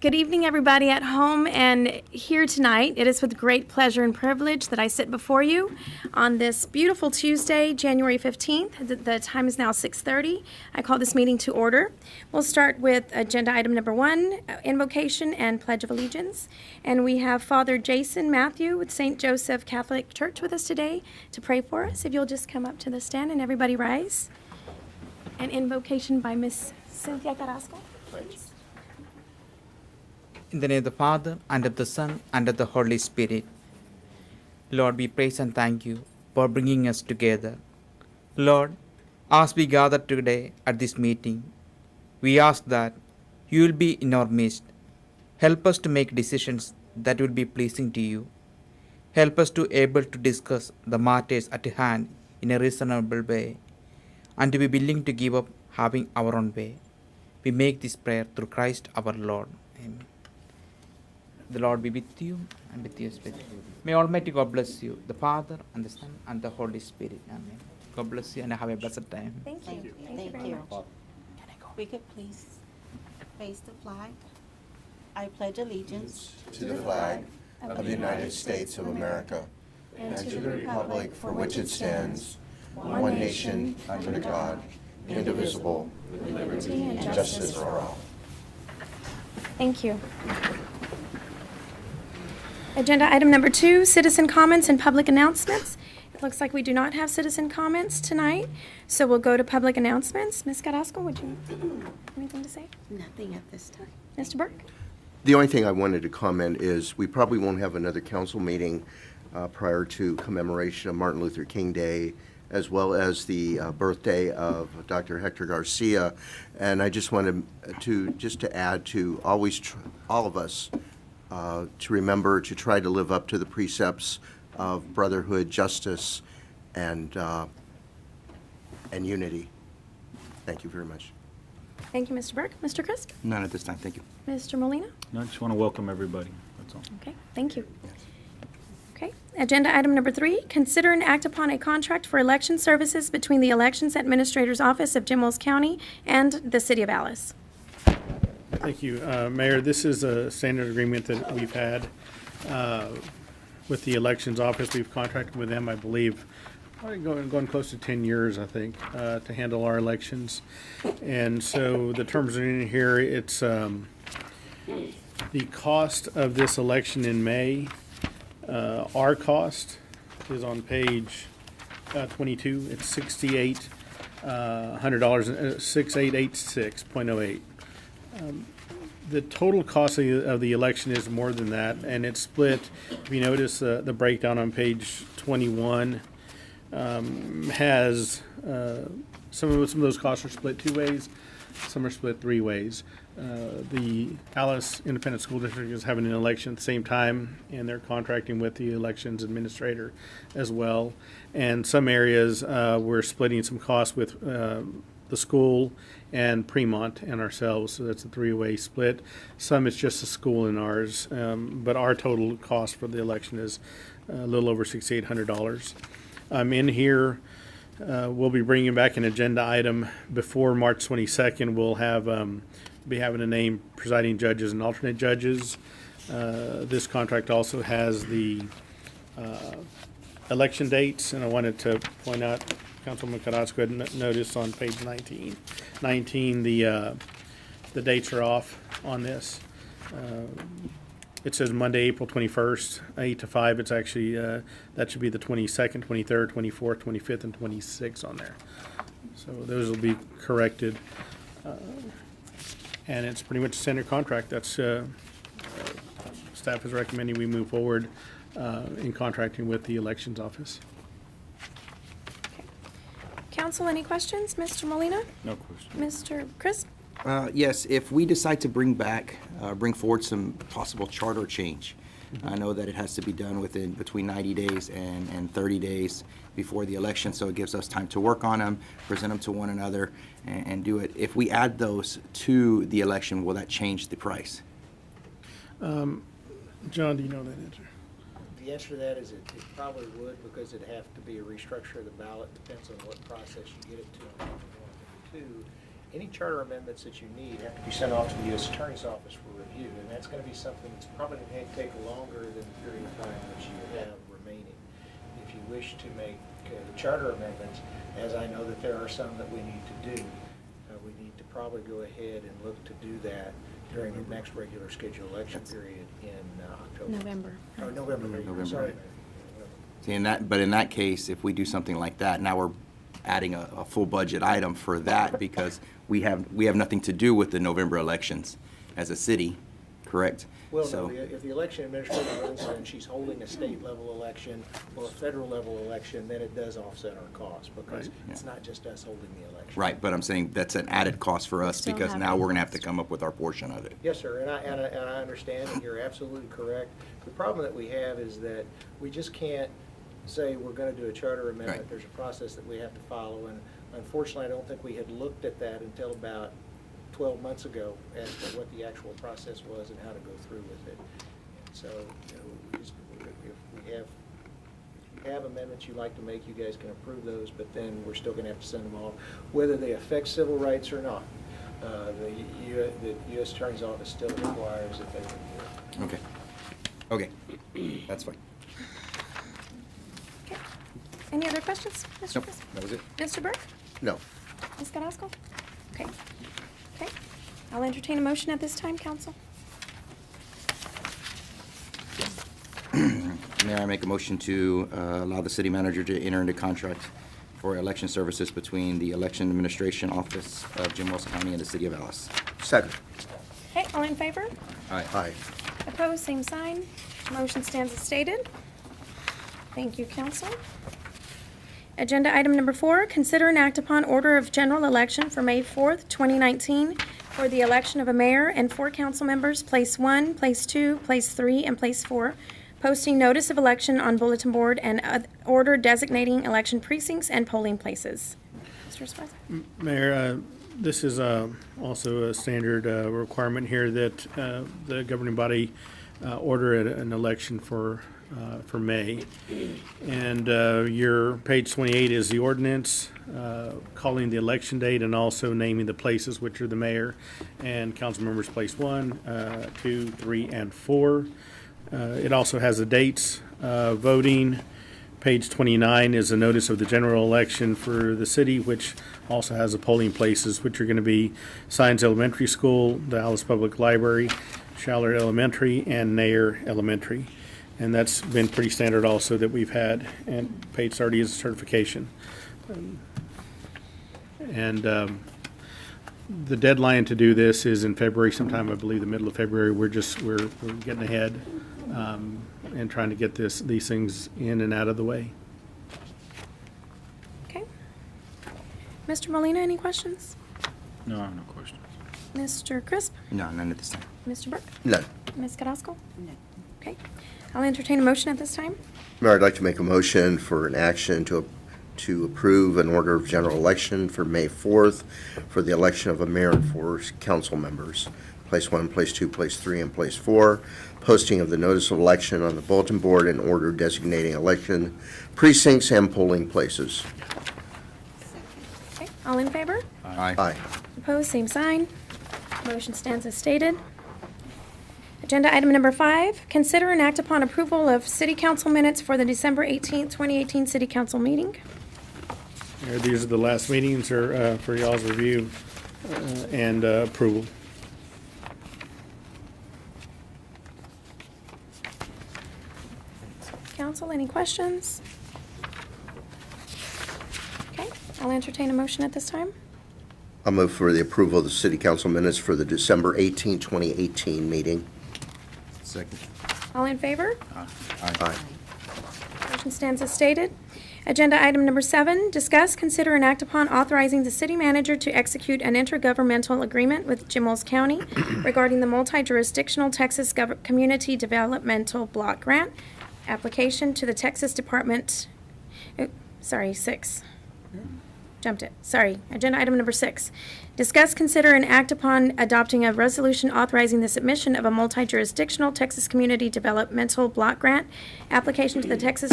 Good evening, everybody at home and here tonight. It is with great pleasure and privilege that I sit before you on this beautiful Tuesday, January 15th. The time is now 6:30. I call this meeting to order. We'll start with agenda item number 1, invocation and pledge of allegiance. And we have Father Jason Matthew with St. Joseph Catholic Church with us today to pray for us. If you'll just come up to the stand and everybody rise. An invocation by Miss Cynthia Carrasco, please. In the name of the Father, and of the Son, and of the Holy Spirit. Lord, we praise and thank you for bringing us together. Lord, as we gather today at this meeting, we ask that you will be in our midst. Help us to make decisions that will be pleasing to you. Help us to be able to discuss the matters at hand in a reasonable way, and to be willing to give up having our own way. We make this prayer through Christ our Lord. Amen. The Lord be with you and with your spirit. May Almighty God bless you, the Father and the Son and the Holy Spirit. Amen. God bless you and have a blessed time. Thank you. Thank you very much. We could please face the flag. I pledge allegiance to the flag of the United States of America and to the republic for which it stands, one nation under God, indivisible, with liberty and justice for all. Thank you. Agenda item number 2, citizen comments and public announcements. It looks like we do not have citizen comments tonight, so we'll go to public announcements. Ms. Carrasco, would you have anything to say? nothing at this time. Mr. Burke? The only thing I wanted to comment is we probably won't have another council meeting prior to commemoration of Martin Luther King Day, as well as the birthday of Dr. Hector Garcia. And I just wanted to add to always all of us to remember to try to live up to the precepts of brotherhood, justice, and unity. Thank you very much. Thank you, Mr. Burke. Mr. Crisp? None at this time, thank you. Mr. Molina? No, I just want to welcome everybody, that's all. Okay, thank you. Okay, agenda item number 3, consider and act upon a contract for election services between the Elections Administrator's Office of Jim Wells County and the City of Alice. Thank you, Mayor. This is a standard agreement that we've had with the Elections Office. We've contracted with them, I believe, probably going close to 10 years, I think, to handle our elections. And so the terms are in here. It's the cost of this election in May. Our cost is on page 22. It's $6,800, $6,886.08. The total cost of the election is more than that, and it's split. If you notice the breakdown on page 21 has some of those costs are split 2 ways, some are split 3 ways. The Alice Independent School District is having an election at the same time, and they're contracting with the elections administrator as well. And some areas we're splitting some costs with the school and Fremont and ourselves, so that's a 3-way split. Some it's just the school and ours, but our total cost for the election is a little over $6,800. In here, we'll be bringing back an agenda item before March 22nd. We'll have be having to name presiding judges and alternate judges. This contract also has the election dates, and I wanted to point out, Councilman Carrasco had noticed on page 19, the dates are off on this. It says Monday, April 21st, 8 to 5. It's actually, that should be the 22nd, 23rd, 24th, 25th, and 26th on there. So those will be corrected. And it's pretty much a standard contract. That's, staff is recommending we move forward in contracting with the Elections Office. Council, any questions? Mr. Molina? No question. Mr. Crisp? Yes, if we decide to bring forward some possible charter change, I know that it has to be done between 90 days and 30 days before the election, so it gives us time to work on them, present them to one another, and do it. If we add those to the election, will that change the price? John, do you know that answer? The answer to that is it probably would, because it'd have to be a restructure of the ballot. Depends on what process you get it to. Number one. Number two, any charter amendments that you need have to be sent off to the U.S. Attorney's Office for review, and that's gonna be something that's probably gonna take longer than the period of time that you have remaining. If you wish to make charter amendments, as I know that there are some that we need to do, we need to probably go ahead and look to do that during the next regular scheduled election period in October. November. Or November, November, sorry. right. See, but in that case, if we do something like that, now we're adding a full budget item for that because we have nothing to do with the November elections as a city, correct? Well, So- no, if the election administrator runs and she's holding a state level election or a federal level election, then it does offset our costs because Right. it's not just us holding the election. Right, but I'm saying that's an added cost for us Still because have now it. we're gonna have to come up with our portion of it. Yes, sir, and I understand, and you're absolutely correct. The problem that we have is that we just can't say we're gonna do a charter amendment. Right. There's a process that we have to follow, and unfortunately, I don't think we had looked at that until about 12 months ago as to what the actual process was and how to go through with it. And so, if you have amendments you'd like to make, you guys can approve those, but then we're still gonna have to send them off, whether they affect civil rights or not. The U.S. Attorney's Office still requires that they review it. Okay, that's fine. Okay. Any other questions, Mr. Nope, Crisp? that was it. Mr. Burke? No. Ms. Carrasco? Okay. Okay. I'll entertain a motion at this time, council. Mayor, I make a motion to allow the city manager to enter into contract for election services between the Election Administration Office of Jim Wells County and the City of Alice. Second. Okay, all in favor? Aye. Opposed, same sign. Motion stands as stated. Thank you, council. Agenda item number 4, consider and act upon order of general election for May 4th, 2019 for the election of a mayor and 4 council members, place 1, place 2, place 3, and place 4, posting notice of election on bulletin board and order designating election precincts and polling places. Mr. Spicer? Mayor, this is also a standard requirement here that the governing body order an election for May. And your page 28 is the ordinance calling the election date and also naming the places, which are the mayor and council members place 1, 2, 3, and 4. It also has the dates. Voting, page 29 is a notice of the general election for the city, which also has the polling places, which are going to be Science Elementary School, the Alice Public Library, Schaller Elementary, and Nair Elementary. And that's been pretty standard also that we've had, and page 30 is certification. And the deadline to do this is in February sometime, I believe the middle of February. We're getting ahead and trying to get these things in and out of the way. Okay. Mr. Molina, any questions? No, I have no questions. Mr. Crisp? No, none at this time. Mr. Burke? None. Ms. Carrasco? No. Okay. I'll entertain a motion at this time. Mayor, I'd like to make a motion for an action to approve an order of general election for May 4th for the election of a mayor and 4 council members, place 1, place 2, place 3, and place 4, posting of the notice of election on the bulletin board and order designating election precincts and polling places. Okay. All in favor? Aye. Opposed, same sign. Motion stands as stated. Agenda item number 5, consider and act upon approval of city council minutes for the December 18th, 2018 city council meeting. Mayor, these are the last meetings for y'all's review and approval. Council, any questions? Okay, I'll entertain a motion at this time. I'll move for the approval of the city council minutes for the December 18, 2018 meeting. Second. All in favor? Aye. Motion stands as stated. Agenda item number 7, discuss, consider, and act upon authorizing the city manager to execute an intergovernmental agreement with Jim Wells County regarding the multi-jurisdictional Texas Community Developmental Block Grant application to the Texas Department, 6. Jumped it. Sorry. Agenda item number 6. Discuss, consider, and act upon adopting a resolution authorizing the submission of a multi-jurisdictional Texas Community Developmental Block Grant application to the Texas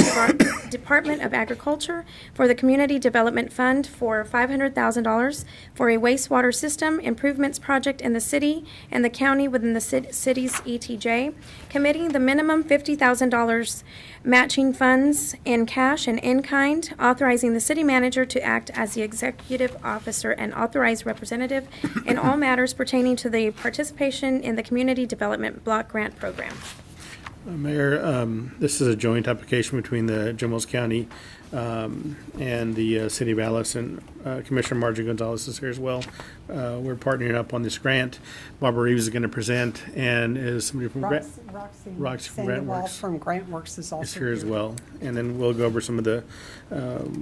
Department of Agriculture for the Community Development Fund for $500,000 for a wastewater system improvements project in the city and the county within the city's ETJ, committing the minimum $50,000 matching funds in cash and in kind, authorizing the city manager to act as the executive officer and authorized representative in all matters pertaining to the participation in the Community Development Block Grant Program. Mayor, this is a joint application between the Jim Wells County and the City of Alice, and Commissioner Margie Gonzalez is here as well. We're partnering up on this grant. Barbara Reeves is going to present, and is somebody from Roxy from Sandoval GrantWorks from GrantWorks is also is here as well. And then we'll go over some of the,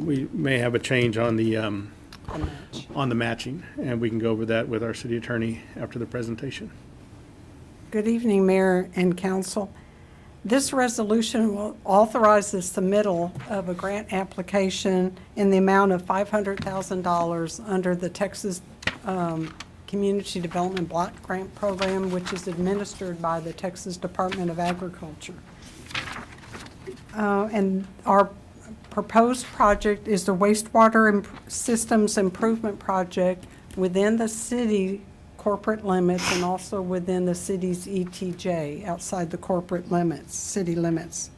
we may have a change on the matching, and we can go over that with our city attorney after the presentation. Good evening, Mayor and Council. This resolution will authorize the submittal of a grant application in the amount of $500,000 under the Texas Community Development Block Grant Program, which is administered by the Texas Department of Agriculture. And our proposed project is the wastewater systems improvement project within the city corporate limits and also within the city's ETJ, outside the corporate limits, city limits.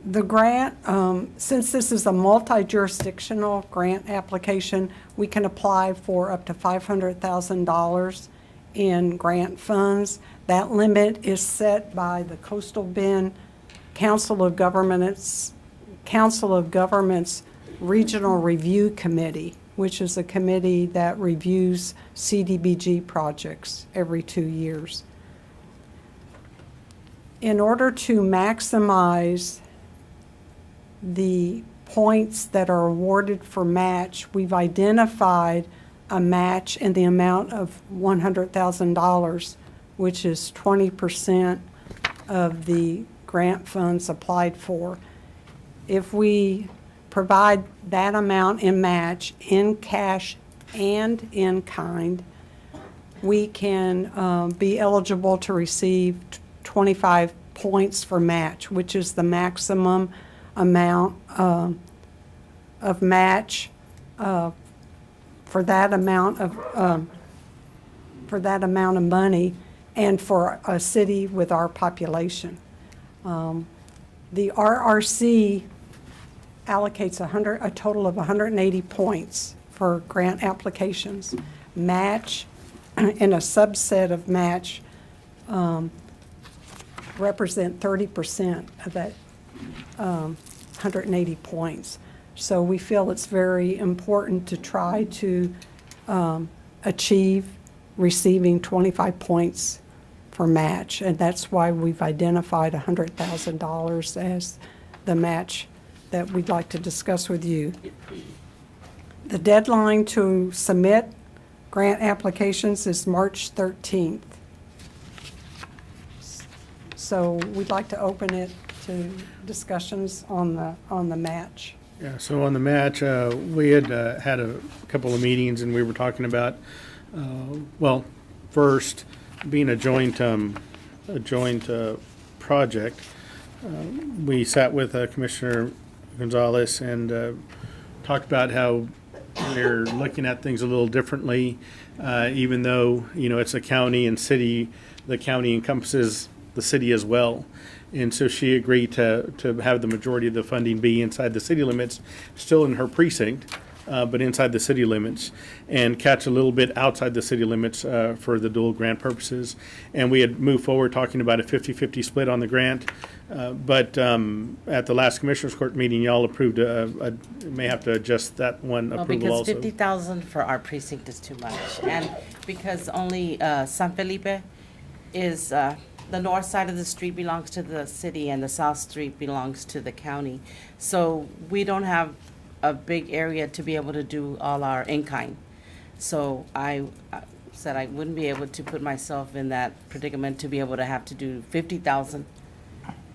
The grant, since this is a multi-jurisdictional grant application, we can apply for up to $500,000 in grant funds. That limit is set by the Coastal Bend Council of Governments Regional Review Committee, which is a committee that reviews CDBG projects every 2 years. In order to maximize the points that are awarded for match, we've identified a match in the amount of $100,000, which is 20% of the grant funds applied for. If we provide that amount in match, in cash and in kind, we can be eligible to receive 25 points for match, which is the maximum amount of match for that amount of money, and for a city with our population. The RRC allocates a total of 180 points for grant applications. Match and a subset of match represent 30% of that 180 points. So we feel it's very important to try to achieve receiving 25 points for match, and that's why we've identified $100,000 as the match that we'd like to discuss with you. The deadline to submit grant applications is March 13th. So we'd like to open it to discussions on the match. Yeah, so on the match, we had had a couple of meetings, and we were talking about, well, first, being a joint project. We sat with Commissioner Gonzalez and talked about how they're looking at things a little differently, even though, you know, it's a county and city. The county encompasses the city as well. And so she agreed to have the majority of the funding be inside the city limits, still in her precinct, but inside the city limits, and catch a little bit outside the city limits for the dual grant purposes. And we had moved forward talking about a 50-50 split on the grant. But at the last Commissioners Court meeting, y'all approved, may have to adjust that one approval also. Because 50,000 for our precinct is too much. And because only San Felipe is, the north side of the street belongs to the city and the south street belongs to the county. So we don't have a big area to be able to do all our in-kind. So I said I wouldn't be able to put myself in that predicament to be able to have to do 50,000,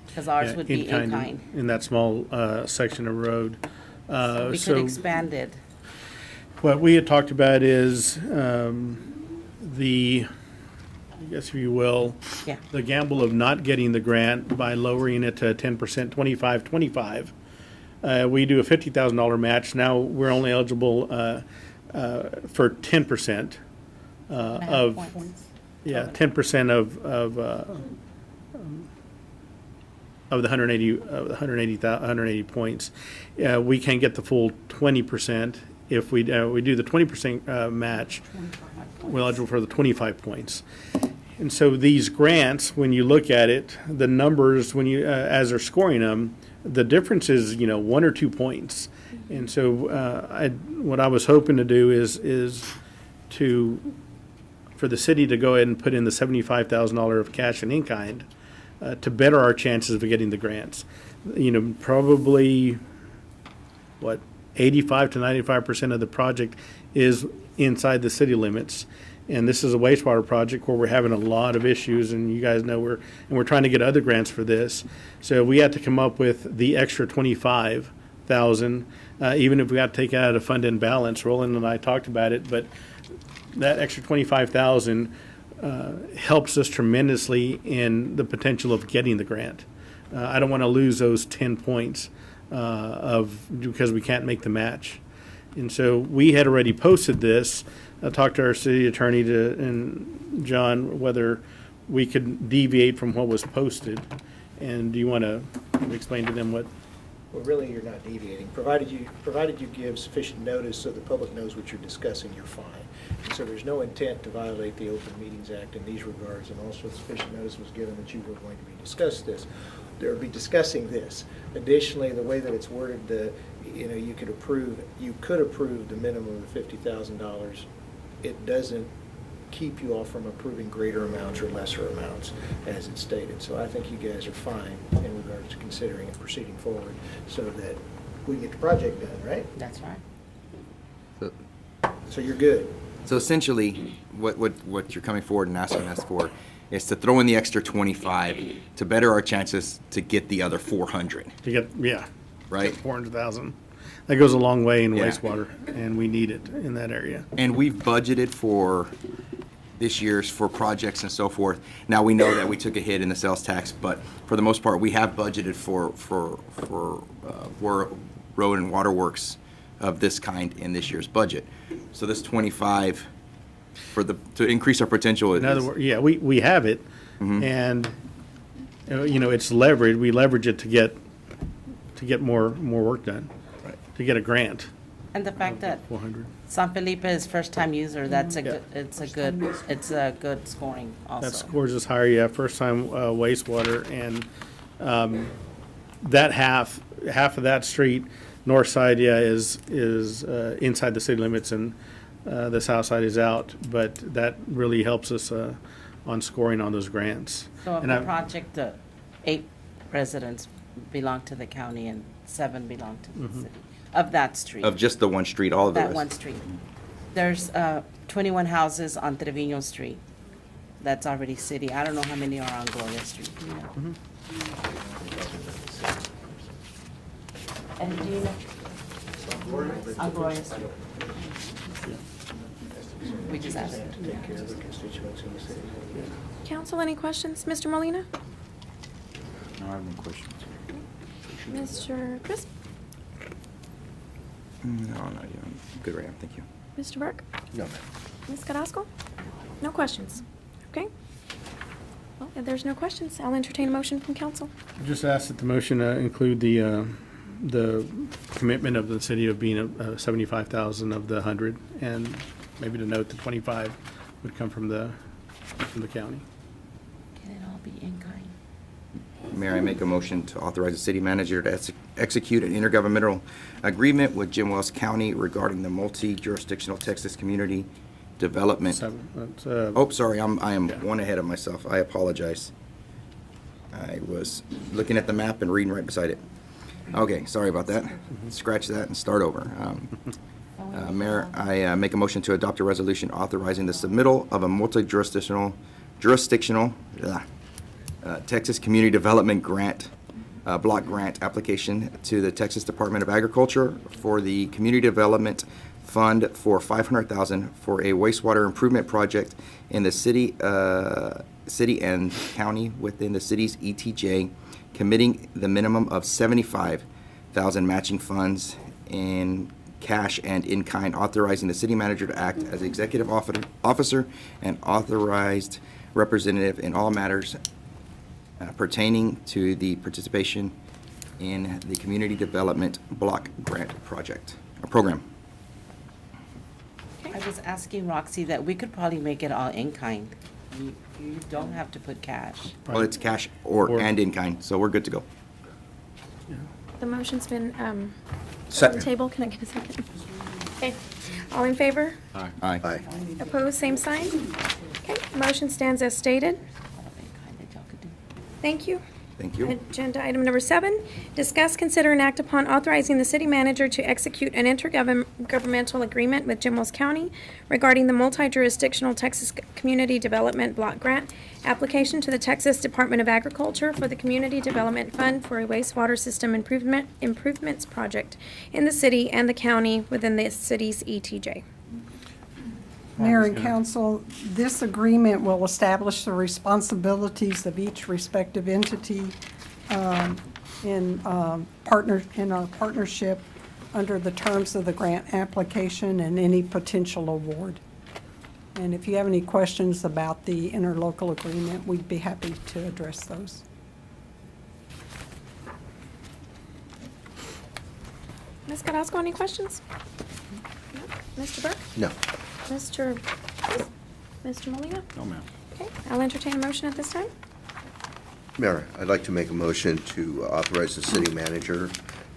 because ours would be in-kind. In that small section of road. We could expand it. What we had talked about is the, I guess if you will, Yeah. the gamble of not getting the grant by lowering it to 10%, 25, 25. We do a $50,000 match. Now we're only eligible for 10% of, yeah, 10% of the 180 points. We can get the full 20%. If we do the 20% match, we're eligible for the 25 points. And so these grants, when you look at it, the numbers, when you as they're scoring them, the difference is 1 or 2 points. And so what I was hoping to do is for the city to go ahead and put in the $75,000 of cash and in-kind to better our chances of getting the grants. Probably, 85 to 95% of the project is inside the city limits. And this is a wastewater project where we're having a lot of issues, and you guys know we're trying to get other grants for this. So we had to come up with the extra 25,000, even if we got to take it out of fund and balance. Roland and I talked about it, but that extra 25,000 helps us tremendously in the potential of getting the grant. I don't want to lose those 10 points because we can't make the match. And so we had already posted this. I talked to our city attorney and John whether we could deviate from what was posted. And do you want to explain to them what? Well, really, you're not deviating. Provided you give sufficient notice so the public knows what you're discussing, you're fine. And so there's no intent to violate the Open Meetings Act in these regards, and also sufficient notice was given that you were going to be discussing this. Additionally, the way that it's worded, you could approve the minimum of $50,000. It doesn't keep you all from approving greater amounts or lesser amounts, as it's stated. So I think you guys are fine in regards to considering and proceeding forward so that we can get the project done, right? That's right. So you're good. So essentially, what you're coming forward and asking us for is to throw in the extra 25 to better our chances to get the other 400. To get, yeah. Right? 400,000. That goes a long way in Yeah. wastewater, and we need it in that area. And we've budgeted for this year's for projects and so forth. Now, we know that we took a hit in the sales tax, but for the most part, we have budgeted for road and water works of this kind in this year's budget. So this 25 to increase our potential. In other words, yeah, we have it, and it's leverage. We leverage it to get more work done, Right. to get a grant. And the fact that 400. San Felipe is first-time user, that's a Yeah. good, it's a good scoring also. That scores us higher, yeah, first time wastewater, and that half of that street, north side, yeah, is inside the city limits, and the south side is out, but that really helps us on scoring on those grants. So of And the I- project, 8 residents belong to the county and 7 belong to the city, of that street. Of just the one street, all of the That rest. one street. There's 21 houses on Trevino Street. That's already city. I don't know how many are on Gloria Street. Do you know? And do you know? On Gloria Street. We just added. Take care of the constituents in the city. Council, any questions? Mr. Molina? No, I have no questions. Mr. Crisp? No, I'm good right now, thank you. Mr. Burke? No, Ms. Carrasco? No questions. Okay. Well, if there's no questions, I'll entertain a motion from council. Just ask that the motion include the commitment of the city of being 75,000 of the 100, and maybe to note the 25 would come from the county. Can it all be in kind? Mayor, I make a motion to authorize the city manager to execute an intergovernmental agreement with Jim Wells County regarding the multi-jurisdictional Texas community development. That's, Oh, sorry, I am Yeah. one ahead of myself. I apologize. I was looking at the map and reading right beside it. Okay, sorry about that. Scratch that and start over. Mayor, I make a motion to adopt a resolution authorizing the submittal of a multi-jurisdictional Texas Community Development Grant, block grant application to the Texas Department of Agriculture for the Community Development fund for $500,000 for a wastewater improvement project in the city and county within the city's ETJ, committing the minimum of $75,000 matching funds in cash and in kind, authorizing the city manager to act as executive officer and authorized representative in all matters pertaining to the participation in the Community Development Block Grant program. I was asking Roxy that we could probably make it all in kind. You don't have to put cash. Well, it's cash Or- and in kind, so we're good to go. The motion's been on the Second. table. Can I get a second? Okay. All in favor? Aye. Aye. Opposed, same sign. Okay, motion stands as stated. All of in kind that y'all could do. Thank you. Thank you. Agenda item number 7, discuss, consider, and act upon authorizing the city manager to execute an intergovernmental agreement with Jim Wells County regarding the multi-jurisdictional Texas Community Development Block Grant application to the Texas Department of Agriculture for the Community Development Fund for a wastewater system improvements project in the city and the county within the city's ETJ. Mayor and council, this agreement will establish the responsibilities of each respective entity in our partnership under the terms of the grant application and any potential award. And if you have any questions about the interlocal agreement, we'd be happy to address those. Ms. Carrasco, any questions? No? Mr. Burke? No. Mr. Molina? No, ma'am. Okay, I'll entertain a motion at this time. Mayor, I'd like to make a motion to authorize the city manager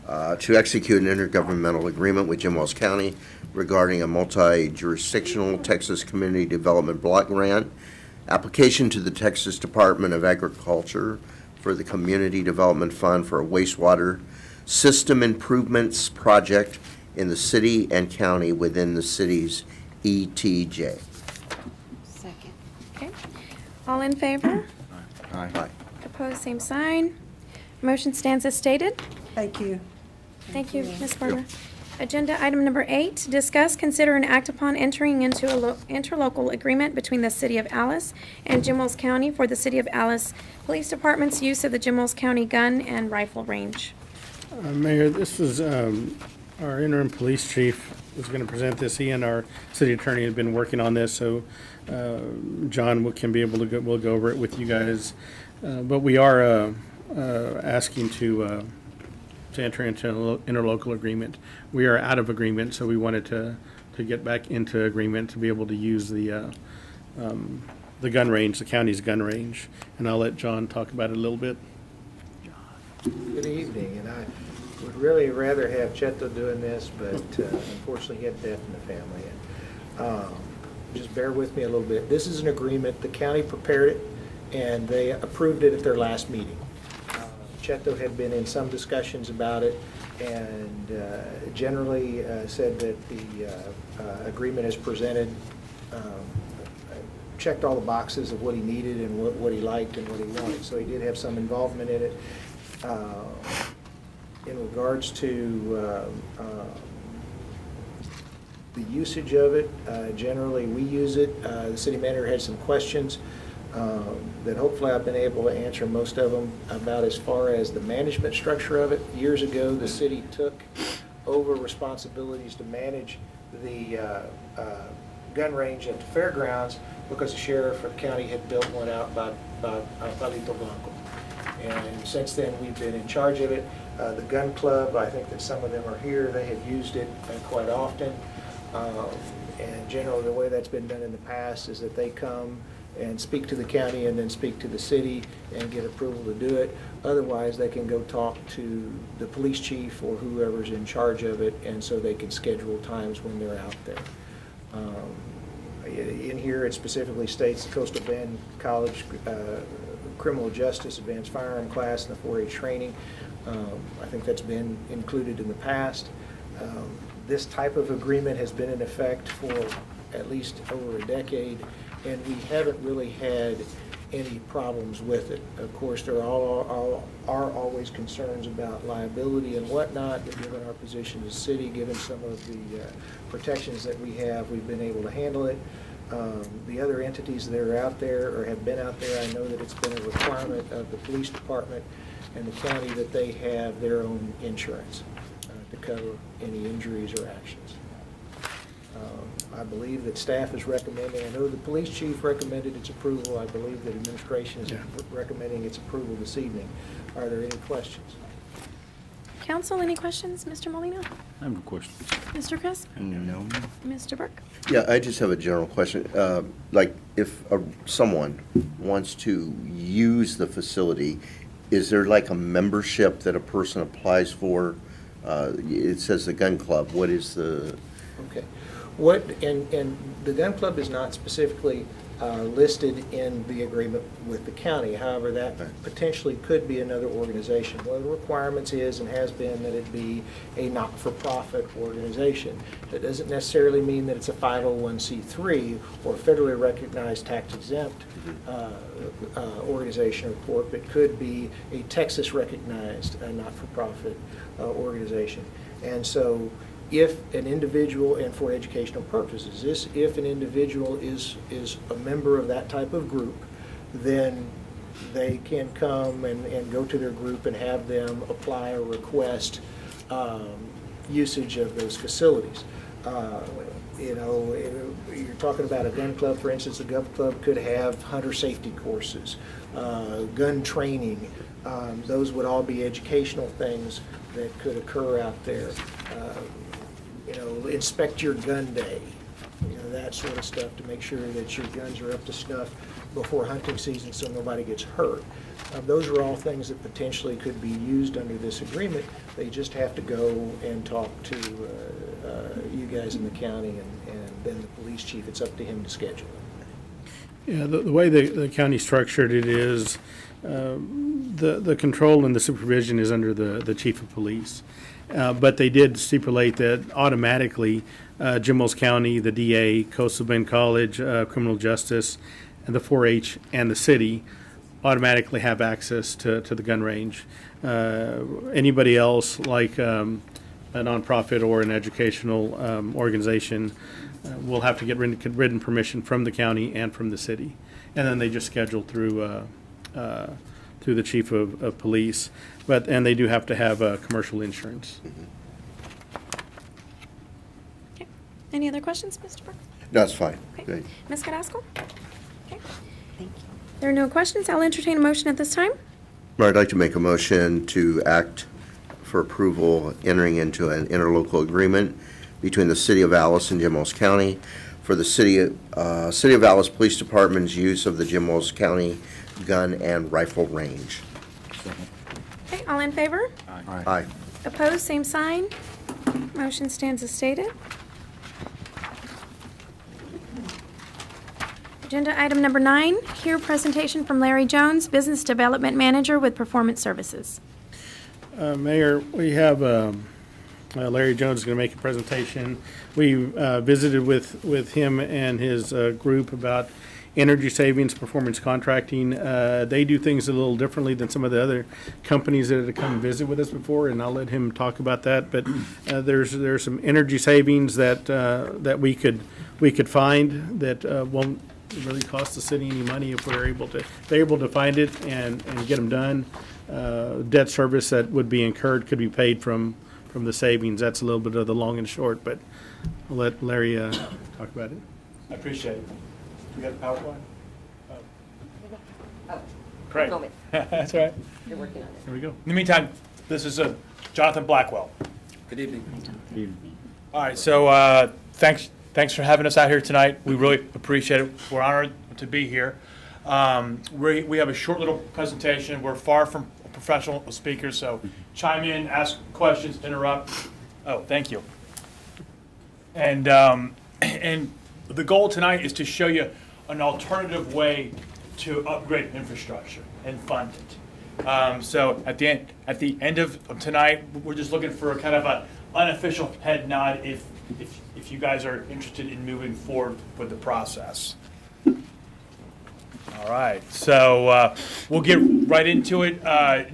to execute an intergovernmental agreement with Jim Wells County regarding a multi-jurisdictional Texas Community Development Block Grant application to the Texas Department of Agriculture for the Community Development Fund for a wastewater system improvements project in the city and county within the city's ETJ. Second. Okay, all in favor? Aye. Opposed, same sign. Motion stands as stated. Thank you. Thank you, Ms. Barber. Agenda item number 8, discuss, consider, and act upon entering into a interlocal agreement between the City of Alice and Jim Wells County for the City of Alice Police Department's use of the Jim Wells County gun and rifle range. Mayor, this is, our interim police chief was going to present this. He and our city attorney have been working on this, so John can be able to we'll go over it with you guys. But we are asking to enter into an interlocal agreement. We are out of agreement, so we wanted to get back into agreement to be able to use the gun range, the county's gun range. And I'll let John talk about it a little bit. Good evening, and I would really rather have Cheto doing this, but unfortunately he had death in the family. And just bear with me a little bit. This is an agreement, the county prepared it, and they approved it at their last meeting. Cheto had been in some discussions about it, and generally said that the agreement as presented checked all the boxes of what he needed and what he liked and what he wanted. So he did have some involvement in it. In regards to the usage of it, generally we use it. The city manager had some questions that hopefully I've been able to answer most of them about as far as the management structure of it. Years ago, the city took over responsibilities to manage the gun range at the fairgrounds because the sheriff of the county had built one out by Palito Blanco. And since then, we've been in charge of it. The gun club, I think that some of them are here, they have used it quite often. And generally, the way that's been done in the past is that they come and speak to the county and then speak to the city and get approval to do it. Otherwise, they can go talk to the police chief or whoever's in charge of it, and so they can schedule times when they're out there. In here, it specifically states the Coastal Bend College Criminal Justice Advanced Firearm class and the 4-H training. I think that's been included in the past. This type of agreement has been in effect for at least over a decade, and we haven't really had any problems with it. Of course, there are always concerns about liability and whatnot, but given our position as a city, given some of the protections that we have, we've been able to handle it. The other entities that are out there or have been out there, I know that it's been a requirement of the police department and the county that they have their own insurance to cover any injuries or actions. I believe that staff is recommending, I know the police chief recommended its approval. I believe that administration is recommending its approval this evening. Are there any questions? Council, any questions? Mr. Molina? I have no questions. Mr. Chris? No. Mr. Burke? Yeah, I just have a general question. Like, if someone wants to use the facility, is there like a membership that a person applies for? It says the gun club. What is the? Okay. And the gun club is not specifically listed in the agreement with the county. However, that potentially could be another organization. One of the requirements is and has been that it be a not-for-profit organization. That doesn't necessarily mean that it's a 501c3 or federally recognized tax-exempt organization or corp. It could be a Texas-recognized not-for-profit organization. And so if an individual, and for educational purposes, if an individual is a member of that type of group, then they can come and go to their group and have them apply or request usage of those facilities. You know, you're talking about a gun club, for instance, a gun club could have hunter safety courses, gun training. Those would all be educational things that could occur out there. You know, inspect your gun day, you know, that sort of stuff to make sure that your guns are up to snuff before hunting season so nobody gets hurt. Those are all things that potentially could be used under this agreement. They just have to go and talk to you guys in the county and then the police chief. It's up to him to schedule it. Yeah, the way the county structured it is, the control and the supervision is under the chief of police. But they did stipulate that automatically Jim Wells County, the DA, Coastal Bend College, Criminal Justice, and the 4-H and the city automatically have access to the gun range. Anybody else, like a nonprofit or an educational organization, will have to get written permission from the county and from the city. And then they just schedule through the chief of police, and they do have to have commercial insurance. Okay. Any other questions, Mr. Burke? No, it's fine. Okay. Great. Ms. Carrasco? Okay. Thank you. There are no questions. I'll entertain a motion at this time. Mayor, I'd like to make a motion to act for approval, entering into an interlocal agreement between the City of Alice and Jim Wells County for the City of Alice Police Department's use of the Jim Wells County gun and rifle range. Okay, all in favor? Aye. Opposed, same sign. Motion stands as stated. Agenda item number 9, hear presentation from Larry Jones, Business Development Manager with Performance Services. Mayor, we have Larry Jones is going to make a presentation. We visited with him and his group about energy savings, performance contracting. They do things a little differently than some of the other companies that have come visit with us before, and I'll let him talk about that. But there's some energy savings that we could find that won't really cost the city any money if they're able to find it and get them done. Debt service that would be incurred could be paid from the savings. That's a little bit of the long and short, but I'll let Larry talk about it. I appreciate it. We got the PowerPoint? Oh, Great. moment. That's all right. You're working on it. There we go. In the meantime, this is Jonathan Blackwell. Good evening. All right, so thanks for having us out here tonight. We really appreciate it. We're honored to be here. We have a short little presentation. We're far from professional speakers, so chime in, ask questions, interrupt. Oh, thank you. And the goal tonight is to show you an alternative way to upgrade infrastructure and fund it. So at the end of tonight, we're just looking for a kind of an unofficial head nod if you guys are interested in moving forward with the process. All All right, so we'll get right into it.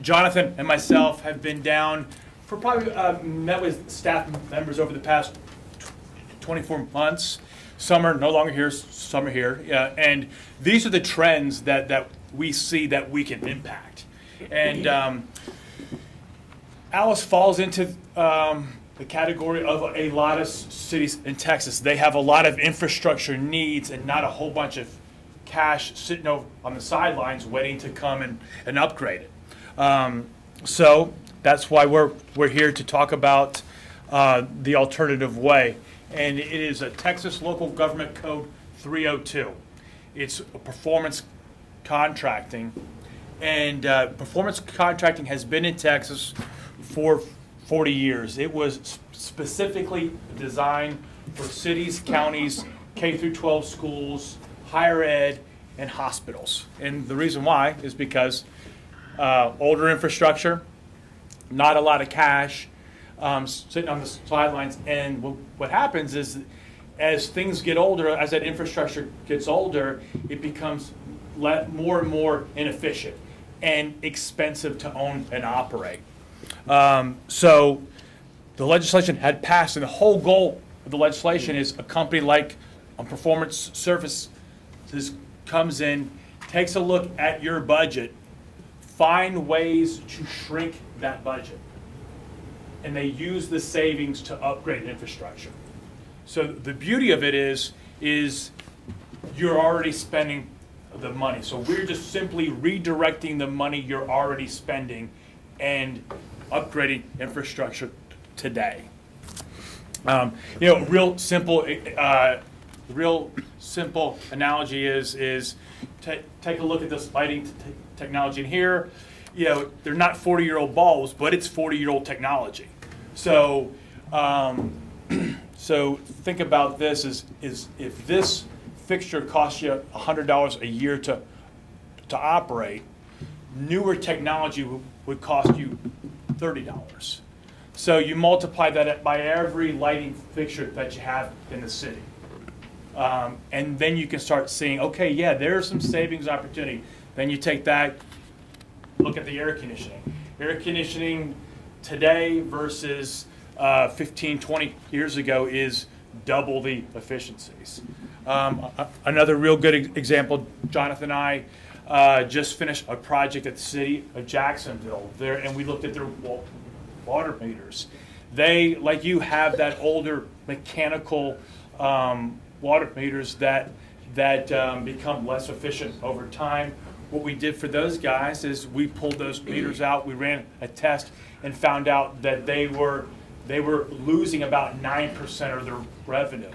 Jonathan and myself have been down for probably met with staff members over the past 24 months. Some are no longer here, some are here. Yeah, and these are the trends that we see that we can impact. And Alice falls into the category of a lot of cities in Texas. They have a lot of infrastructure needs and not a whole bunch of cash sitting over on the sidelines waiting to come and upgrade it. So that's why we're here to talk about the alternative way. And it is a Texas Local Government Code 302. It's a performance contracting. And performance contracting has been in Texas for 40 years. It was specifically designed for cities, counties, K through 12 schools, higher ed, and hospitals. And the reason why is because older infrastructure, not a lot of cash, sitting on the sidelines. And what happens is as things get older, as that infrastructure gets older, it becomes more and more inefficient and expensive to own and operate. So the legislation had passed, and the whole goal of the legislation is a company like Performance Services comes in, takes a look at your budget, find ways to shrink that budget, and they use the savings to upgrade infrastructure. So the beauty of it is you're already spending the money. So we're just simply redirecting the money you're already spending and upgrading infrastructure today. Real simple analogy is take a look at this lighting technology in here. They're not 40-year-old bulbs, but it's 40-year-old technology. So so think about this is if this fixture costs you $100 a year to operate, newer technology would cost you $30. So you multiply that by every lighting fixture that you have in the city. And then you can start seeing, okay, yeah, there's some savings opportunity. Then you take that, look at the air conditioning. Air conditioning today versus 15, 20 years ago is double the efficiencies. Another real good example, Jonathan and I just finished a project at the city of Jacksonville there, and we looked at their water meters. They, like you, have that older mechanical water meters that become less efficient over time. What we did for those guys is we pulled those meters out, we ran a test, and found out that they were losing about 9% of their revenue.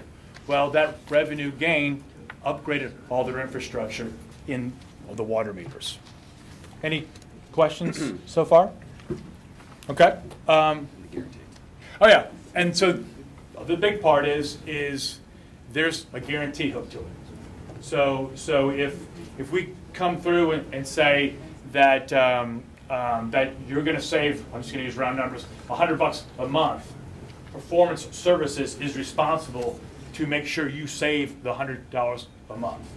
Well, that revenue gain upgraded all their infrastructure in the water meters. Any questions so far? Okay. Oh yeah, and so the big part is there's a guarantee hook to it. So if we come through and say that that you're going to save, I'm just going to use round numbers, $100 a month, Performance Services is responsible to make sure you save the $100 a month.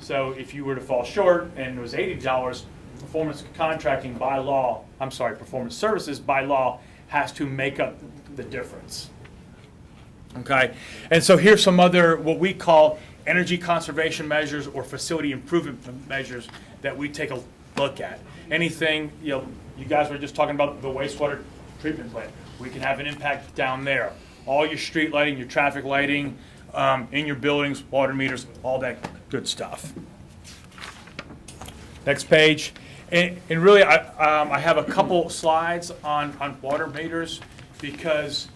So if you were to fall short and it was $80, Performance Services by law has to make up the difference. Okay, and so here's some other what we call energy conservation measures or facility improvement measures that we take a look at. Anything, you guys were just talking about the wastewater treatment plant. We can have an impact down there. All your street lighting, your traffic lighting, in your buildings, water meters, all that good stuff. Next page. And really, I have a couple slides on water meters because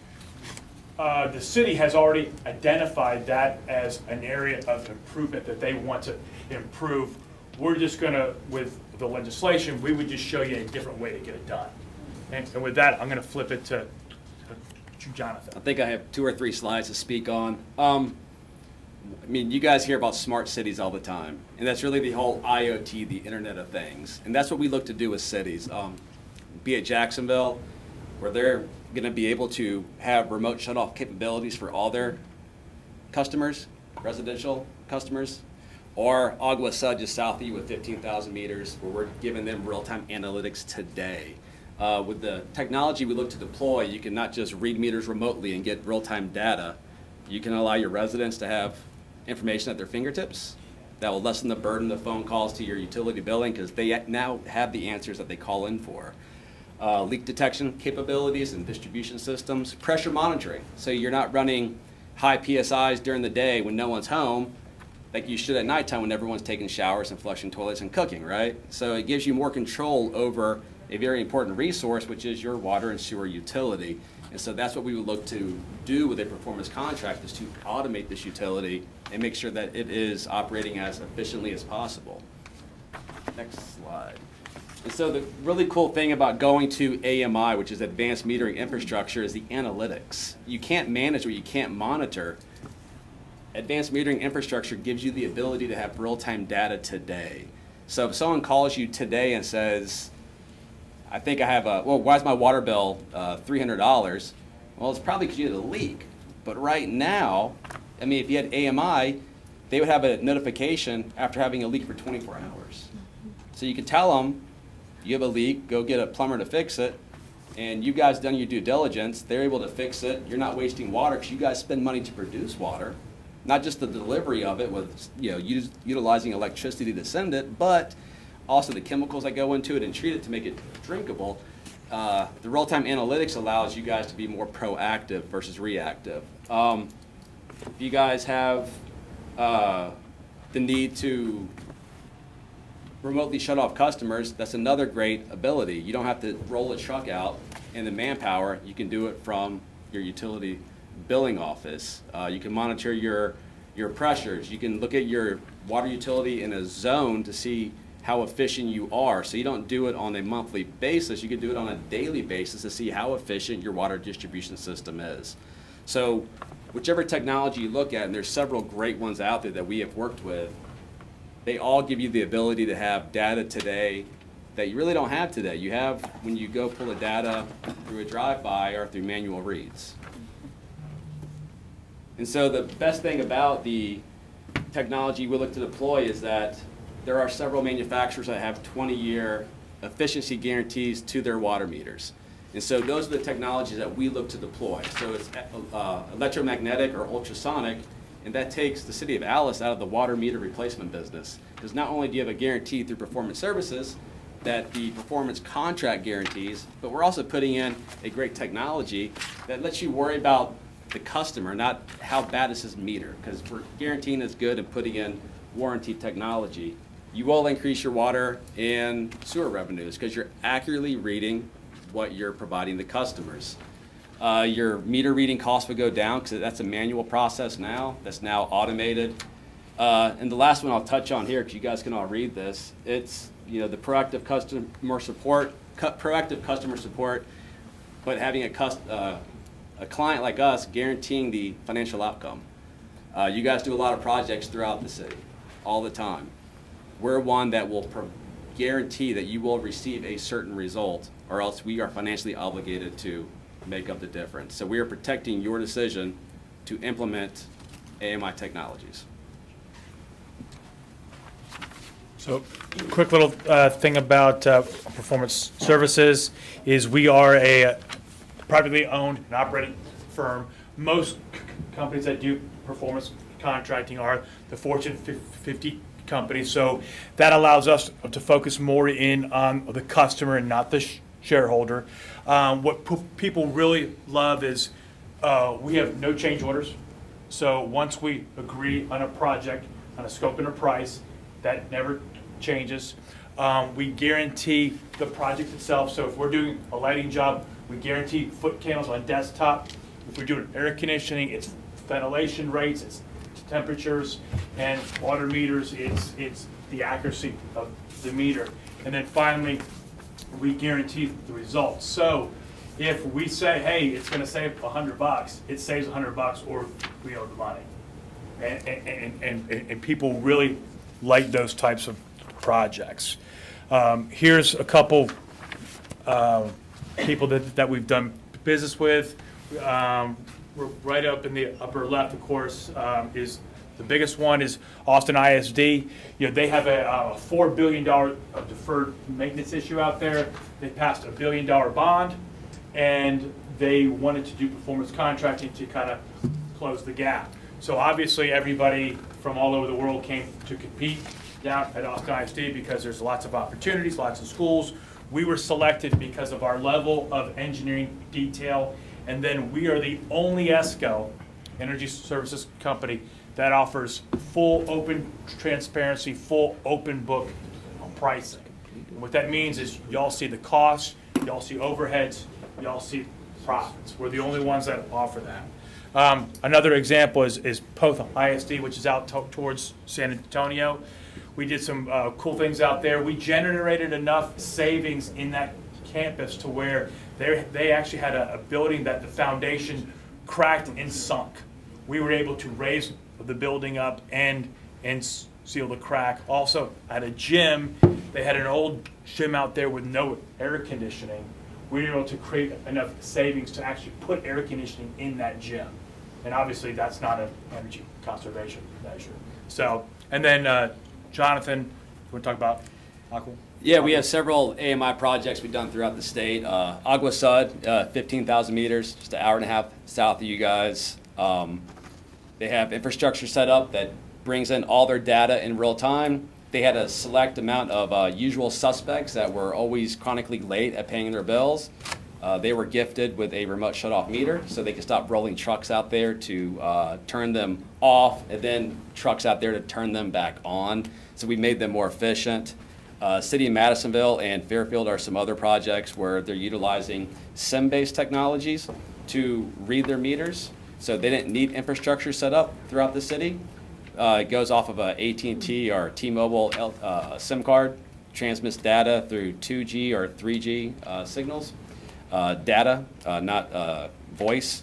the city has already identified that as an area of improvement that they want to improve. We're just going to, with the legislation, we would just show you a different way to get it done. And with that, I'm going to flip it to Jonathan. I think I have 2 or 3 slides to speak on. You guys hear about smart cities all the time, and that's really the whole IoT, the Internet of Things. And that's what we look to do with cities. Be it Jacksonville, where they're going to be able to have remote shut-off capabilities for all their customers, residential customers, or Agua Sud just south of you with 15,000 meters, where we're giving them real-time analytics today. With the technology we look to deploy, you can not just read meters remotely and get real-time data. You can allow your residents to have information at their fingertips that will lessen the burden of phone calls to your utility billing, because they now have the answers that they call in for. Leak detection capabilities and distribution systems, pressure monitoring, so you're not running high PSIs during the day when no one's home, like you should at nighttime when everyone's taking showers and flushing toilets and cooking, right? So it gives you more control over a very important resource, which is your water and sewer utility. And so that's what we would look to do with a performance contract, is to automate this utility and make sure that it is operating as efficiently as possible. Next slide. And so the really cool thing about going to AMI, which is Advanced Metering Infrastructure, is the analytics. You can't manage what you can't monitor. Advanced Metering Infrastructure gives you the ability to have real-time data today. So if someone calls you today and says, I think I have why is my water bill $300? Well, it's probably because you had a leak. But right now, I mean, if you had AMI, they would have a notification after having a leak for 24 hours. So you can tell them, you have a leak, go get a plumber to fix it, and you guys done your due diligence, they're able to fix it, you're not wasting water, because you guys spend money to produce water, not just the delivery of it with, utilizing electricity to send it, but also the chemicals that go into it and treat it to make it drinkable. The real-time analytics allows you guys to be more proactive versus reactive. If you guys have the need to remotely shut off customers, that's another great ability. You don't have to roll a truck out and the manpower. You can do it from your utility billing office. You can monitor your pressures. You can look at your water utility in a zone to see how efficient you are. So you don't do it on a monthly basis. You can do it on a daily basis to see how efficient your water distribution system is. So whichever technology you look at, and there's several great ones out there that we have worked with, they all give you the ability to have data today that you really don't have today. You have when you go pull the data through a drive-by or through manual reads. And so the best thing about the technology we look to deploy is that there are several manufacturers that have 20-year efficiency guarantees to their water meters. And so those are the technologies that we look to deploy. So it's electromagnetic or ultrasonic, and that takes the city of Alice out of the water meter replacement business. Because not only do you have a guarantee through performance services that the performance contract guarantees, but we're also putting in a great technology that lets you worry about the customer, not how bad is his meter. Because we're guaranteeing it's good and putting in warranty technology. You will increase your water and sewer revenues because you're accurately reading what you're providing the customers. Your meter reading costs would go down because that's a manual process now. That's now automated. And the last one I'll touch on here, because you guys can all read this, it's the proactive customer support, but having a client like us guaranteeing the financial outcome. You guys do a lot of projects throughout the city all the time. We're one that will guarantee that you will receive a certain result, or else we are financially obligated to make up the difference. So we are protecting your decision to implement AMI technologies. So, quick little thing about performance services is we are a privately owned and operating firm. Most companies that do performance contracting are the Fortune 50 companies, so that allows us to focus more in on the customer and not the shareholder. What people really love is we have no change orders. So once we agree on a project, on a scope and a price, that never changes. We guarantee the project itself. So if we're doing a lighting job, we guarantee foot candles on desktop. If we're doing air conditioning, it's ventilation rates, it's temperatures, and water meters, it's the accuracy of the meter. And then finally, we guarantee the results. So if we say, hey, it's going to save $100, it saves $100, or we owe the money. And people really like those types of projects. Here's a couple people that we've done business with. We're right up in the upper left, of course, is The biggest one is Austin ISD. They have a $4 billion deferred maintenance issue out there. They passed a $1 billion bond, and they wanted to do performance contracting to kind of close the gap. So obviously everybody from all over the world came to compete down at Austin ISD because there's lots of opportunities, lots of schools. We were selected because of our level of engineering detail, and then we are the only ESCO, energy services company, that offers full open transparency, full open book pricing. And what that means is y'all see the costs, y'all see overheads, y'all see profits. We're the only ones that offer that. Another example is Poth ISD, which is out towards San Antonio. We did some cool things out there. We generated enough savings in that campus to where they actually had a building that the foundation cracked and sunk. We were able to raise the building up and seal the crack. Also, at a gym, they had an old gym out there with no air conditioning. We were able to create enough savings to actually put air conditioning in that gym. And obviously, that's not an energy conservation measure. So, and then Jonathan, you want to talk about Aqua? Yeah, we have several AMI projects we've done throughout the state. Agua Sud, 15,000 meters, just an hour and a half south of you guys. They have infrastructure set up that brings in all their data in real time. They had a select amount of usual suspects that were always chronically late at paying their bills. They were gifted with a remote shut-off meter, so they could stop rolling trucks out there to turn them off, and then trucks out there to turn them back on. So we made them more efficient. City of Madisonville and Fairfield are some other projects where they're utilizing SIM-based technologies to read their meters. So they didn't need infrastructure set up throughout the city. It goes off of a AT&T or T-Mobile SIM card, transmits data through 2G or 3G signals. Data, not voice.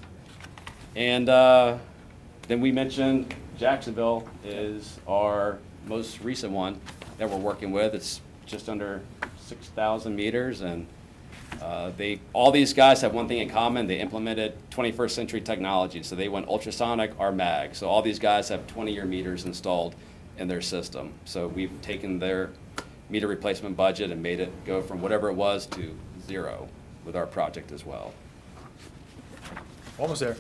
And then we mentioned Jacksonville is our most recent one that we're working with. It's just under 6,000 meters, and all these guys have one thing in common. They implemented 21st century technology, so they went ultrasonic or mag. So all these guys have 20-year meters installed in their system. So we've taken their meter replacement budget and made it go from whatever it was to zero with our project as well. Almost there.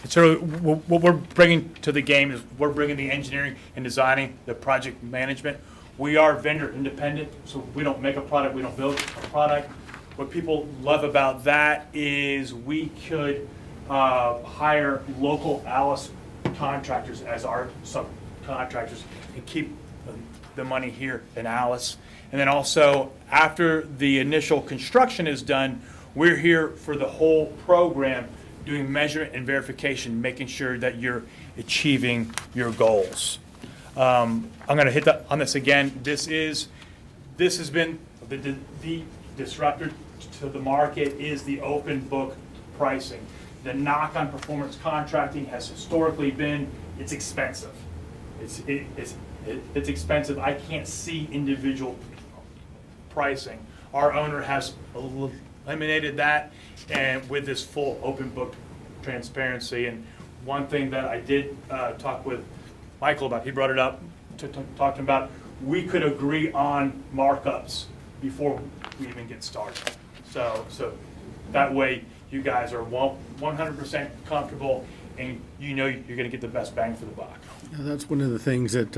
So what we're bringing to the game is we're bringing the engineering and designing, the project management. We are vendor independent, so we don't make a product, we don't build a product. What people love about that is we could hire local Alice contractors as our subcontractors and keep the money here in Alice. And then also, after the initial construction is done, we're here for the whole program, doing measurement and verification, making sure that you're achieving your goals. I'm going to hit on this again. This has been the disruptor to the market is the open book pricing. The knock on performance contracting has historically been it's expensive. It's expensive. I can't see individual pricing. Our owner has eliminated that, and with this full open book transparency. And one thing that I did talk with Michael about, he brought it up, talking about we could agree on markups before we even get started. So that way you guys are 100% comfortable, and you know you're going to get the best bang for the buck. Yeah, that's one of the things that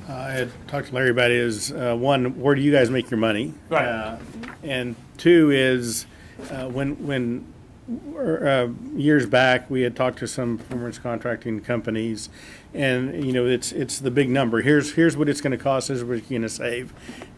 I had talked to Larry about is, one, where do you guys make your money? Right. And two is when years back, we had talked to some performance contracting companies, and it's the big number. Here's what it's going to cost. Here's what you're going to save,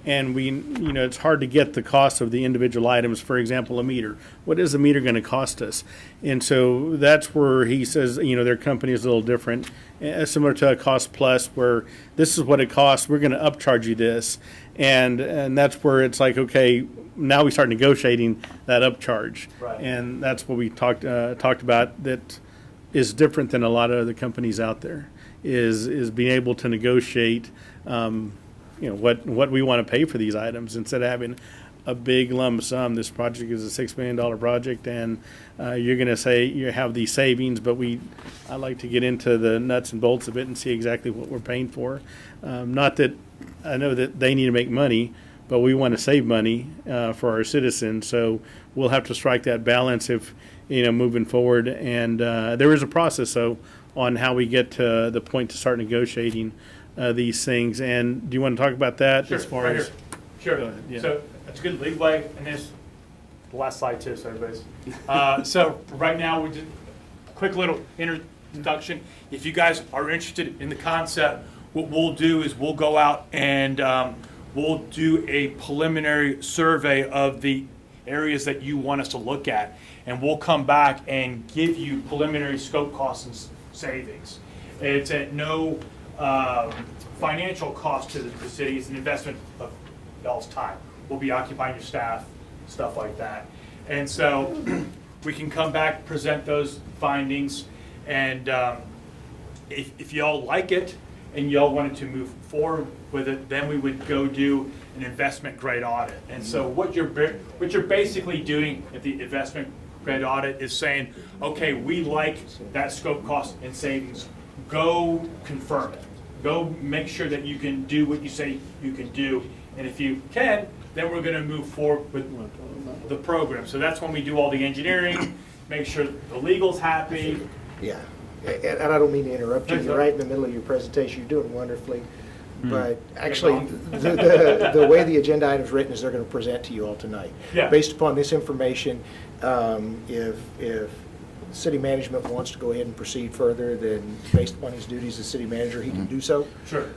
and it's hard to get the cost of the individual items. For example, a meter. What is a meter going to cost us? And so that's where he says their company is a little different, similar to a cost plus, where this is what it costs. We're going to upcharge you this, and that's where it's like, okay, now we start negotiating that upcharge. Right. And that's what we talked about. That is different than a lot of other companies out there. Is being able to negotiate, what we want to pay for these items instead of having a big lump sum. This project is a $6 million project, and you're going to say you have these savings, but I like to get into the nuts and bolts of it and see exactly what we're paying for. Not that I know that they need to make money, but we want to save money for our citizens. So we'll have to strike that balance if, moving forward. And there is a process, though, on how we get to the point to start negotiating these things. And do you want to talk about that as far as? Sure. Go ahead, yeah. So that's a good leeway, and this, the last slide too, so everybody's. So right now, we did a quick little introduction. If you guys are interested in the concept, what we'll do is we'll go out and we'll do a preliminary survey of the areas that you want us to look at, and we'll come back and give you preliminary scope costs and savings. It's at no financial cost to the city. It's an investment of y'all's time. We'll be occupying your staff, stuff like that. And so we can come back, present those findings, and if y'all like it and y'all wanted to move forward with it, then we would go do an investment grade audit. And so what you're basically doing at the investment grade audit is saying, okay, we like that scope cost and savings. Go confirm it. Go make sure that you can do what you say you can do. And if you can, then we're going to move forward with the program. So that's when we do all the engineering, make sure the legal's happy. Yeah, and I don't mean to interrupt you. You're right in the middle of your presentation. You're doing wonderfully. But actually, the way the agenda item is written is they're going to present to you all tonight. Yeah. Based upon this information, if city management wants to go ahead and proceed further, then based upon his duties as city manager, he can do so. Sure.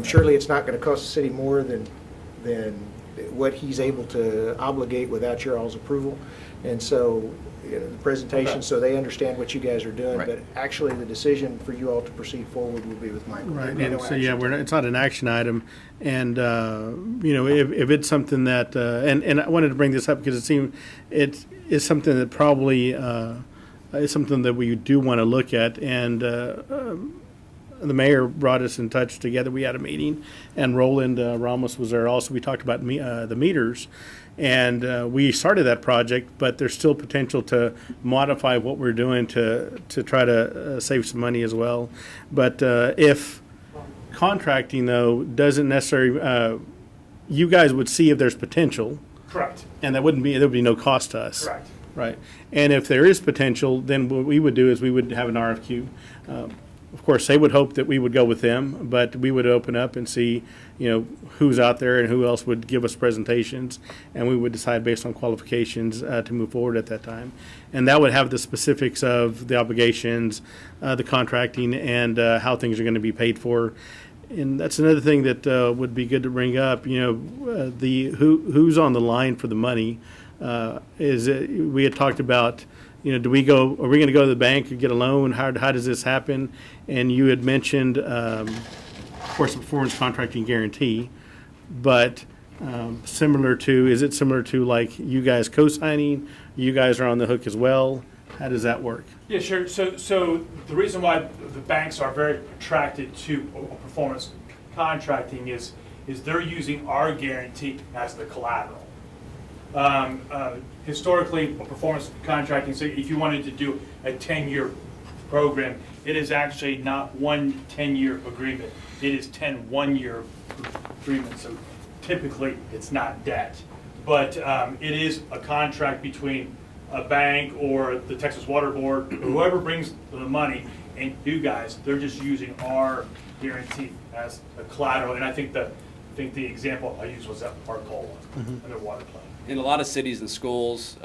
Surely it's not going to cost the city more than what he's able to obligate without your all's approval. And so, the presentation, Okay. so they understand what you guys are doing, Right. but actually the decision for you all to proceed forward will be with Michael. Right, There'll be no and so, yeah, action. it's not an action item, and, if it's something that, and I wanted to bring this up because it seemed, it is something that probably, is something that we do want to look at, and, the mayor brought us in touch together. We had a meeting, and Roland Ramos was there also. We talked about the meters, and we started that project, but there's still potential to modify what we're doing to try to save some money as well. But if contracting, though, doesn't necessarily, you guys would see if there's potential, Correct. and there would be no cost to us. Correct. Right. And if there is potential, then what we would do is we would have an RFQ. Of course, they would hope that we would go with them, but we would open up and see, who's out there and who else would give us presentations, and we would decide based on qualifications to move forward at that time. And that would have the specifics of the obligations, the contracting, and how things are going to be paid for. And that's another thing that would be good to bring up. Who's on the line for the money. We had talked about, are we going to go to the bank and get a loan? How does this happen? And you had mentioned, of course, a performance contracting guarantee, but is it similar to like you guys co-signing? You guys are on the hook as well? How does that work? Yeah, sure. So the reason why the banks are very attracted to performance contracting is they're using our guarantee as the collateral. Historically, performance contracting, so if you wanted to do a 10-year program, it is actually not one 10-year agreement. It is 10 one-year agreements. So typically, it's not debt. But it is a contract between a bank or the Texas Water Board, or whoever brings the money, and you guys. They're just using our guarantee as a collateral. And I think the example I used was that Arcola and their water plant. In a lot of cities and schools,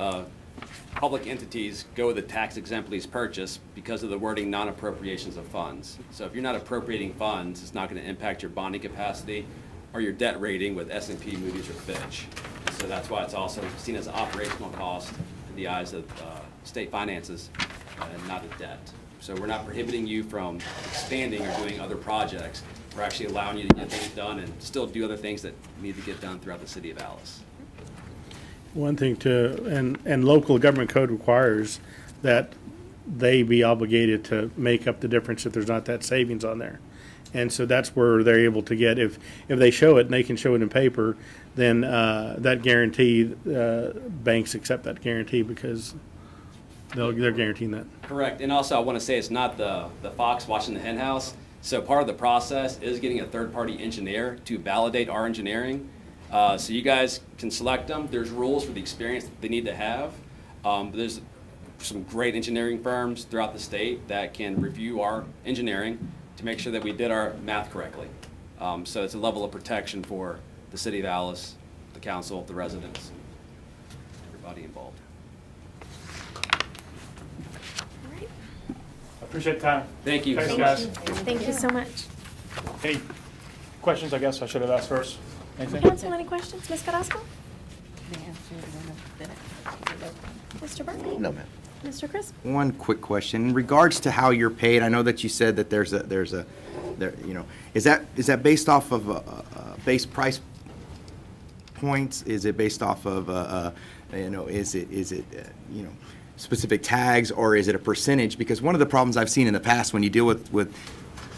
public entities go with a tax-exempt lease purchase because of the wording non-appropriations of funds. So if you're not appropriating funds, it's not going to impact your bonding capacity or your debt rating with S&P, Moody's, or Fitch. So that's why it's also seen as an operational cost in the eyes of state finances and not a debt. So we're not prohibiting you from expanding or doing other projects. We're actually allowing you to get things done and still do other things that need to get done throughout the city of Alice. One thing and local government code requires that they be obligated to make up the difference if there's not that savings on there. And so that's where they're able to get, if they show it and they can show it in paper, then that guarantee, banks accept that guarantee because they're guaranteeing that. Correct. And also, I want to say it's not the fox watching the hen house. So part of the process is getting a third-party engineer to validate our engineering. So you guys can select them. There's rules for the experience that they need to have. But there's some great engineering firms throughout the state that can review our engineering to make sure that we did our math correctly. So it's a level of protection for the city of Alice, the council, the residents, everybody involved. All right. I appreciate the time. Thank you. Thanks, so guys. much. Thank you so much. Any questions, I guess I should have asked first? Anything? Council, any questions? Ms. Carrasco? Mr. Burke? No, ma'am. Mr. Crisp? One quick question. In regards to how you're paid, I know that you said that there's a, you know, is that based off of base price points? Is it based off of, you know, is it you know, specific tags, or is it a percentage? Because one of the problems I've seen in the past when you deal with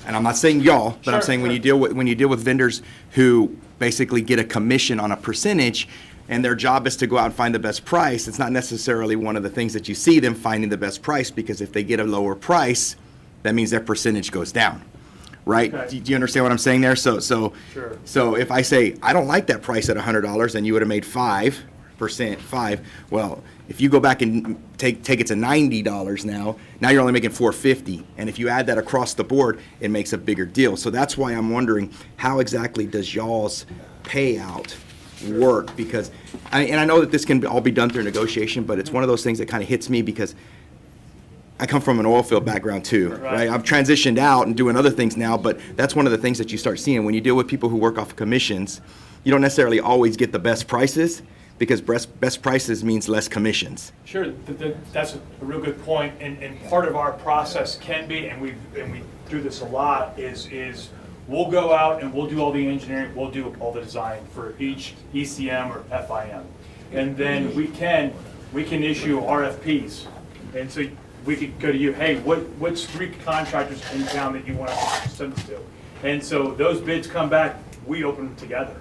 and I'm not saying y'all, but I'm saying when you deal with vendors who basically get a commission on a percentage, and their job is to go out and find the best price, it's not necessarily one of the things that you see them finding the best price, because if they get a lower price, that means their percentage goes down, right? Okay. Do you understand what I'm saying there? So Sure. so if I say, I don't like that price at $100, and you would have made 5%, well, if you go back and take it to $90 now you're only making $4.50, and if you add that across the board, it makes a bigger deal. So that's why I'm wondering, how exactly does y'all's payout work? Because I know that this can all be done through negotiation, but it's one of those things that kind of hits me because I come from an oil field background too, right? I've transitioned out and doing other things now, but that's one of the things that you start seeing when you deal with people who work off of commissions. You don't necessarily always get the best prices, because best prices means less commissions. Sure, that's a real good point, and part of our process can be, and we do this a lot, is we'll go out and we'll do all the engineering, we'll do all the design for each ECM or FIM, and then we can issue RFPs, and so we could go to you, hey, what's 3 contractors in town that you want to send us to, and so those bids come back, we open them together.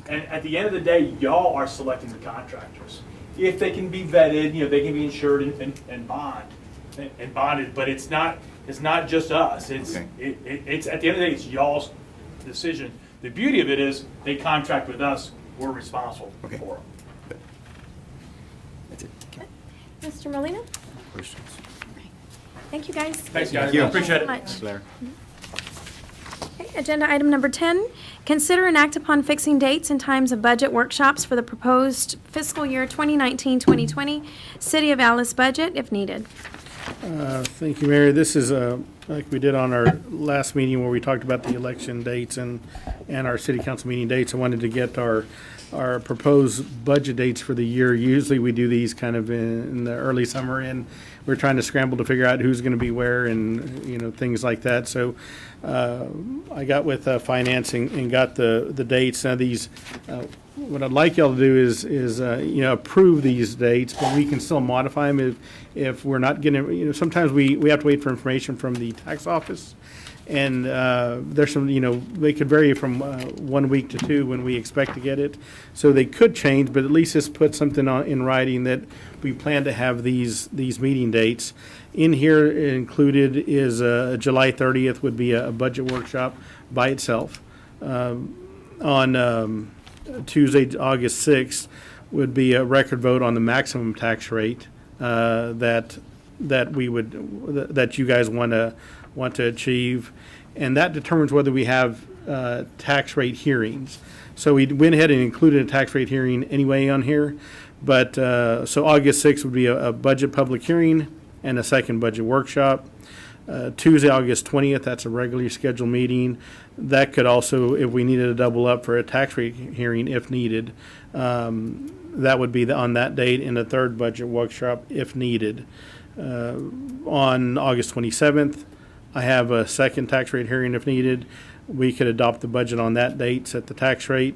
And at the end of the day, y'all are selecting the contractors. If they can be vetted, you know, they can be insured and bonded, but it's not just us. It's Okay. it's at the end of the day, it's y'all's decision. The beauty of it is they contract with us. We're responsible Okay. for them. That's it. Mr. Molina? Questions? Thank you, guys. Thanks, guys. Thank you. Appreciate it. Much. Blair. Okay, agenda item number 10, consider and act upon fixing dates and times of budget workshops for the proposed fiscal year 2019-2020 City of Alice budget, if needed. Thank you, Mayor. This is like we did on our last meeting where we talked about the election dates and our city council meeting dates. I wanted to get our proposed budget dates for the year. Usually we do these kind of in the early summer, and we're trying to scramble to figure out who's going to be where and, you know, things like that. So I got with financing and got the dates. Now these, what I'd like y'all to do is you know, approve these dates, but we can still modify them if we're not getting, you know, sometimes we have to wait for information from the tax office. And there's some, you know, they could vary from 1 week to 2 when we expect to get it. So they could change, but at least just put something in writing that we plan to have these meeting dates. In here included is July 30th would be a budget workshop by itself. On Tuesday, August 6th would be a record vote on the maximum tax rate that you guys want to achieve, and that determines whether we have tax rate hearings. So we went ahead and included a tax rate hearing anyway on here, but so August 6th would be a budget public hearing and a second budget workshop. Tuesday, August 20th, that's a regularly scheduled meeting. That could also, if we needed to double up for a tax rate hearing if needed, that would be on that date, in a third budget workshop if needed. On August 27th, I have a second tax rate hearing if needed. We could adopt the budget on that date, set the tax rate,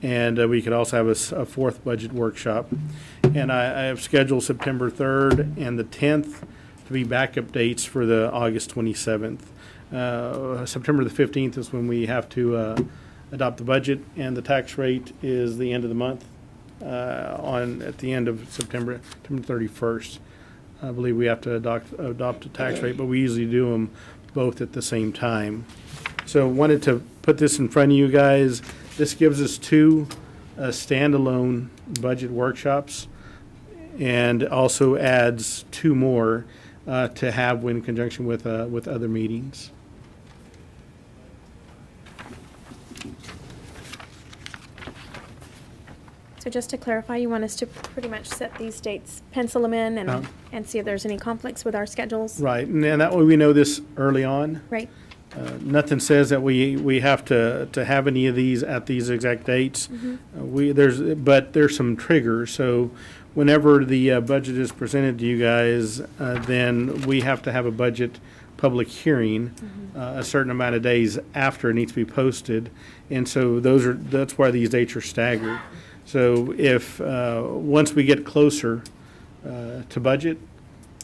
and we could also have a fourth budget workshop. And I have scheduled September 3rd and the 10th to be backup dates for the August 27th. September the 15th is when we have to adopt the budget, and the tax rate is the end of the month, at the end of September 31st. I believe we have to adopt a tax rate, but we usually do them both at the same time. So wanted to put this in front of you guys. This gives us two standalone budget workshops, and also adds two more to have in conjunction with other meetings. So just to clarify, you want us to pretty much set these dates, pencil them in, and see if there's any conflicts with our schedules? Right, and that way we know this early on. Right. Nothing says that we have to have any of these at these exact dates. But there's some triggers. So whenever the budget is presented to you guys, then we have to have a budget public hearing a certain amount of days after it needs to be posted. And so that's why these dates are staggered. So if once we get closer to budget,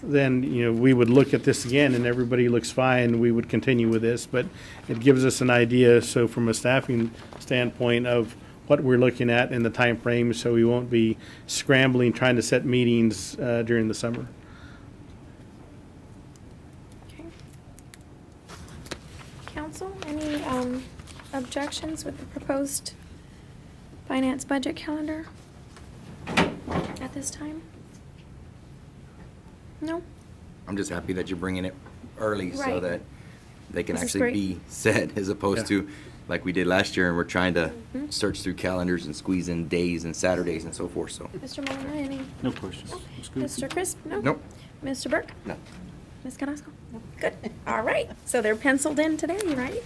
then, we would look at this again and everybody looks fine, we would continue with this. But it gives us an idea, so from a staffing standpoint, of what we're looking at in the time frame, so we won't be scrambling trying to set meetings during the summer. Okay. Council, any objections with the proposed finance budget calendar at this time? No? I'm just happy that you're bringing it early so Right. that they can This is actually great. be set, as opposed to like we did last year, and we're trying to search through calendars and squeeze in days and Saturdays and so forth, so. Mr. Molina, any? No questions. Mr. Crisp? No? Nope. Mr. Burke? No. Ms. Carrasco? Good. All right. So they're penciled in today, right?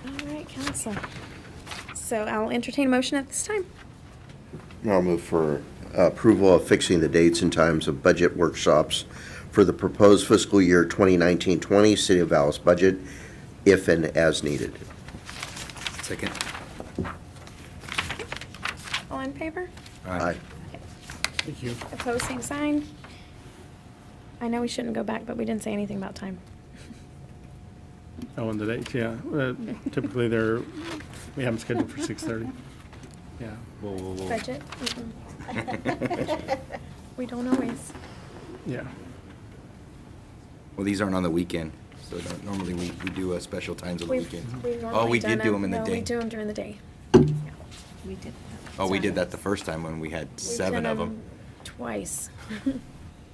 All right, council. So I'll entertain a motion at this time. I'll move for approval of fixing the dates and times of budget workshops for the proposed fiscal year 2019-20 City of Dallas budget, if and as needed. Second. All in favor? Aye. Thank you. Opposed, same sign. I know we shouldn't go back, but we didn't say anything about time. Oh, and the dates, yeah. Typically we have them scheduled for 6:30. Yeah. Budget? We don't always. Yeah. Well, these aren't on the weekend, so normally we do special times on the weekend. We've Oh, normally we did done do them in the No, day. we do them during the day. We did. Oh, we did that the first time when we had We've 7 done of them. Twice.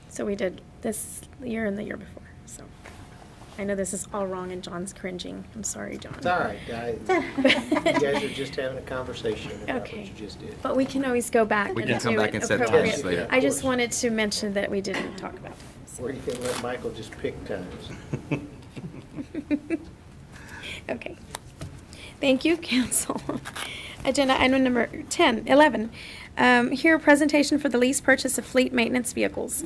So we did this year and the year before, so. I know this is all wrong and John's cringing. I'm sorry, John. It's all right, you guys are just having a conversation about what Okay. you just did. But we can always go back We and can come do back it and set appropriate. times later. I just wanted to mention that we didn't talk about that. Or you can let Michael just pick times. Okay. Thank you, council. Agenda item number 11. Here, a presentation for the lease purchase of fleet maintenance vehicles.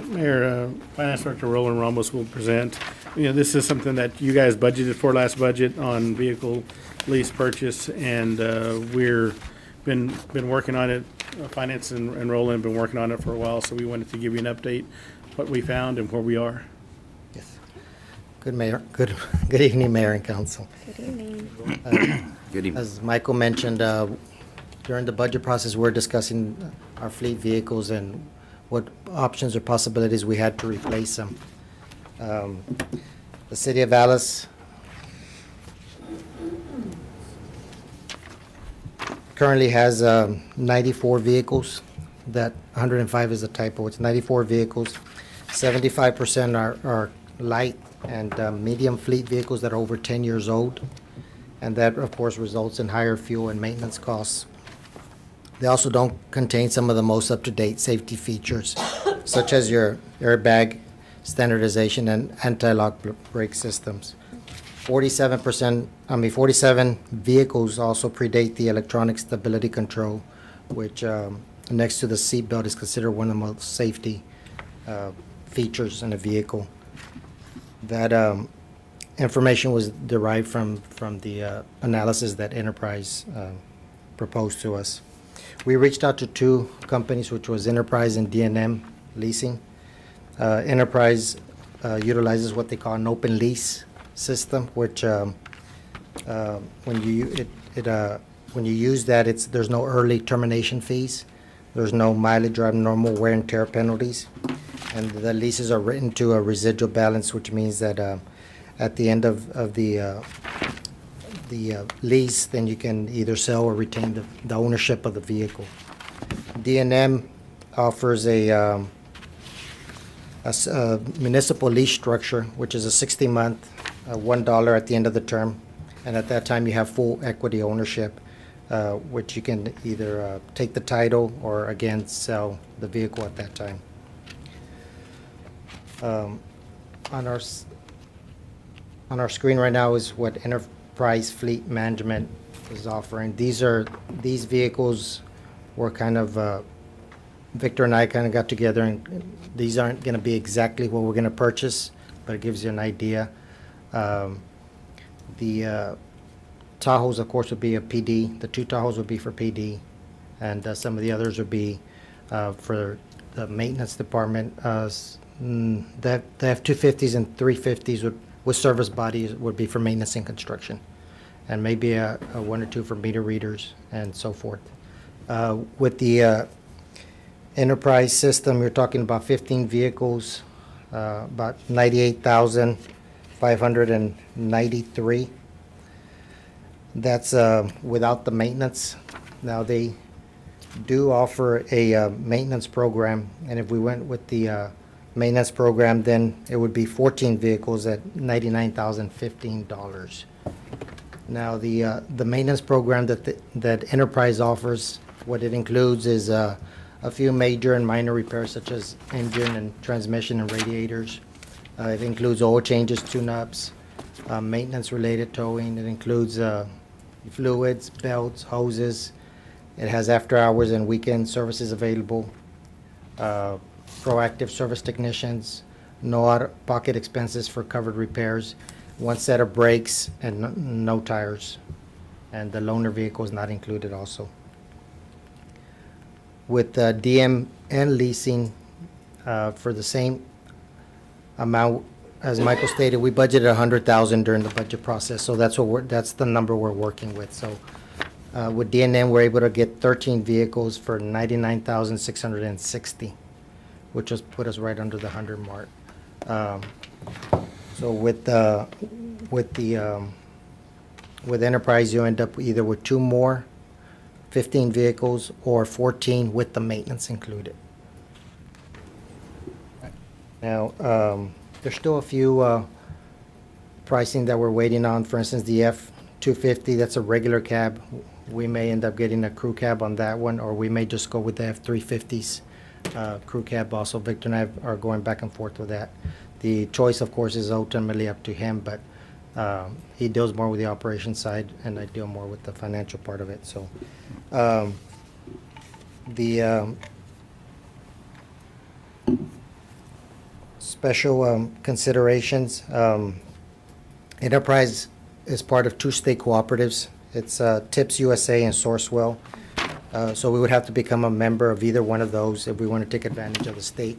Mayor, Finance Director Roland Ramos will present. This is something that you guys budgeted for last budget on vehicle lease purchase, and we're been working on it. Finance and Roland have been working on it for a while, so we wanted to give you an update, what we found and where we are. Yes. Good evening, Mayor and Council. Good evening. Good evening. As Michael mentioned, during the budget process, we're discussing our fleet vehicles and what options or possibilities we had to replace them. The City of Dallas currently has 94 vehicles. That 105 is a typo. It's 94 vehicles. 75% are light and medium fleet vehicles that are over 10 years old. And that, of course, results in higher fuel and maintenance costs. They also don't contain some of the most up-to-date safety features, such as your airbag standardization and anti-lock brake systems. 47 vehicles also predate the electronic stability control, which next to the seatbelt is considered one of the most safety features in a vehicle. That information was derived from the analysis that Enterprise proposed to us. We reached out to two companies, which was Enterprise and D&M Leasing. Enterprise utilizes what they call an open lease system, which when you use that, there's no early termination fees, there's no mileage or abnormal wear and tear penalties, and the leases are written to a residual balance, which means that at the end of the lease, then you can either sell or retain the ownership of the vehicle. D&M offers a municipal lease structure, which is a 60-month, $1 at the end of the term. And at that time, you have full equity ownership, which you can either take the title or, again, sell the vehicle at that time. On our screen right now is what Enterprise Fleet Management is offering. These vehicles were kind of Victor and I kind of got together, and these aren't going to be exactly what we're going to purchase, but it gives you an idea. The Tahoes, of course, would be a PD. The two Tahoes would be for PD, and some of the others would be for the maintenance department. They have 250s and 350s with service bodies would be for maintenance and construction, and maybe a one or two for meter readers and so forth. With the Enterprise system, you're talking about 15 vehicles, about 98,593. That's without the maintenance. Now, they do offer a maintenance program, and if we went with the maintenance program, then it would be 14 vehicles at $99,015. Now, the maintenance program that Enterprise offers, what it includes is a few major and minor repairs, such as engine and transmission and radiators. It includes oil changes, tune-ups, maintenance-related towing. It includes fluids, belts, hoses. It has after-hours and weekend services available. Proactive service technicians, no out-of-pocket expenses for covered repairs, one set of brakes, and no tires. And the loaner vehicle is not included also. With DM and leasing, for the same amount, as Michael stated, we budgeted $100,000 during the budget process, so that's the number we're working with. So with D&M, we're able to get 13 vehicles for $99,660, which just put us right under the 100 mark. So with Enterprise, you end up either with two more 15 vehicles or 14 with the maintenance included. Now, there's still a few pricing that we're waiting on. For instance, the F-250, that's a regular cab. We may end up getting a crew cab on that one, or we may just go with the F-350's crew cab also. Victor and I are going back and forth with that. The choice, of course, is ultimately up to him, but he deals more with the operations side, and I deal more with the financial part of it. So the special considerations, Enterprise is part of two state cooperatives. It's TIPS USA and Sourcewell. So we would have to become a member of either one of those if we want to take advantage of the state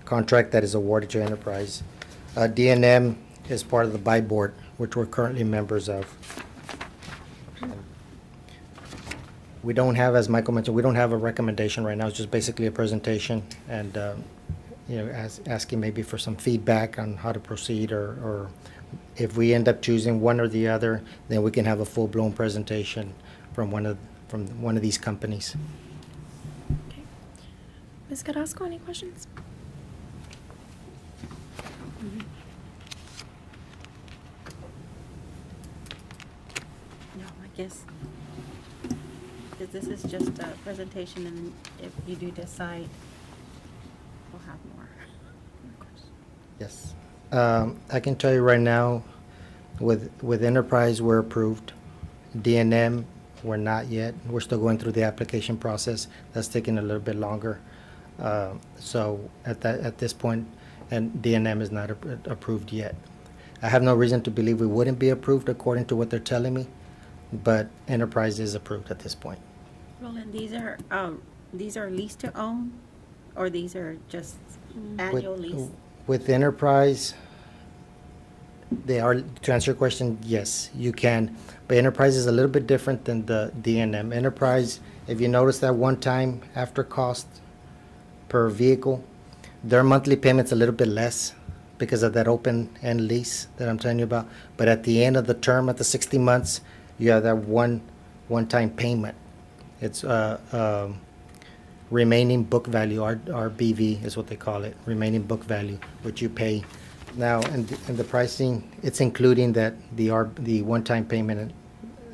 contract that is awarded to Enterprise. D&M is part of the buy board, which we're currently members of. We don't have, as Michael mentioned, we don't have a recommendation right now. It's just basically a presentation and asking maybe for some feedback on how to proceed, or if we end up choosing one or the other, then we can have a full-blown presentation from one of these companies. Okay. Ms. Carrasco, any questions? No, I guess, because this is just a presentation, and if you do decide, we'll have more questions. Yes. I can tell you right now, with Enterprise, we're approved. D&M, we're not yet. We're still going through the application process. That's taking a little bit longer. So at this point, and D&M is not approved yet. I have no reason to believe we wouldn't be approved according to what they're telling me, but Enterprise is approved at this point. Roland, these are lease to own, or these are just annual lease? With Enterprise, they are, to answer your question, yes, you can. But Enterprise is a little bit different than the DNM. Enterprise, if you notice that one time after cost per vehicle, their monthly payment's a little bit less because of that open-end lease that I'm telling you about. But at the end of the term, at the 60 months, you have that one-time payment. It's remaining book value, RBV is what they call it, remaining book value, which you pay. Now, in the pricing, it's including that the one-time payment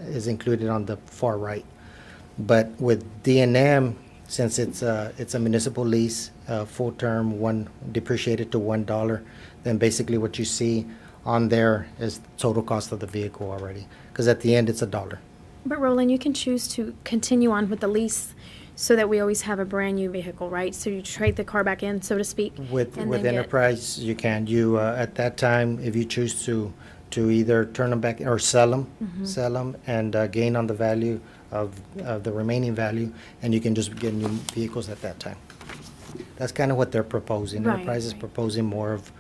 is included on the far right. But with DNM, since it's a municipal lease, full term, depreciated to $1, then basically what you see on there is the total cost of the vehicle already. Because at the end, it's $1. But Roland, you can choose to continue on with the lease so that we always have a brand new vehicle, right? So you trade the car back in, so to speak. With and then get- Enterprise, you can. You at that time, if you choose to either turn them back or sell them, and gain on the value of the remaining value, and you can just get new vehicles at that time. That's kind of what they're proposing. Right, Enterprise is right. proposing more of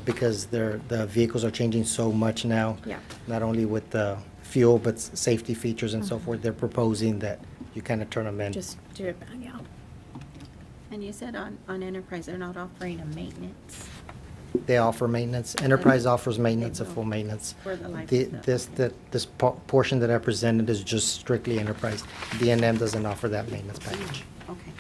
because the vehicles are changing so much now. Yeah. Not only with the fuel, but safety features and so forth. They're proposing that you kind of turn them in. Just do it back, yeah. And you said on Enterprise, they're not offering a maintenance. They offer maintenance. Enterprise offers maintenance, a full maintenance. For the life The- of This portion that I presented is just strictly Enterprise. DNM doesn't offer that maintenance package. Okay,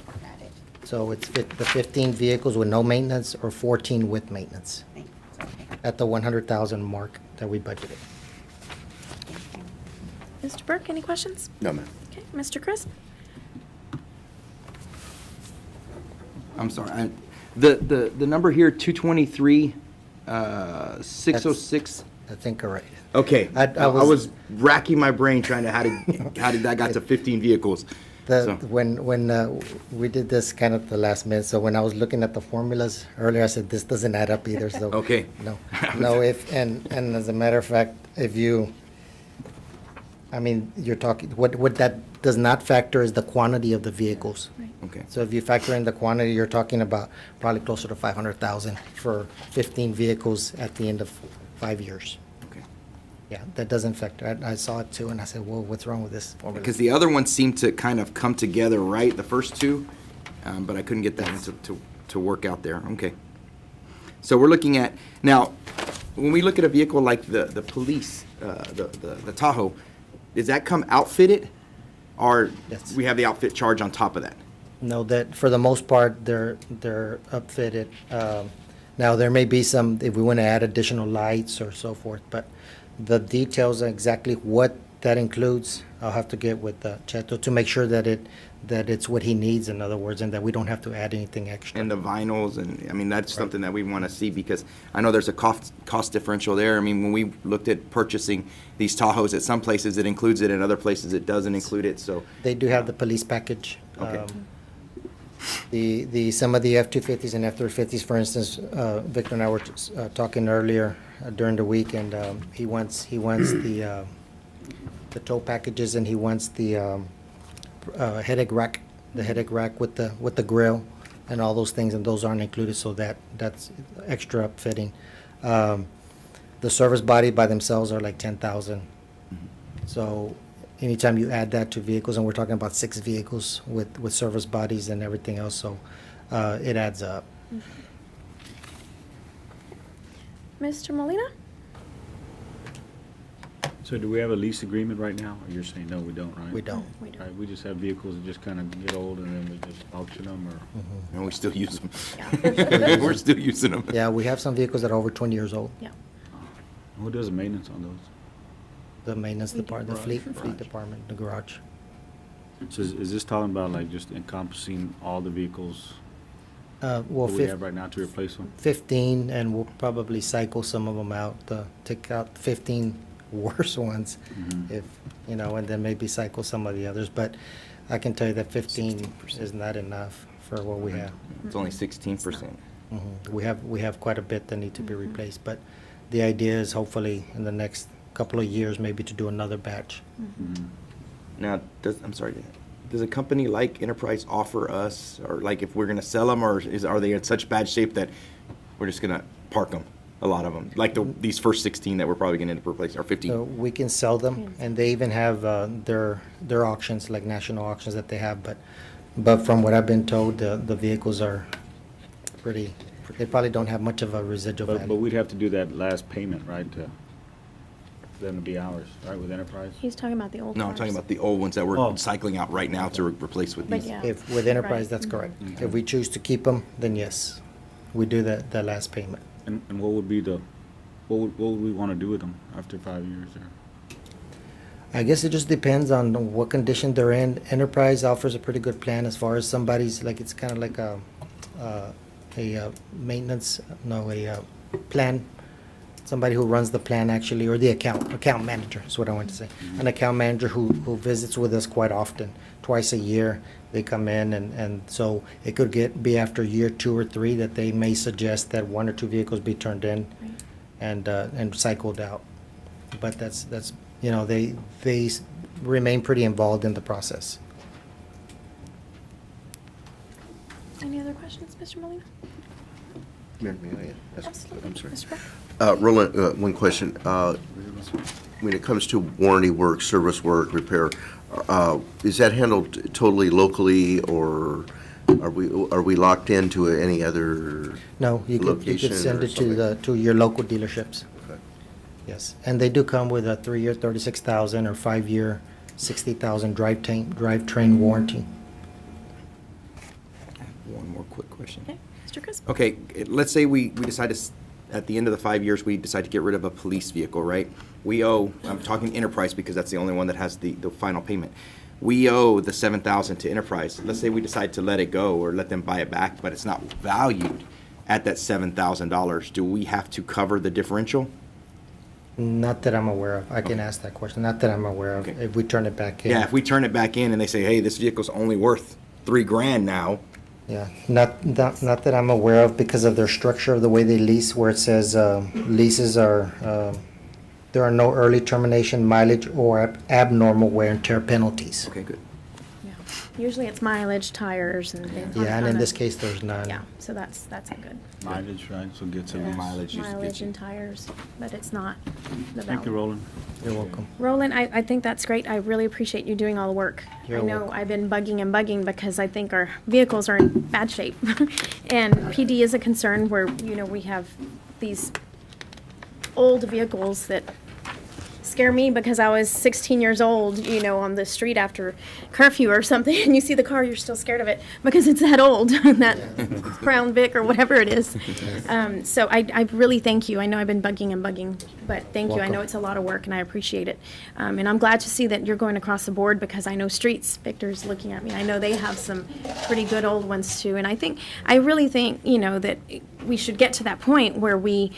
got it. So it's the 15 vehicles with no maintenance or 14 with maintenance Thanks, okay. at the 100,000 mark that we budgeted. Thank you. Mr. Burke, any questions? No, ma'am. Okay, Mr. Chris? I'm sorry. The number here, 223, 606. That's incorrect. Okay. I I was- was racking my brain trying to, how did that got to 15 vehicles? So- When we did this kind of the last minute, so when I was looking at the formulas earlier, I said, this doesn't add up either, so. Okay. No, and as a matter of fact, if you, I mean, you're talking, what that does not factor is the quantity of the vehicles. Okay. So if you factor in the quantity, you're talking about probably closer to 500,000 for 15 vehicles at the end of 5 years. Okay. Yeah, that doesn't factor. I saw it too, and I said, whoa, what's wrong with this formula? Because the other ones seemed to kind of come together, right, the first two, but I couldn't get that one to work out there. Okay. So we're looking at, now, when we look at a vehicle like the police, the Tahoe, does that come outfitted? Or Yes. we have the outfit charge on top of that? No, that, for the most part, they're upfitted. Now, there may be some, if we want to add additional lights or so forth, but the details of exactly what that includes, I'll have to get with Cheto to make sure that it's what he needs, in other words, and that we don't have to add anything extra. And the vinyls, and, I mean, that's something that we want to see, because I know there's a cost differential there. I mean, when we looked at purchasing these Tahoes, at some places it includes it, in other places it doesn't include it, so. They do have the police package. Okay. Some of the F-250s and F-350s, for instance, Victor and I were talking earlier during the week, and he wants the tow packages, and he wants the headache rack, with the grill and all those things, and those aren't included, so that's extra upfitting. The service body by themselves are like 10,000. So anytime you add that to vehicles, and we're talking about 6 vehicles with service bodies and everything else, so it adds up. Mr. Molina? So do we have a lease agreement right now? Or you're saying, no, we don't, right? We don't. We don't. Right, we just have vehicles that just kind of get old and then we just auction them, or? And we still use them. Yeah. We're still using them. Yeah, we have some vehicles that are over 20 years old. Yeah. Who does the maintenance on those? The maintenance We do. department, the fleet Garage. department, the garage. So is this talking about like just encompassing all the vehicles Well, that we have right now to replace them? 15, and we'll probably cycle some of them out, take out 15 worse ones, if, and then maybe cycle some of the others. But I can tell you that 15 is not enough for what we have. It's only 16%. We have quite a bit that need to be replaced, but the idea is hopefully in the next couple of years, maybe to do another batch. Now, does a company like Enterprise offer us, or like if we're gonna sell them, or are they in such bad shape that We're just gonna park them, a lot of them, like these first 16 that we're probably gonna end up replacing, or 15. So we can sell them, and they even have their auctions, like national auctions that they have, but from what I've been told, the vehicles are pretty, they probably don't have much of a residual But value. we'd have to do that last payment, right, to them to be ours, right, with Enterprise? He's talking about the old No, I'm talking about the old ones that we're Oh. cycling out right now to replace with But these. yeah. If, with Enterprise, Right. that's correct. If we choose to keep them, then yes, we do the last payment. And what would be what would we want to do with them after 5 years? Or? I guess it just depends on what condition they're in. Enterprise offers a pretty good plan as far as somebody's, like, it's kind of like a maintenance, no, a plan. Somebody who runs the plan actually, or the account manager is what I want to say. An account manager who visits with us quite often, twice a year. They come in, and so it could be after year 2 or 3 that they may suggest that 1 or 2 vehicles be turned in and cycled out. But that's you know, they remain pretty involved in the process. Any other questions, Mr. Molina? May I ask? Absolutely. I'm sorry. Mr. Brown? Roland, one question. When it comes to warranty work, service work, repair, is that handled totally locally, or are we locked into any other No, you could location send or it to something? to your local dealerships. Okay. Yes, and they do come with a 3-year, 36,000 or 5-year, 60,000 drivetrain warranty. One more quick question. Okay, Mr. Chris? Okay, let's say we decide to, at the end of the 5 years, we decide to get rid of a police vehicle, right? We owe, I'm talking Enterprise because that's the only one that has the final payment. We owe the 7,000 to Enterprise. Let's say we decide to let it go or let them buy it back, but it's not valued at that $7,000. Do we have to cover the differential? Not that I'm aware of. I can Okay. ask that question. Not that I'm aware of. Okay. If we turn it back in. Yeah, if we turn it back in and they say, hey, this vehicle's only worth $3,000 now. Yeah, not that I'm aware of because of their structure of the way they lease, where it says leases are, there are no early termination, mileage, or abnormal wear and tear penalties. Okay, good. Yeah. Usually it's mileage, tires, and things. Yeah, and in on this a- case, there's none. Yeah, so that's a good. Mileage, right, so get some Yeah. mileage just gets Mileage you. and tires, but it's not the Thank you, value. Roland. You're welcome. Roland, I think that's great. I really appreciate you doing all the work. You're I know welcome. I've been bugging because I think our vehicles are in bad shape. And PD is a concern where, you know, we have these old vehicles that scare me because I was 16 years old, you know, on the street after curfew or something, and you see the car, you're still scared of it because it's that old, that Crown Vic or whatever it is. So I really thank you. I know I've been bugging, but thank you. I know Welcome. it's a lot of work, and I appreciate it. And I'm glad to see that you're going across the board because I know Streets, Victor's looking at me. I know they have some pretty good old ones too. And I really think, you know, that we should get to that point where we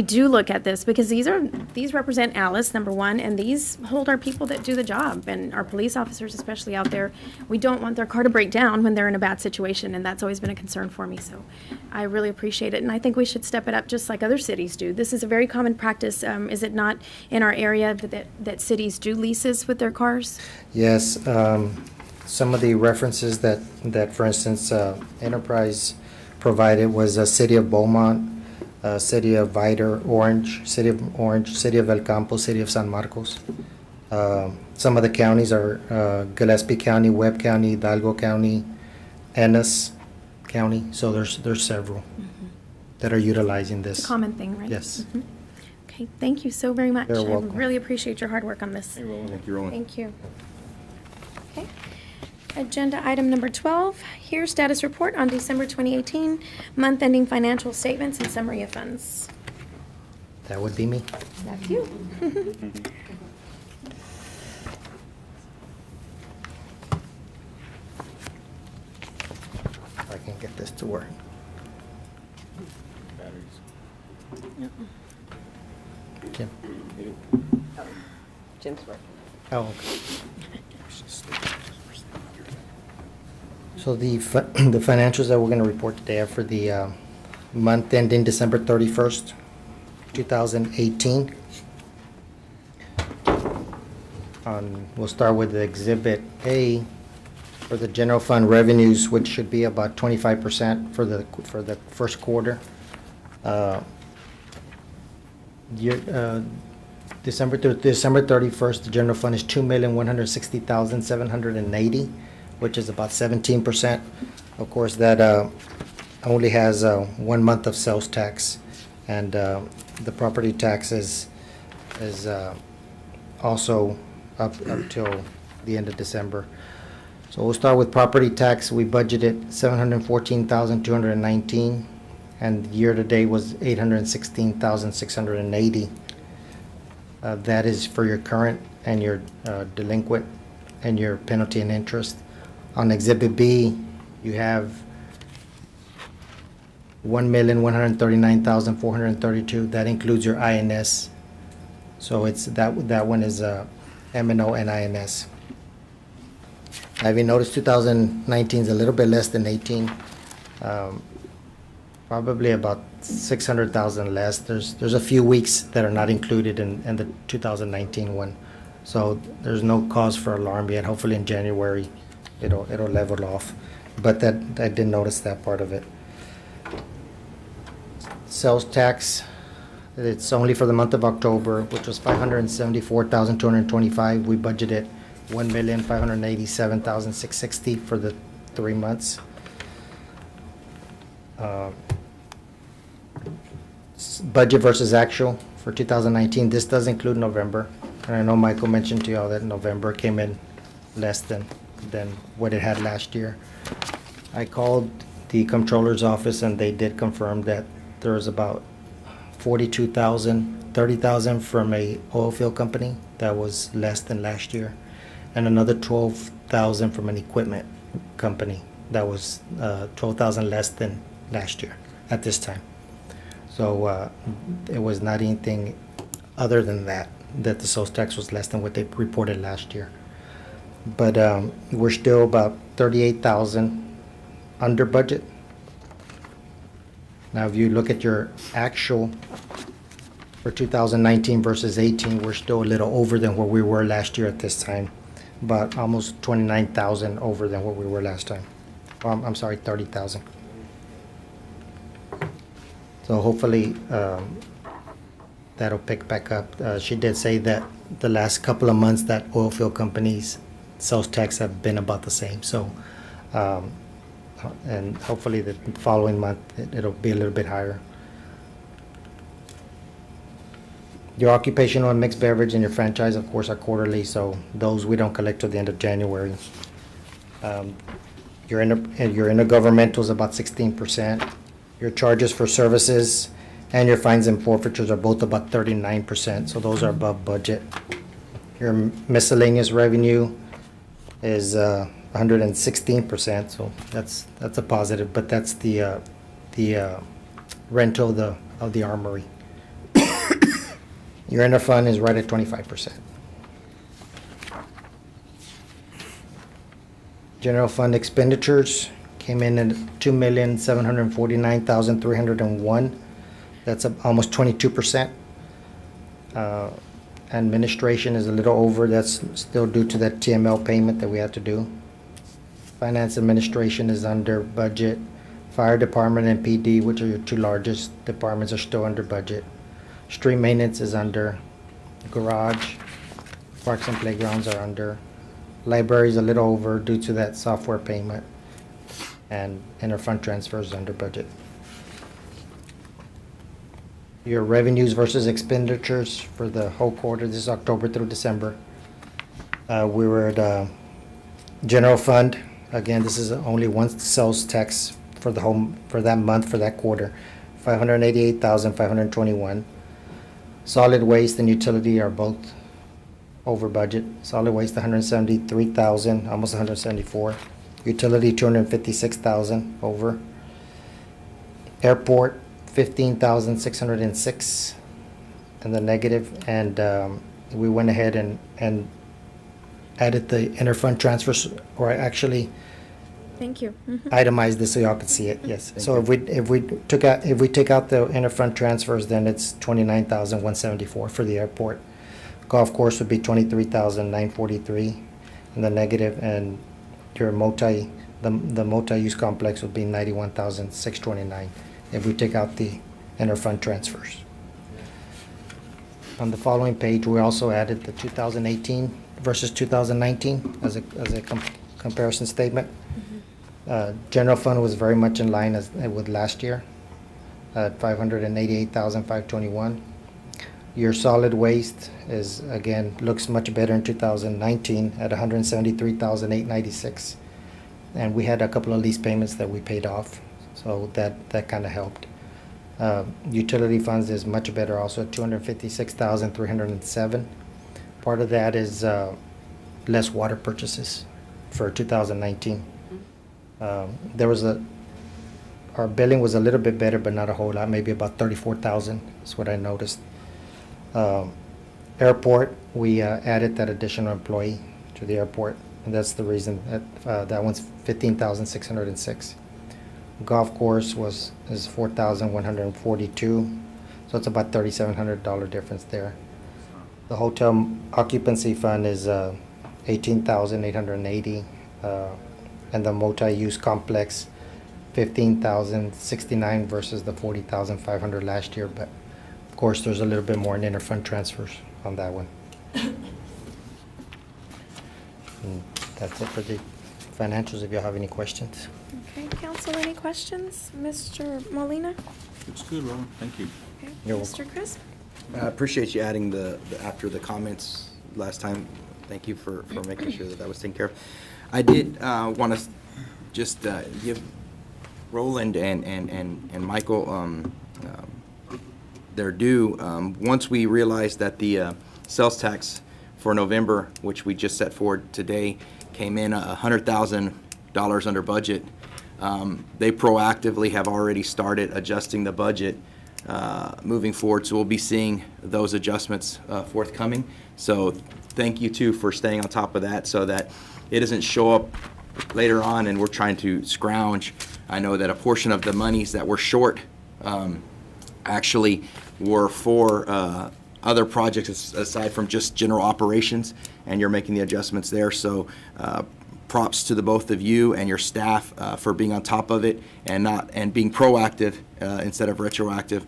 do look at this because these represent Alice, number one, and these hold our people that do the job and our police officers, especially out there. We don't want their car to break down when they're in a bad situation, and that's always been a concern for me. So I really appreciate it, and I think we should step it up just like other cities do. This is a very common practice. Is it not in our area that cities do leases with their cars? Yes, some of the references that for instance, Enterprise provided was a City of Beaumont, City of Vidor, City of El Campo, City of San Marcos. Some of the counties are Gillespie County, Webb County, Hidalgo County, Ennis County. So there's several that are utilizing this. It's a common thing, right? Yes. Mhm. Okay, thank you so very much. You're welcome. I really appreciate your hard work on this. Thank you, Roland. Thank you. Okay. Agenda item number 12, here status report on December 2018, month-ending financial statements and summary of funds. That would be me. That's you. If I can get this to work. Jim. Jim's working. Oh, okay. So the financials that we're going to report today are for the month ending December 31st, 2018. We'll start with the Exhibit A for the general fund revenues, which should be about 25% for the first quarter. December 31st, the general fund is 2,160,780, which is about 17%. Of course, that only has 1 month of sales tax, and the property tax is also up till the end of December. So we'll start with property tax. We budgeted 714,219, and year-to-date was 816,680. That is for your current and your delinquent and your penalty and interest. On Exhibit B, you have 1,139,432. That includes your INS. So it's that one is M&O and INS. Have you noticed 2019 is a little bit less than 18? Probably about 600,000 less. There's a few weeks that are not included in the 2019 one, so there's no cause for alarm yet. Hopefully in January it'll level off, but that I did notice that part of it. Sales tax, it's only for the month of October, which was 574,225. We budgeted 1,587,660 for the 3 months. Budget versus actual for 2019. This does include November, and I know Michael mentioned to y'all that November came in less than what it had last year. I called the comptroller's office, and they did confirm that there was about 42,000, 30,000 from a oil field company that was less than last year, and another 12,000 from an equipment company that was 12,000 less than last year at this time. So it was not anything other than that the sales tax was less than what they reported last year. But we're still about 38,000 under budget. Now, if you look at your actual for 2019 versus 18, we're still a little over than where we were last year at this time, about almost 29,000 over than what we were last time. I'm sorry, 30,000. So hopefully that'll pick back up. She did say that the last couple of months that oil field companies' sales tax have been about the same. So, and hopefully the following month it'll be a little bit higher. Your occupational and mixed beverage and your franchise, of course, are quarterly, so those we don't collect till the end of January. Your intergovernmental is about 16%. Your charges for services and your fines and forfeitures are both about 39%, so those are above budget. Your miscellaneous revenue is 116%, so that's a positive, but that's the rental of the armory. Your interfund is right at 25%. General fund expenditures came in at $2,749,301. That's almost 22%. Administration is a little over. That's still due to that TML payment that we had to do. Finance administration is under budget. Fire department and PD, which are your two largest departments, are still under budget. Street maintenance is under. Garage, parks and playgrounds are under. Library is a little over due to that software payment. And interfund transfers under budget. Your revenues versus expenditures for the whole quarter, this is October through December. We were at general fund. Again, this is only one sales tax for the for that month, for that quarter, 588,521. Solid waste and utility are both over budget. Solid waste 173,000, almost 174. Utility 256,000 over. Airport 15,606 in the negative, and we went ahead and added the interfund transfers, or actually Thank you. itemized this so y'all could see it. Yes. So if we take out the interfund transfers, then it's 29,174 for the airport. Golf course would be 23,943 in the negative, and your the multi-use complex would be 91,629 if we take out the interfund transfers. On the following page, we also added the 2018 versus 2019 as a comparison statement. General fund was very much in line with last year at 588,521. Your solid waste is, again, looks much better in 2019 at 173,896. And we had a couple of lease payments that we paid off, so that kind of helped. Utility funds is much better also at 256,307. Part of that is less water purchases for 2019. Our billing was a little bit better, but not a whole lot, maybe about 34,000 is what I noticed. Airport, we added that additional employee to the airport, and that's the reason that one's 15,606. Golf course is 4,142, so it's about $3,700 difference there. The hotel occupancy fund is 18,880, and the multi-use complex 15,069 versus the 40,500 last year, but of course there's a little bit more in interfund transfers on that one. And that's it for the financials, if you have any questions. Okay, council, any questions? Mr. Molina? It's good, Roland. Thank you. Okay. You're Mr. Crisp? I appreciate you adding the after the comments last time. Thank you for making sure that was taken care of. I did want to just give Roland and Michael their due. Once we realized that the sales tax for November, which we just set forward today, came in $100,000 under budget, they proactively have already started adjusting the budget moving forward. So we'll be seeing those adjustments forthcoming. So thank you too for staying on top of that so that it doesn't show up later on and we're trying to scrounge. I know that a portion of the monies that were short actually were for other projects aside from just general operations, and you're making the adjustments there. So props to the both of you and your staff for being on top of it and being proactive instead of retroactive.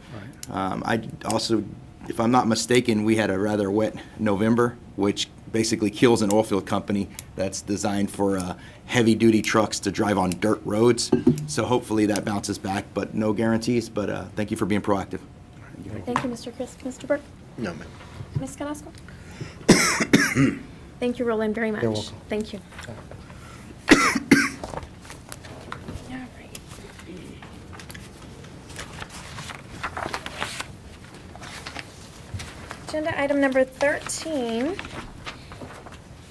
Right. I also, if I'm not mistaken, we had a rather wet November, which basically kills an oil field company that's designed for heavy-duty trucks to drive on dirt roads. So hopefully that bounces back, but no guarantees. But thank you for being proactive. Thank you, Mr. Crisp. Mr. Burke? No, ma'am. Ms. Carrasco? Thank you, Roland, very much. You're welcome. Thank you. All right. Agenda item number 13.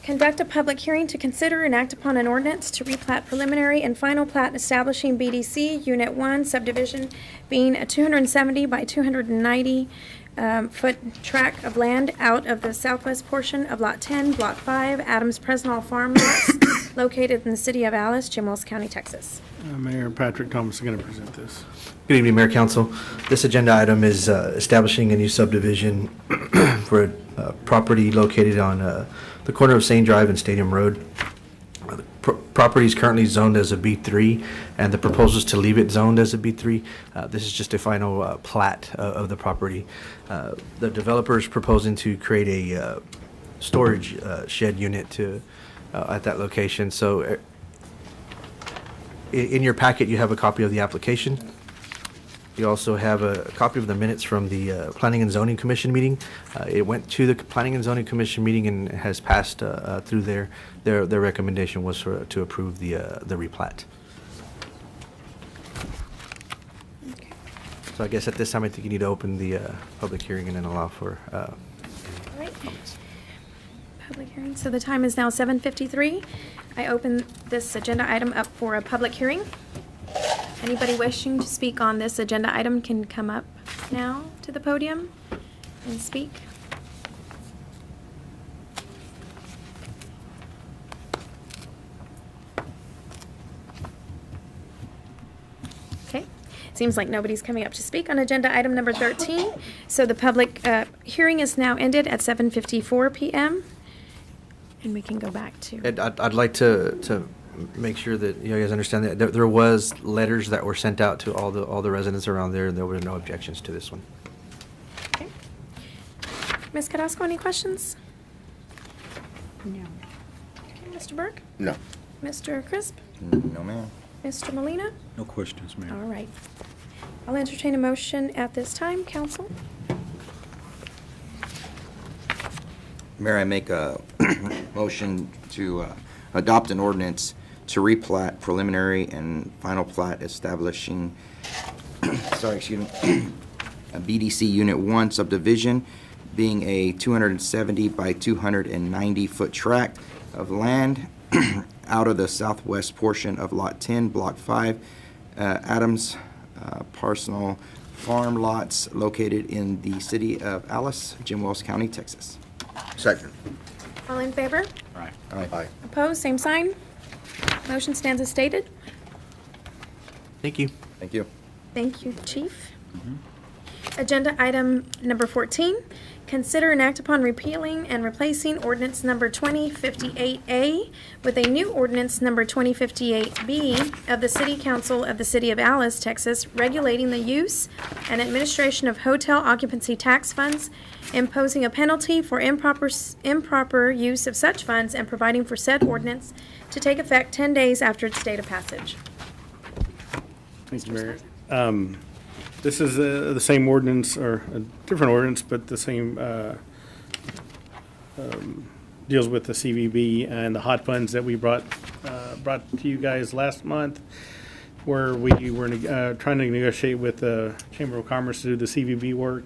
Conduct a public hearing to consider and act upon an ordinance to replat preliminary and final plat establishing BDC Unit 1 subdivision being a 270 by 290 foot tract of land out of the southwest portion of Lot 10, Block 5, Adams Presnall Farm lots, located in the city of Alice, Jim Wells County, Texas. Mayor Patrick Thomas is going to present this. Good evening, Mayor Council. This agenda item is establishing a new subdivision for a property located on the corner of St. Drive and Stadium Road. The property is currently zoned as a B3, and the proposal is to leave it zoned as a B3. This is just a final plat of the property. The developer is proposing to create a storage shed unit at that location. So in your packet, you have a copy of the application. You also have a copy of the minutes from the Planning and Zoning Commission meeting. It went to the Planning and Zoning Commission meeting and has passed through there. Their recommendation was to approve the replat. Okay. So I guess at this time, I think you need to open the public hearing and then allow for All right. Public hearing. So the time is now 7:53. I open this agenda item up for a public hearing. Anybody wishing to speak on this agenda item can come up now to the podium and speak. Okay. Seems like nobody's coming up to speak on agenda item number 13. So the public hearing is now ended at 7:54 p.m. And we can go back to. I'd like to make sure that you guys understand that there was letters that were sent out to all the residents around there, and there were no objections to this one. Okay. Ms. Carrasco, any questions? No. Okay, Mr. Burke? No. Mr. Crisp? No, ma'am. Mr. Molina? No questions, Mayor. All right. I'll entertain a motion at this time, council. Mayor, I make a motion to adopt an ordinance to replat preliminary and final plat establishing, sorry, excuse me, a BDC Unit 1 subdivision being a 270 by 290 foot tract of land out of the southwest portion of Lot 10, Block 5, Adams Parcel Farm lots located in the city of Alice, Jim Wells County, Texas. Second. All in favor? Aye. Aye. Opposed? Same sign. Motion stands as stated. Thank you. Thank you. Thank you, Chief. Agenda item number 14, consider and act upon repealing and replacing ordinance number 2058A with a new ordinance number 2058B of the City Council of the City of Alice, Texas, regulating the use and administration of hotel occupancy tax funds, imposing a penalty for improper use of such funds, and providing for said ordinance to take effect 10 days after its date of passage. Thank you, Mayor. This is the same ordinance, or a different ordinance, but the same, deals with the CVB and the hot funds that we brought to you guys last month, where we were trying to negotiate with the Chamber of Commerce to do the CVB work.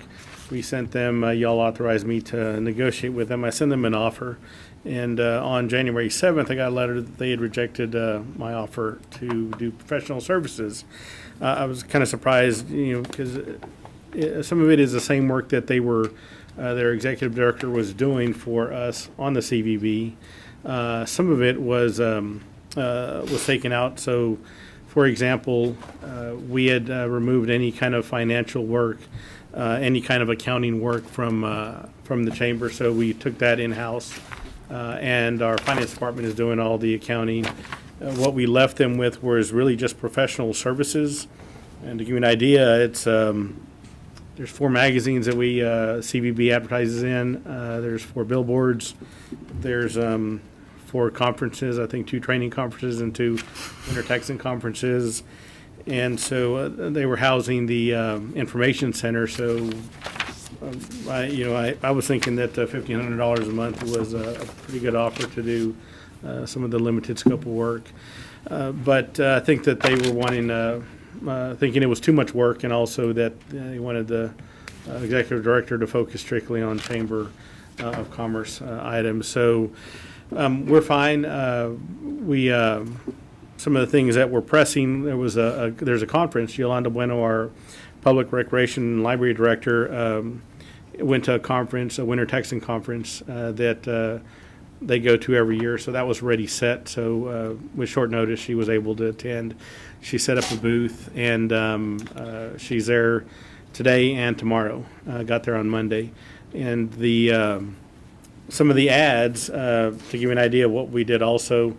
We sent them, y'all authorized me to negotiate with them. I sent them an offer, and on January 7th, I got a letter that they had rejected my offer to do professional services. I was kind of surprised, because some of it is the same work that their executive director was doing for us on the CVB. Some of it was taken out. So, for example, we had removed any kind of financial work, any kind of accounting work from the chamber. So we took that in-house, and our finance department is doing all the accounting. What we left them with was really just professional services. And to give you an idea, it's there's 4 magazines that we CVB advertises in. There's 4 billboards. There's 4 conferences. I think 2 training conferences and 2 Winter Texan conferences. And so they were housing the information center. So I was thinking that $1,500 a month was a pretty good offer to do some of the limited scope of work. But I think that they were thinking it was too much work, and also that they wanted the executive director to focus strictly on Chamber of Commerce items. So we're fine. Some of the things that we're pressing, there's a conference. Yolanda Bueno, our public recreation and library director, went to a conference, a Winter Texan conference that they go to every year. So that was already set. So with short notice, she was able to attend. She set up a booth, and she's there today and tomorrow. Got there on Monday. And some of the ads, to give you an idea of what we did also,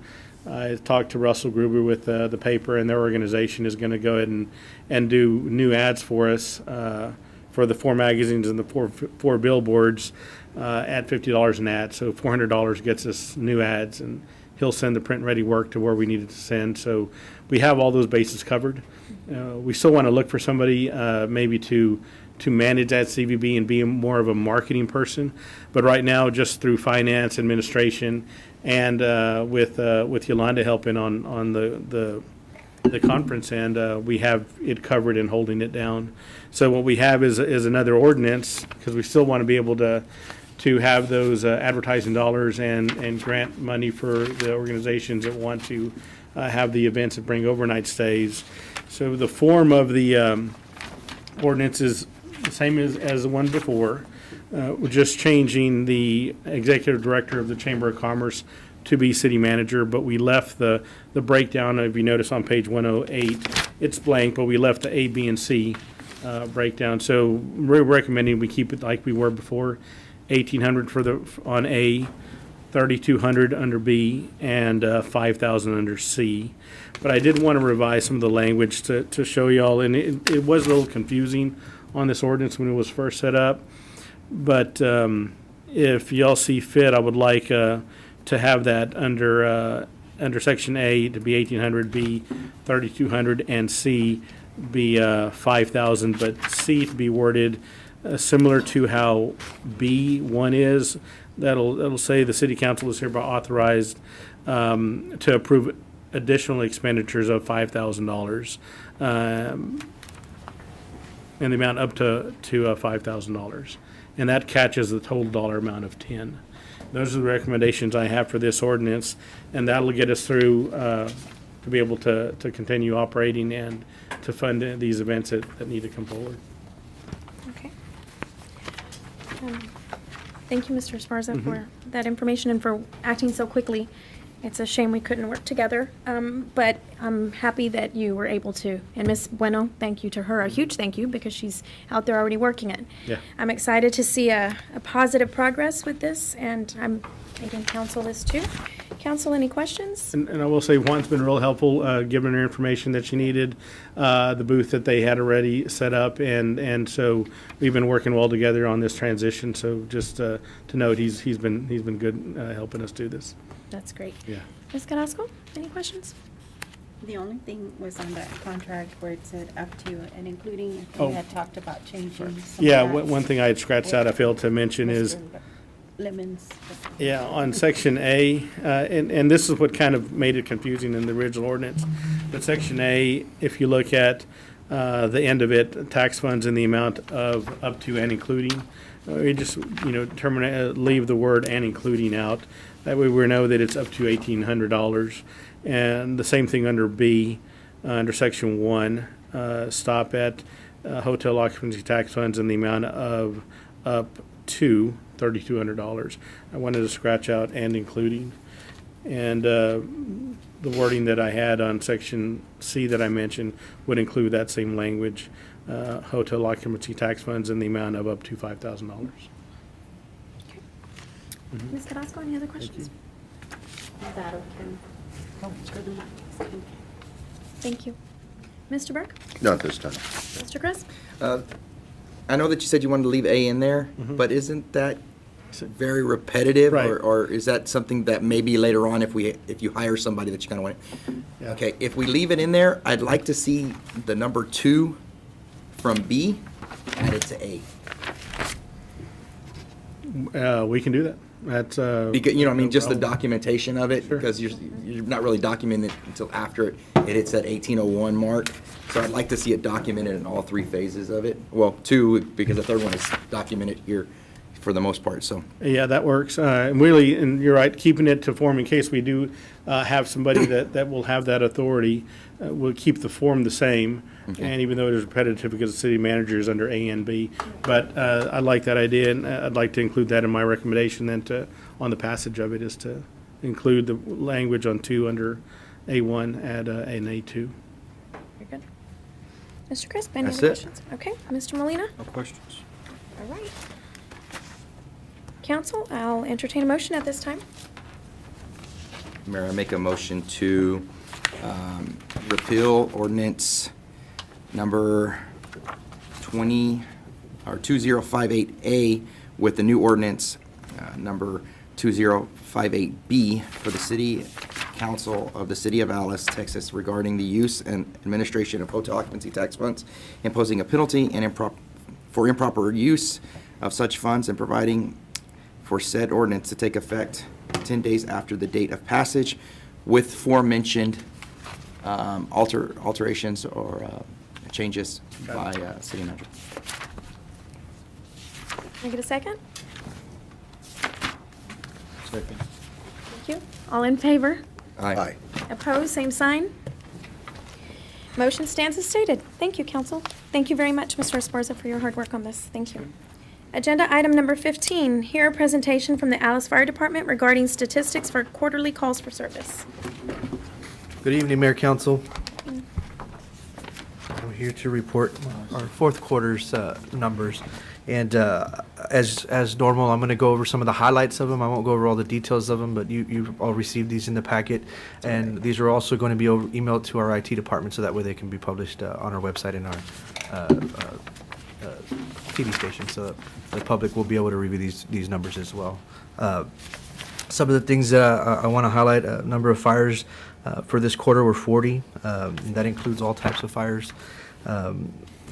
I talked to Russell Gruber with the paper, and their organization is going to go ahead and do new ads for us for the 4 magazines and the 4 billboards at $50 an ad. So $400 gets us new ads, and he'll send the print-ready work to where we need it to send. So we have all those bases covered. We still want to look for somebody maybe to manage that CVB and be more of a marketing person. But right now, just through finance, administration, and with Yolanda helping on the conference end, we have it covered and holding it down. So what we have is another ordinance, because we still want to be able to have those advertising dollars and grant money for the organizations that want to have the events that bring overnight stays. So the form of the ordinance is the same as the one before. We're just changing the executive director of the Chamber of Commerce to be city manager, but we left the breakdown. If you notice on page 108, it's blank, but we left the A, B, and C breakdown. So we're recommending we keep it like we were before, $1,800 on A, 3,200 under B, and 5,000 under C. But I did want to revise some of the language to show y'all, and it was a little confusing on this ordinance when it was first set up. But if y'all see fit, I would like to have that under Section A to be 1,800, B 3,200, and C be 5,000, but C to be worded similar to how B1 is. That'll say the city council is hereby authorized to approve additional expenditures of $5,000 in the amount up to $5,000, and that catches the total dollar amount of 10. Those are the recommendations I have for this ordinance, and that'll get us through to be able to continue operating and to fund these events that need to come forward. Okay. Thank you, Mr. Esparza, for that information and for acting so quickly. It's a shame we couldn't work together, but I'm happy that you were able to. And Ms. Bueno, thank you to her, a huge thank you, because she's out there already working it. Yeah. I'm excited to see a positive progress with this, and I'm thinking council is too. Council, any questions? And I will say, Juan's been real helpful, giving her information that she needed, the booth that they had already set up, and so we've been working well together on this transition. So just to note, he's been good helping us do this. That's great. Yeah. Ms. Carrasco, any questions? The only thing was on that contract where it said up to and including, I think Oh. we had talked about changing some Yeah, of that. one thing I had scratched out I failed to mention is, Mr. Lemons. yeah, on Section A, and this is what kind of made it confusing in the original ordinance, but Section A, if you look at the end of it, tax funds in the amount of up to and including, we just, leave the word and including out. That way we know that it's up to $1,800. And the same thing under B, under Section 1, stop at hotel occupancy tax funds in the amount of up to $3,200. I wanted to scratch out and including. And the wording that I had on Section C that I mentioned would include that same language, hotel occupancy tax funds in the amount of up to $5,000. Ms. Carrasco, any other questions? Thank you. Mr. Burke? Not this time. Mr. Chris? I know that you said you wanted to leave A in there, but isn't that very repetitive? Right. Or is that something that maybe later on, if you hire somebody that you kind of want? Yeah. Okay, if we leave it in there, I'd like to see the number 2 from B added to A. We can do that. That's Because, just the no problem. documentation of it, Sure. because you're not really documenting it until after it hits that 1801 mark. So I'd like to see it documented in all 3 phases of it. Well, 2, because the third one is documented here for the most part, so. Yeah, that works. And really, and you're right, keeping it to form in case we do have somebody that will have that authority, we'll keep the form the same. Okay. And even though it is repetitive because the city manager is under A and B. But I like that idea, and I'd like to include that in my recommendation then on the passage of it, is to include the language on 2 under A1, add an A2. Very good. Mr. Crisp, any That's other it. questions? Okay, Mr. Molina? No questions. All right. Council, I'll entertain a motion at this time. Mayor, I make a motion to repeal ordinance number 2058A with the new ordinance number 2058B for the City Council of the City of Alice, Texas, regarding the use and administration of hotel occupancy tax funds, imposing a penalty and for improper use of such funds, and providing for said ordinance to take effect 10 days after the date of passage, with forementioned alterations or changes by city manager. Can I get a second? Second. Thank you. All in favor? Aye. Opposed, same sign. Motion stands as stated. Thank you, council. Thank you very much, Mr. Esparza, for your hard work on this. Thank you. Agenda item number 15, hear a presentation from the Alice Fire Department regarding statistics for quarterly calls for service. Good evening, Mayor, Council. I'm here to report our fourth quarter's numbers. And as normal, I'm going to go over some of the highlights of them. I won't go over all the details of them, but you all received these in the packet. And these are also going to be emailed to our IT department so that way they can be published on our website and our TV station, so the public will be able to review these numbers as well. Some of the things I want to highlight, a number of fires for this quarter were 40. That includes all types of fires.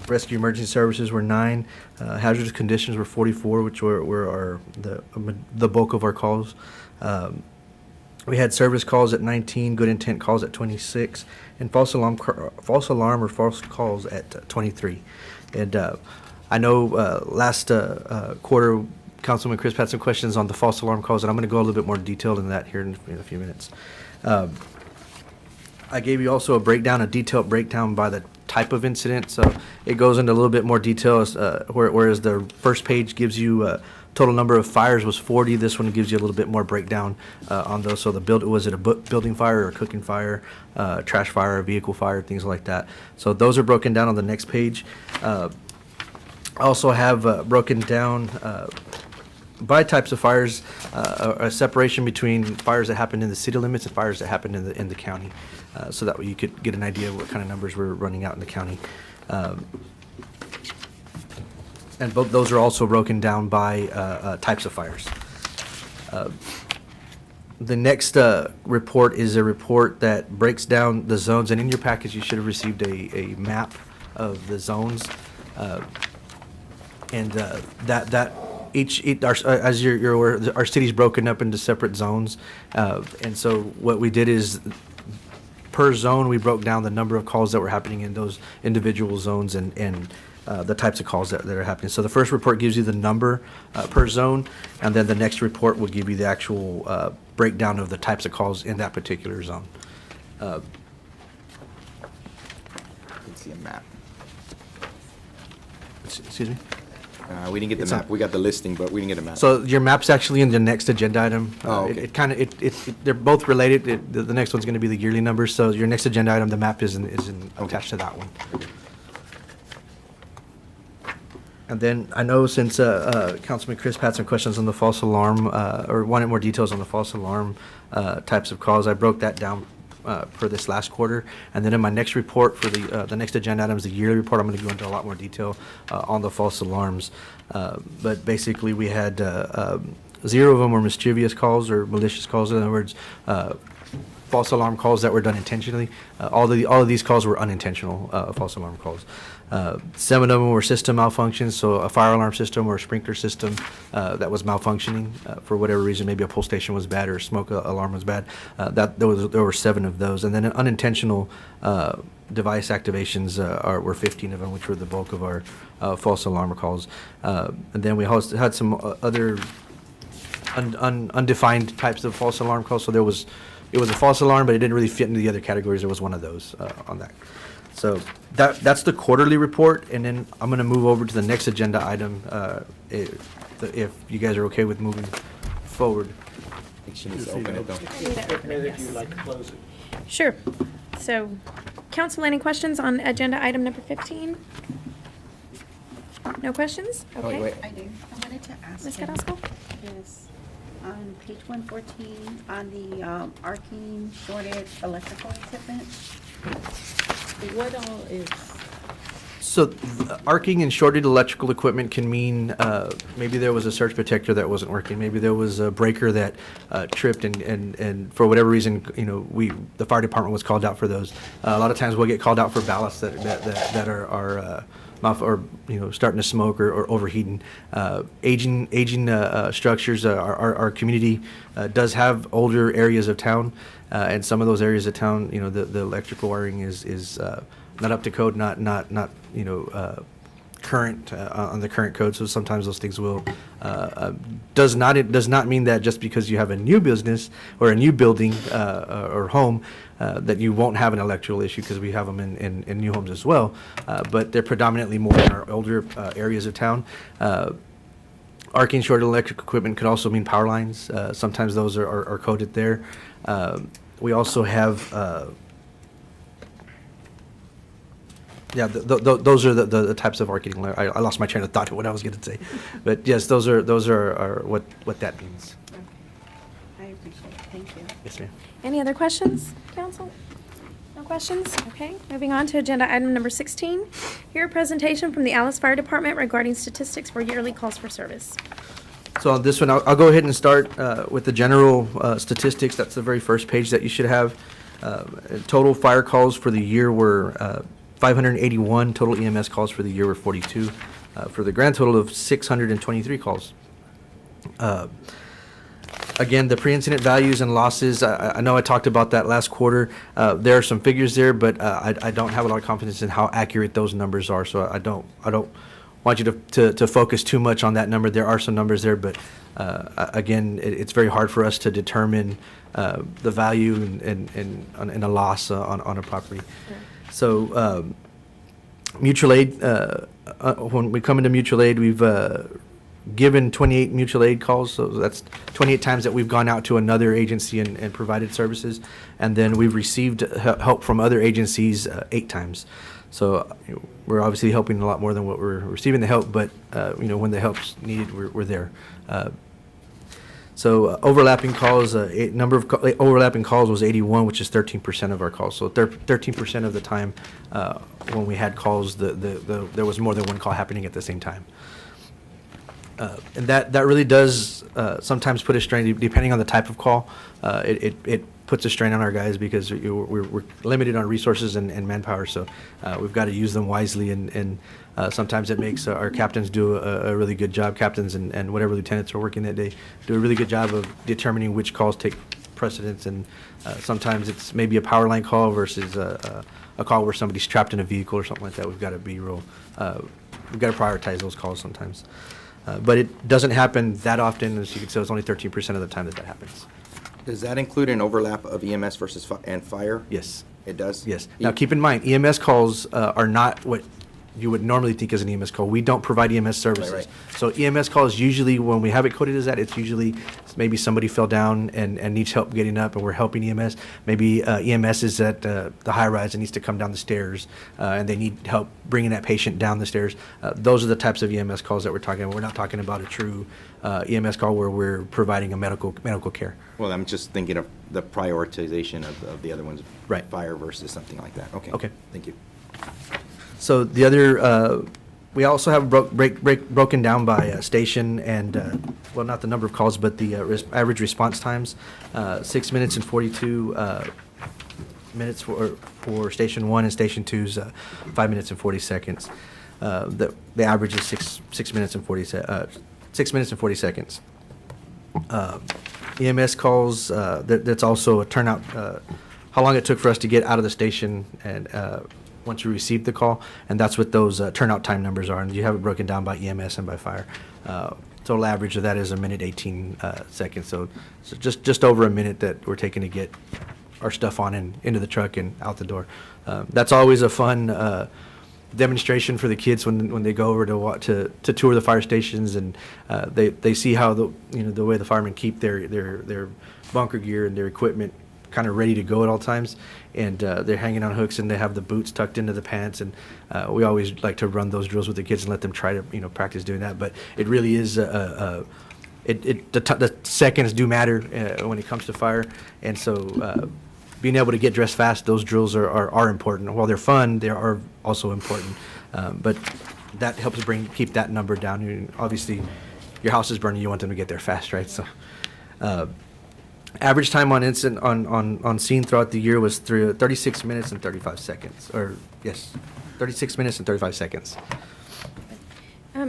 Rescue emergency services were 9. Hazardous conditions were 44, which were the bulk of our calls. We had service calls at 19, good intent calls at 26, and false alarm or false calls at 23. And I know last quarter, Councilman Chris had some questions on the false alarm calls, and I'm going to go a little bit more detailed in that here in a few minutes. I gave you also a detailed breakdown by the type of incident, so it goes into a little bit more detail, whereas the first page gives you total number of fires was 40. This one gives you a little bit more breakdown on those. So was it a building fire or a cooking fire, trash fire, a vehicle fire, things like that. So those are broken down on the next page. I also have broken down by types of fires, a separation between fires that happened in the city limits and fires that happened in the county, so that way you could get an idea of what kind of numbers we're running out in the county. And both those are also broken down by types of fires. The next report is a report that breaks down the zones, and in your package you should have received a map of the zones, and as you're aware, our city's broken up into separate zones, and so what we did is per zone we broke down the number of calls that were happening in those individual zones and the types of calls that are happening. So the first report gives you the number per zone, and then the next report will give you the actual breakdown of the types of calls in that particular zone. Let's see a map. Excuse me? We didn't get the map. We got the listing, but we didn't get a map. So your map's actually in the next agenda item. Oh, okay. They're both related. The next one's going to be the yearly numbers. So your next agenda item, the map is attached to that one. And then I know since Councilman Crisp had some questions on the false alarm, or wanted more details on the false alarm types of calls, I broke that down for this last quarter. And then in my next report for the next agenda items, the yearly report, I'm going to go into a lot more detail on the false alarms. But basically we had 0 of them were mischievous calls or malicious calls. In other words, false alarm calls that were done intentionally. All of these calls were unintentional false alarm calls. 7 of them were system malfunctions, so a fire alarm system or a sprinkler system that was malfunctioning for whatever reason. Maybe a pull station was bad or a smoke alarm was bad. There were 7 of those, and then unintentional device activations were 15 of them, which were the bulk of our false alarm calls. And then we also had some other undefined types of false alarm calls. So it was a false alarm, but it didn't really fit into the other categories. There was one of those on that. So that's the quarterly report, and then I'm going to move over to the next agenda item if you guys are okay with moving forward. I think she needs to open it though. If you'd like to close it. Sure. So, council, any questions on agenda item number 15? No questions? Okay. wait. I do. I wanted to ask Ms. him. Carrasco? Yes, on page 114, on the arcing shorted electrical equipment, what all is? So arcing and shorted electrical equipment can mean maybe there was a surge protector that wasn't working. Maybe there was a breaker that tripped and for whatever reason, the fire department was called out for those. A lot of times we'll get called out for ballasts that are starting to smoke or overheating. Aging structures. Our community does have older areas of town, and some of those areas of town, the electrical wiring is not up to code, not current on the current code. So sometimes those things will does not mean that just because you have a new business or a new building or home that you won't have an electrical issue, because we have them in new homes as well. But they're predominantly more in our older areas of town. Arcing shorted electric equipment could also mean power lines. Sometimes those are coded there. We also have Yeah, those are the types of marketing. I lost my train of thought to what I was going to say. But yes, those are what that means. Okay. I appreciate it. Thank you. Yes, ma'am. Any other questions, council? No questions? Okay, moving on to agenda item number 16. Here, a presentation from the Alice Fire Department regarding statistics for yearly calls for service. So on this one, I'll go ahead and start with the general statistics. That's the very first page that you should have. Total fire calls for the year were 581. Total EMS calls for the year were 42. For the grand total of 623 calls. Again, the pre-incident values and losses, I know I talked about that last quarter. There are some figures there, but I don't have a lot of confidence in how accurate those numbers are, so I don't want you to focus too much on that number. There are some numbers there, but again, it's very hard for us to determine the value and a loss on a property. So mutual aid, when we come into mutual aid, we've given 28 mutual aid calls, so that's 28 times that we've gone out to another agency and provided services, and then we've received help from other agencies 8 times. So we're obviously helping a lot more than what we're receiving the help, but when the help's needed, we're there. So overlapping calls, number of overlapping calls was 81, which is 13% of our calls. So 13% of the time when we had calls, there was more than one call happening at the same time. And that really does sometimes put a strain, depending on the type of call. It puts a strain on our guys because we're limited on resources and manpower, so we've got to use them wisely, and sometimes it makes our captains do a really good job. Captains and whatever lieutenants are working that day do a really good job of determining which calls take precedence, and sometimes it's maybe a power line call versus a call where somebody's trapped in a vehicle or something like that. We've got to be real, we've got to prioritize those calls sometimes. But it doesn't happen that often. As you can see, it's only 13% of the time that happens. Does that include an overlap of EMS versus and fire? Yes. It does? Yes. Now, keep in mind, EMS calls are not what you would normally think as an EMS call. We don't provide EMS services. Right. So EMS calls, usually when we have it coded as that, it's usually maybe somebody fell down and needs help getting up, and we're helping EMS. Maybe EMS is at the high rise and needs to come down the stairs, and they need help bringing that patient down the stairs. Those are the types of EMS calls that we're talking about. We're not talking about a true EMS call where we're providing a medical care. Well, I'm just thinking of the prioritization of the other ones. Right. Fire versus something like that. Okay. Okay. Thank you. So the other, we also have broken down by station and, well, not the number of calls, but the average response times. 6 minutes and 42 minutes for Station 1, and Station 2's 5 minutes and 40 seconds. The average is 6 minutes and 40 seconds. EMS calls, that's also a turnout, how long it took for us to get out of the station and once we received the call, and that's what those turnout time numbers are, and you have it broken down by EMS and by fire. Total average of that is 1 minute 18 seconds, so just over a minute that we're taking to get our stuff on and into the truck and out the door. That's always a fun demonstration for the kids when they go over to tour the fire stations, and they see how the way the firemen keep their bunker gear and their equipment kind of ready to go at all times, and they're hanging on hooks, and they have the boots tucked into the pants, and we always like to run those drills with the kids and let them try to practice doing that. But it really is the seconds do matter when it comes to fire, and so being able to get dressed fast, those drills are important. While they're fun, they are also important, but that helps keep that number down. And obviously, your house is burning, you want them to get there fast, right? So. Average time on incident on scene throughout the year was 36 minutes and 35 seconds. 36 minutes and 35 seconds.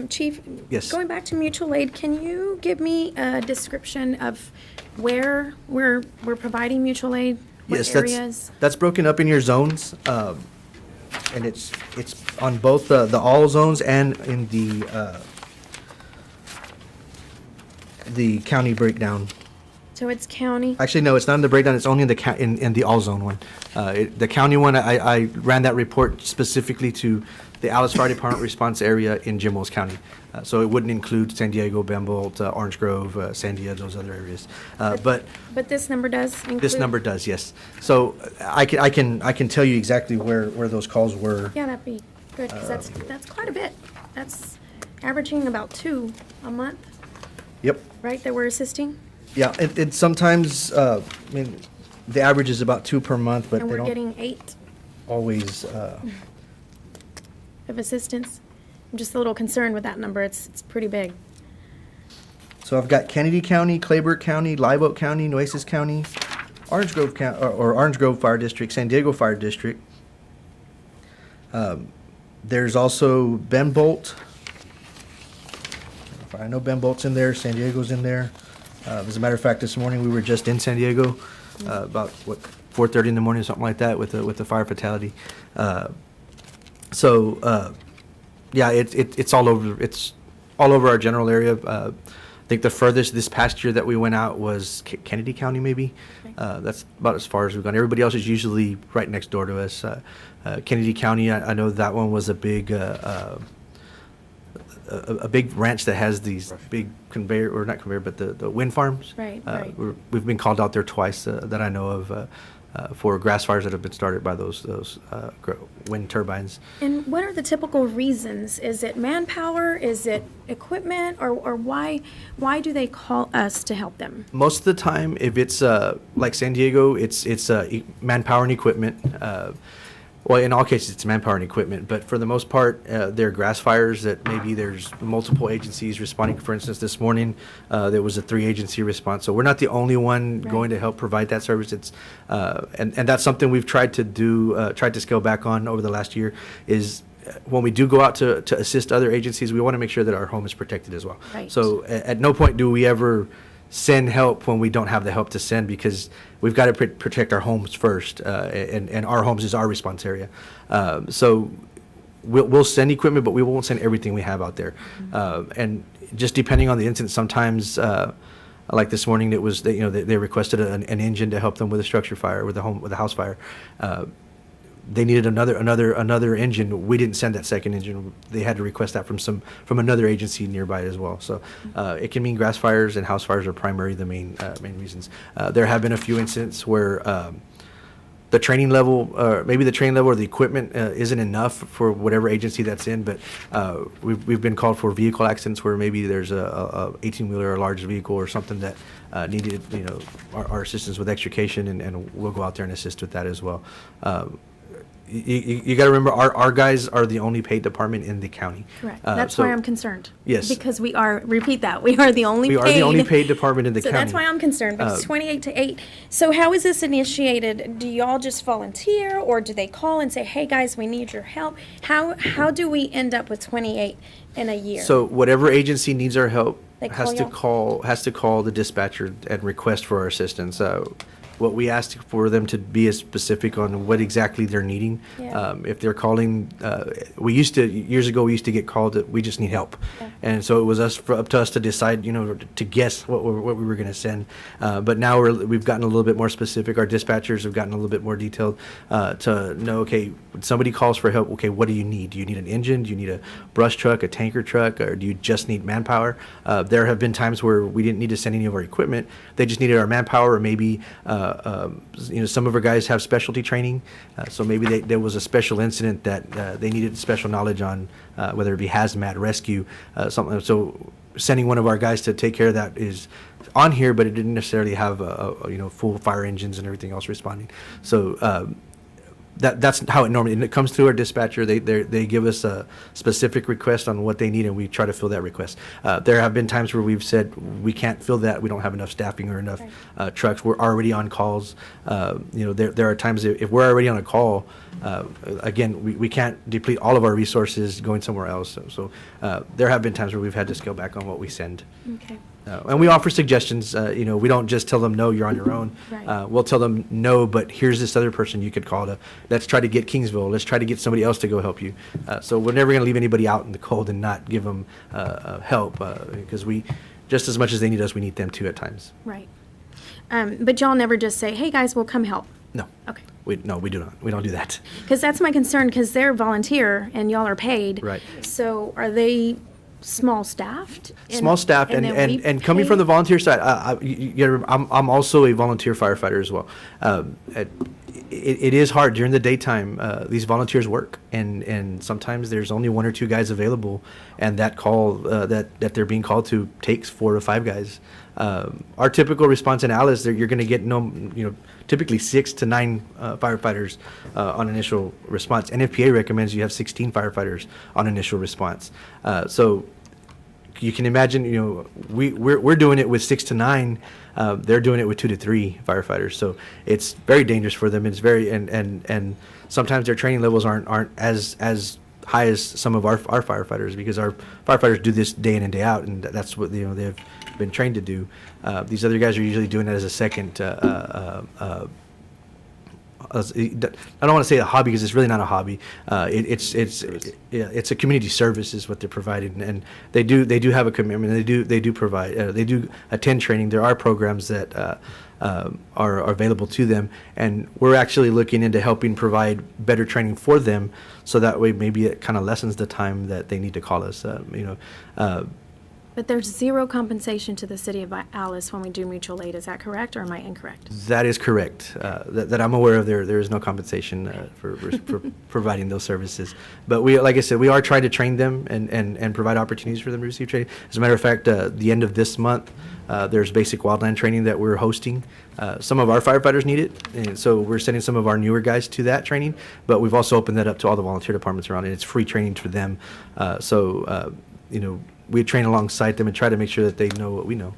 Chief, Yes. Going back to mutual aid, can you give me a description of where we're providing mutual aid? What Yes, areas? that's broken up in your zones, and it's on both the all zones and in the county breakdown. So it's county? Actually, no, it's not in the breakdown. It's only in the in the all zone one. The county one, I ran that report specifically to the Alice Fire Department response area in Jim Wells County. So it wouldn't include San Diego, Bembolt, Orange Grove, Sandia, those other areas. But But this number does include? this number does, yes. So I can tell you exactly where those calls were. Yeah, that'd be good, because that's quite a bit. That's averaging about 2 a month, Yep. right, that we're assisting? Yeah, and sometimes, I mean, the average is about 2 per month, but And they we're don't getting 8 always, of assistance? I'm just a little concerned with that number. It's pretty big. so I've got Kennedy County, Claybrook County, Live Oak County, Nueces County, Orange Grove County, or Orange Grove Fire District, San Diego Fire District. There's also Bembolt. I know Bembolt's in there, San Diego's in there. As a matter of fact, this morning we were just in San Diego, about 4:30 in the morning, something like that, with the fire fatality. Yeah, it's all over. It's all over our general area. I think the furthest this past year that we went out was Kennedy County, maybe. That's about as far as we've gone. Everybody else is usually right next door to us. Kennedy County, I know that one was a big ranch that has these big conveyor, or not conveyor, but the wind farms. Right. We've been called out there twice that I know of for grass fires that have been started by those wind turbines. And what are the typical reasons? Is it manpower? Is it equipment? Or why do they call us to help them? Most of the time, if it's like San Diego, it's manpower and equipment. Well, in all cases, it's manpower and equipment, but for the most part, they're grass fires that maybe there's multiple agencies responding. For instance, this morning, there was a 3-agency response, so we're not the only one going to help provide that service. It's and that's something we've tried to do, tried to scale back on over the last year, is when we do go out to assist other agencies, we want to make sure that our home is protected as well. Right. So at no point do we ever send help when we don't have the help to send, because we've got to protect our homes first, and our homes is our response area. So we'll send equipment, but we won't send everything we have out there. And just depending on the incident, sometimes, like this morning, it was they requested an engine to help them with a structure fire, with a house fire. They needed another engine. We didn't send that second engine. They had to request that from another agency nearby as well. So it can mean grass fires and house fires are primarily the main reasons. There have been a few incidents where the training level, maybe the training level or the equipment isn't enough for whatever agency that's in. But we've been called for vehicle accidents where maybe there's a 18-wheeler or a large vehicle or something that needed our assistance with extrication, and we'll go out there and assist with that as well. You got to remember, our guys are the only paid department in the county. Correct. That's why I'm concerned. Yes. Because we are the only paid department in the so county. that's why I'm concerned, but it's 28 to 8. So how is this initiated? Do y'all just volunteer, or do they call and say, hey, guys, we need your help? How do we end up with 28 in a year? So whatever agency needs our help has to y'all? call the dispatcher and request for our assistance. What we asked for them to be as specific on what exactly they're needing. Yeah. If they're calling, years ago, we used to get called that we just need help. Yeah. And so it was up to us to decide, to guess what we were going to send. But now we've gotten a little bit more specific. Our dispatchers have gotten a little bit more detailed to know, okay, when somebody calls for help, okay, what do you need? Do you need an engine? Do you need a brush truck, a tanker truck, or do you just need manpower? There have been times where we didn't need to send any of our equipment. They just needed our manpower, or maybe some of our guys have specialty training, so maybe there was a special incident that they needed special knowledge on, whether it be hazmat, rescue, something. So sending one of our guys to take care of that is on here, but it didn't necessarily have full fire engines and everything else responding. So that's how it normally, and it comes through our dispatcher. They give us a specific request on what they need, and we try to fill that request. There have been times where we've said we can't fill that, we don't have enough staffing or enough trucks. We're already on calls. There are times if we're already on a call, again, we can't deplete all of our resources going somewhere else. So there have been times where we've had to scale back on what we send. Okay. And we offer suggestions. We don't just tell them, no, you're on your own. Right. We'll tell them, no, but here's this other person you could call to. Let's try to get Kingsville. Let's try to get somebody else to go help you. So we're never going to leave anybody out in the cold and not give them help, because just as much as they need us, we need them too at times. Right. But y'all never just say, hey, guys, we'll come help. No. Okay. We do not. We don't do that. Because that's my concern, because they're volunteer and y'all are paid. Right. So are they small staffed? Small staffed, and, then we and coming pay- from the volunteer side, I'm also a volunteer firefighter as well. It is hard during the daytime. These volunteers work, and sometimes there's only 1 or 2 guys available, and that call that they're being called to takes 4 to 5 guys. Our typical response in Alice, you're going to get typically 6 to 9 firefighters on initial response. NFPA recommends you have 16 firefighters on initial response. So you can imagine, we're doing it with 6 to 9. They're doing it with 2 to 3 firefighters. So it's very dangerous for them. It's very and sometimes their training levels aren't as high as some of our firefighters, because our firefighters do this day in and day out, and that's what they've been trained to do. These other guys are usually doing it as a second. I don't want to say a hobby, because it's really not a hobby. It's a community service is what they're providing, and they do have a commitment. They do provide. They do attend training. There are programs that are available to them, and we're actually looking into helping provide better training for them, so that way maybe it kind of lessens the time that they need to call us. But there's zero compensation to the city of Alice when we do mutual aid. Is that correct, or am I incorrect? That is correct. That I'm aware of. There is no compensation for providing those services. But like I said, we are trying to train them and provide opportunities for them to receive training. As a matter of fact, the end of this month, there's basic wildland training that we're hosting. Some of our firefighters need it, and so we're sending some of our newer guys to that training. But we've also opened that up to all the volunteer departments around, and it's free training for them. We train alongside them and try to make sure that they know what we know,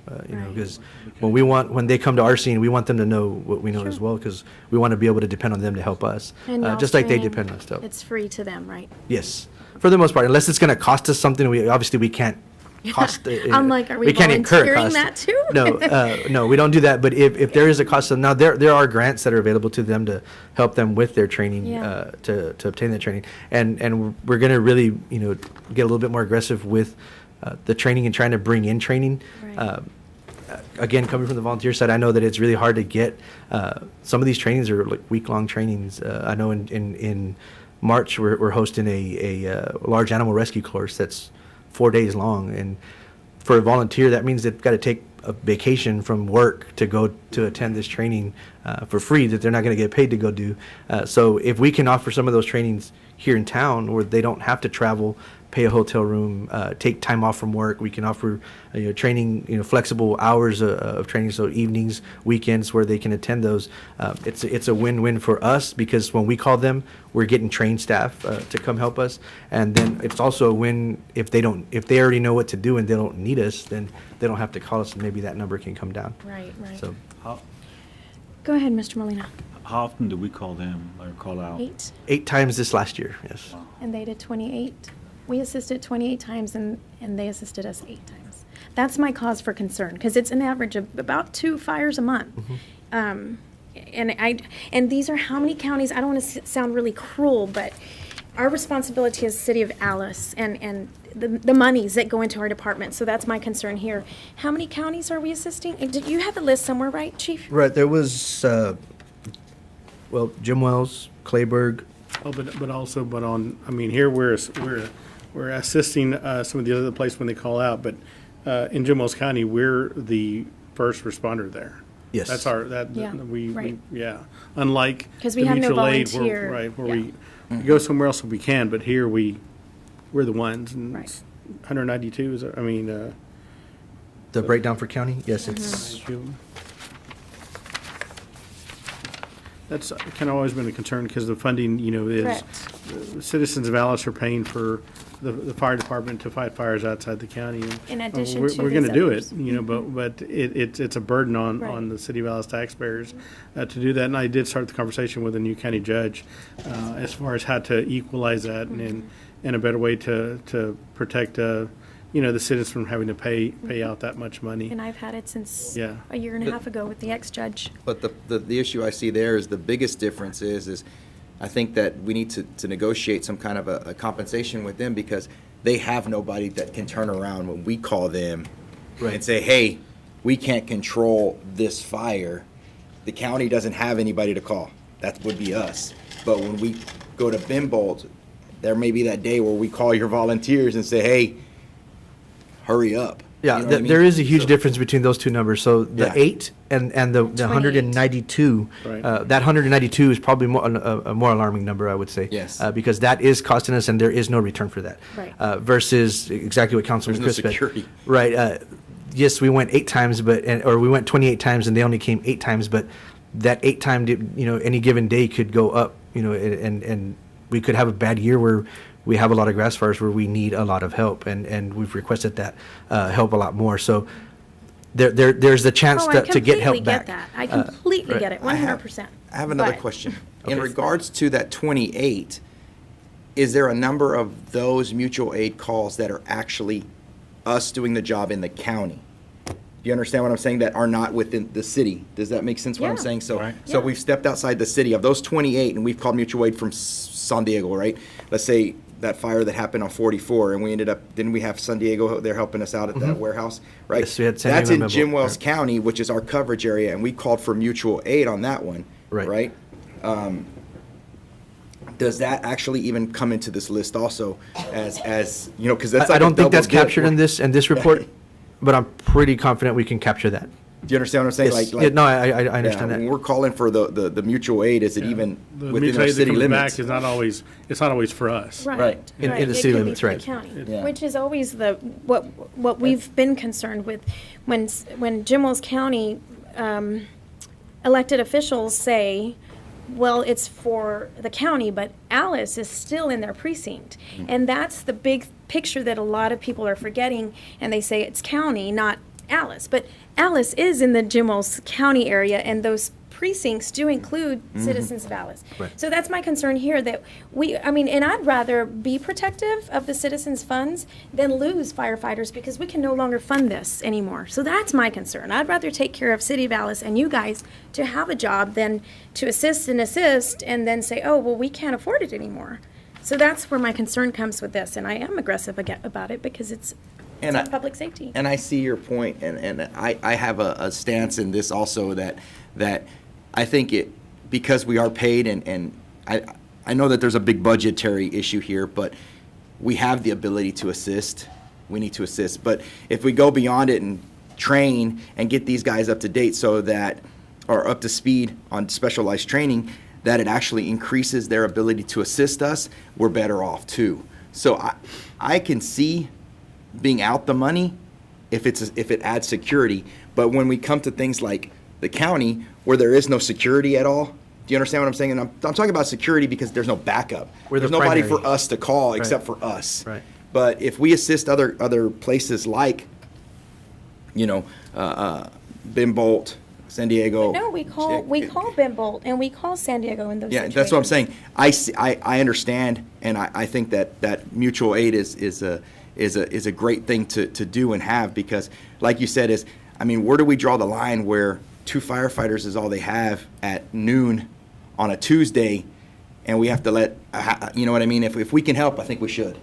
because when they come to our scene, we want them to know what we know as well, because we want to be able to depend on them to help us, And y'all's just like they training, depend on us. So. It's free to them, right? Yes, for the most part, unless it's going to cost us something, we can't cost. I'm like, are we can't incur volunteering cost. that too? No, we don't do that. But if there is a cost, now there are grants that are available to them to help them with their training, Yeah. to obtain that training, and we're going to really get a little bit more aggressive with the training and trying to bring in training. Right. Again, coming from the volunteer side, I know that it's really hard to get. Some of these trainings are like week-long trainings. I know in March we're hosting a large animal rescue course that's 4 days long, and for a volunteer, that means they've got to take a vacation from work to go to attend this training for free that they're not going to get paid to go do. So if we can offer some of those trainings here in town, where they don't have to travel, pay a hotel room, take time off from work, we can offer training, flexible hours of training, so evenings, weekends, where they can attend those. It's a win-win for us, because when we call them, we're getting trained staff to come help us, and then it's also a win if they already know what to do and they don't need us, then they don't have to call us, and maybe that number can come down. Right. So Go ahead, Mr. Molina. How often do we call them or call out? 8. 8 times this last year, yes. And they did 28. We assisted 28 times, and they assisted us 8 times. That's my cause for concern, because it's an average of about 2 fires a month. And these are how many counties? I don't want to sound really cruel, but our responsibility as City of Alice and the monies that go into our department. So that's my concern here. How many counties are we assisting? Did you have the list somewhere, right, Chief? Right, there was, Jim Wells, Clayburg. Oh, here we're assisting some of the other places when they call out, but in Jim Wells County, we're the first responder there. Yes. That's Right. Unlike 'Cause the we have no mutual aid, volunteer. where we go somewhere else if we can, but here we're the ones, and Right. it's 192 is, The breakdown for county? Yes, it's, That's kind of always been a concern, because the funding, is, Correct. the citizens of Alice are paying for the fire department to fight fires outside the county. And, In addition we're to We're going to these do others. it, but it's a burden on Right. the city of Alice taxpayers to do that. And I did start the conversation with a new county judge as far as how to equalize that and a better way to protect the citizens from having to pay out that much money. And I've had it since Yeah. a year and a half ago with the ex-judge. But the issue I see there is the biggest difference is I think that we need to negotiate some kind of a compensation with them, because they have nobody that can turn around when we call them and say, hey, we can't control this fire. The county doesn't have anybody to call. that would be us. But when we go to Bimbolt, there may be that day where we call your volunteers and say, hey, hurry up. Yeah, You know what I mean? there is a huge So- difference between those two numbers. So the Yeah. 8 and the 192, Right. that 192 is probably a more alarming number, I would say. Yes. Because that is costing us, and there is no return for that. Right. Versus exactly what Councilman There's no Chris said. security. Right. Yes, we went 8 times, or we went 28 times, and they only came 8 times. But that 8 time, any given day could go up. And we could have a bad year where we have a lot of grass fires where we need a lot of help, and we've requested that help a lot more. So there's the chance Oh, I to get help completely back. get that. I completely get it, 100%. I have another But- question. In Okay. regards to that 28, is there a number of those mutual aid calls that are actually us doing the job in the county? Do you understand what I'm saying? That are not within the city? Does that make sense what I'm Yeah. saying? So, Right. so Yeah. we've stepped outside the city. Of those 28, and we've called mutual aid from San Diego, right? Let's say that fire that happened on 44, and we ended up, didn't we have San Diego, they're helping us out at that warehouse, right? Yes, we had San That's Diego in and Jim Bimbo, Wells right. County, which is our coverage area, and we called for mutual aid on that one, Right. right? Does that actually even come into this list also as because that's I like don't a think that's double dip. captured in this report, but I'm pretty confident we can capture that. Do you understand what I'm saying? Yes. Yeah, no, I understand yeah, that. when we're calling for the mutual aid, is it even The within mutual our aid that city comes back limits? is not always, it's not always for us. Right. In the It city could be limits, for the right. county, Yeah. which is always what we've been concerned with. When Jim Wells County elected officials say, well, it's for the county, but Alice is still in their precinct. And that's the big picture that a lot of people are forgetting, and they say it's county, not Alice. But Alice is in the Jim Wells County area, and those precincts do include citizens of Alice. Right. So that's my concern here, that and I'd rather be protective of the citizens' funds than lose firefighters, because we can no longer fund this anymore. So that's my concern. I'd rather take care of City of Alice and you guys to have a job than to assist and then say, oh, well, we can't afford it anymore. So that's where my concern comes with this, and I am aggressive about it because it's public safety. And I see your point, and I have a stance in this also that I think because we are paid, and I know that there's a big budgetary issue here, but we have the ability to assist. We need to assist. But if we go beyond it and train and get these guys up to date or up to speed on specialized training, that it actually increases their ability to assist us, we're better off too. So I can see being out the money if it adds security, but when we come to things like the county where there is no security at all, do you understand what I'm saying? And I'm talking about security because there's no backup. We're the There's nobody primary. for us to call except for us. Right. But if we assist other places like, Bimbolt, San Diego. No, we call Bimbolt and we call San Diego in those Yeah, situations. that's what I'm saying. I understand, and I think that mutual aid is a great thing to do and have, because, like you said, where do we draw the line where 2 firefighters is all they have at noon on a Tuesday, and we have to let, you know what I mean? If we can help, I think we should.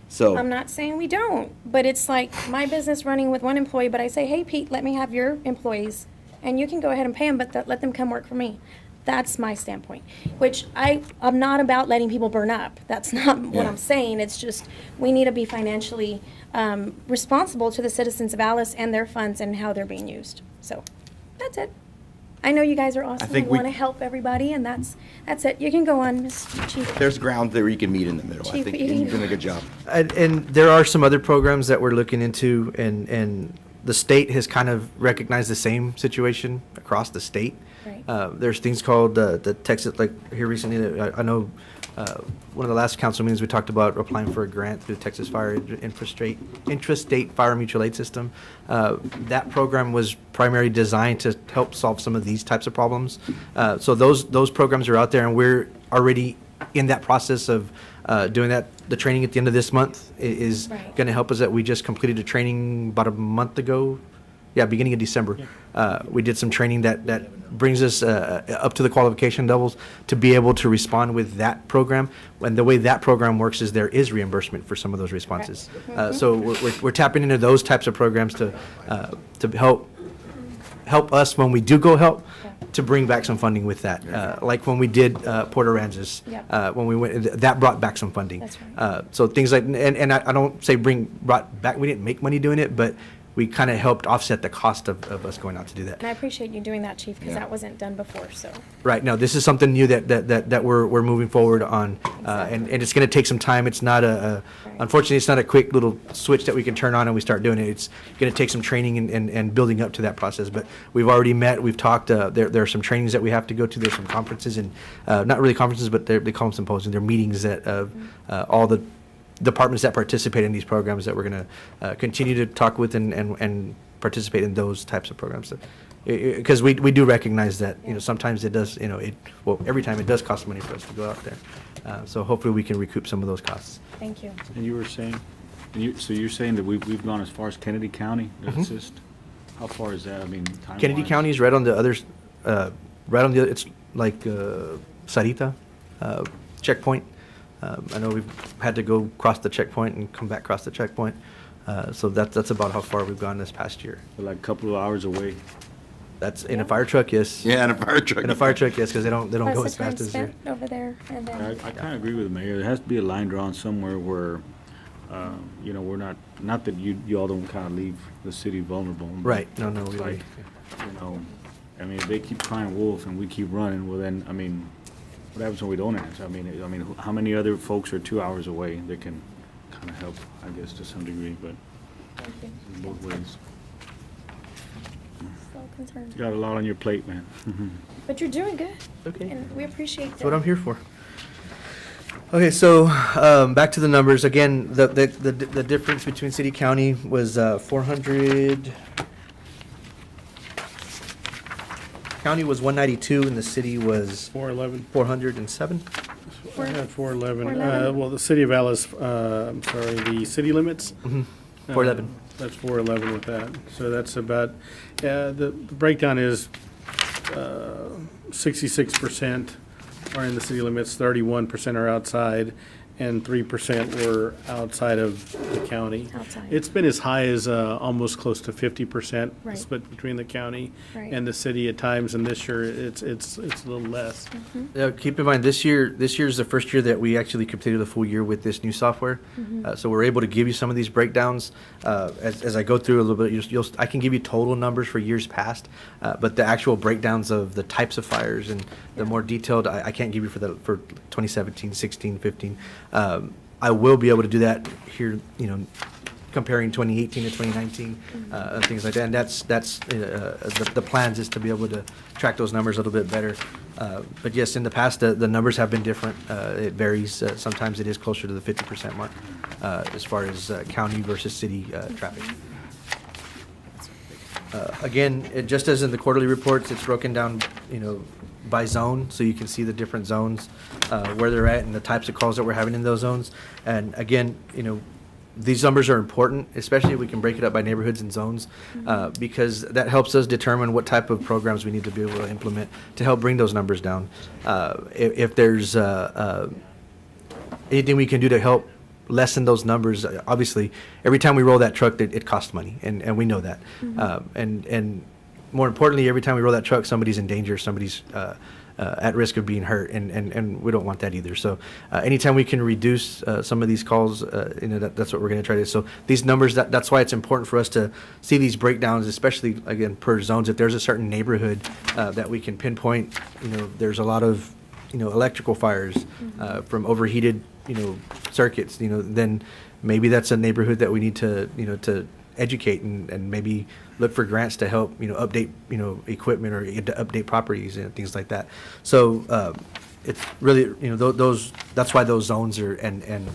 So I'm not saying we don't, but it's like my business running with one employee, but I say, hey, Pete, let me have your employees, and you can go ahead and pay them, but let them come work for me. That's my standpoint, which I'm not about letting people burn up. That's not what Yeah. I'm saying. It's just we need to be financially responsible to the citizens of Alice and their funds and how they're being used. So that's it. I know you guys are awesome. think You we- want to help everybody, and that's it. You can go on, Ms. Chief. there's ground there you can meet in the middle. I Chief think Eating. you're doing a good job. And there are some other programs that we're looking into, and the state has kind of recognized the same situation across the state. Right. There's things called the Texas, like here recently, I know one of the last council meetings, we talked about applying for a grant through the Texas Fire Intrastate Fire Mutual Aid System. That program was primarily designed to help solve some of these types of problems. So those programs are out there, and we're already in that process of doing that. The training at the end of this month is Right. going to help us. That we just completed a training about a month ago. Yeah, beginning of December. We did some training that brings us up to the qualification levels to be able to respond with that program. And the way that program works is there is reimbursement for some of those responses. So we're tapping into those types of programs to help help us when we do go help to bring back some funding with that. Like when we did Port Aransas, Yep. when we went, that brought back some funding. That's right. So things like, and I don't say brought back, we didn't make money doing it, but we kind of helped offset the cost of us going out to do that. And I appreciate you doing that, Chief, because Yeah. that wasn't done before, so. Right, no, this is something new that we're moving forward on, and it's gonna take some time. It's not unfortunately, it's not a quick little switch that we can turn on and we start doing it. It's gonna take some training and building up to that process, but we've already met, we've talked, there are some trainings that we have to go to, there's some conferences and, not really conferences, but they call them symposiums, they're meetings that, all the departments that participate in these programs that we're going to continue to talk with and participate in those types of programs. Because we do recognize that, sometimes it does, every time it does cost money for us to go out there. So hopefully we can recoup some of those costs. Thank you. And you were saying, so you're saying that we've gone as far as Kennedy County to assist? How far is that? I mean, time-wise? Kennedy County is right on the others, it's like Sarita checkpoint. I know we've had to go across the checkpoint and come back across the checkpoint. So that's about how far we've gone this past year. Like a couple of hours away. That's in a fire truck, yes. Yeah, in a fire truck. In a fire truck, yes, because they don't Plus go the as time fast as they're. spent over there, and then. I kind of agree with the mayor. There has to be a line drawn somewhere where, we're not that you all don't kind of leave the city vulnerable. but Right, no, it's we like, I mean, if they keep crying wolf and we keep running, well then, I mean, what happens when we don't answer? I mean, how many other folks are 2 hours away that can kind of help, I guess, to some degree, but Thank you. in both ways. So concerned. You got a lot on your plate, man. But you're doing good. Okay. And we appreciate that. That's what I'm here for. Okay, so back to the numbers. Again, the difference between city county was 400. County was 192 and the city was 411. 407. I had 411. 411. Well, the city of Alice, I'm sorry, the city limits. 411. That's 411 with that. So that's about, the breakdown is 66% are in the city limits, 31% are outside, and 3% were outside of the county. Outside. It's been as high as almost close to 50% Right. split between the county Right. and the city at times, and this year it's a little less. Keep in mind, this year is the first year that we actually completed a full year with this new software. So we're able to give you some of these breakdowns. As I go through a little bit, I can give you total numbers for years past, but the actual breakdowns of the types of fires and the more detailed, I can't give you for 2017, 16, 15. I will be able to do that here, comparing 2018 to 2019, and things like that. And that's the plans is to be able to track those numbers a little bit better. But yes, in the past, the numbers have been different. It varies. Sometimes it is closer to the 50% mark as far as county versus city traffic. Again, just as in the quarterly reports, it's broken down, by zone, so you can see the different zones, where they're at and the types of calls that we're having in those zones. And again, these numbers are important, especially if we can break it up by neighborhoods and zones, because that helps us determine what type of programs we need to be able to implement to help bring those numbers down. If there's anything we can do to help lessen those numbers, obviously, every time we roll that truck, it costs money, and we know that. And more importantly, every time we roll that truck, somebody's in danger, somebody's at risk of being hurt, and we don't want that either. So anytime we can reduce some of these calls, that's what we're going to try to do. So these numbers, that's why it's important for us to see these breakdowns, especially, again, per zones. If there's a certain neighborhood that we can pinpoint, there's a lot of, electrical fires from overheated, circuits, then maybe that's a neighborhood that we need to, to educate and maybe look for grants to help, update, equipment or to update properties and things like that. So it's really, that's why those zones are and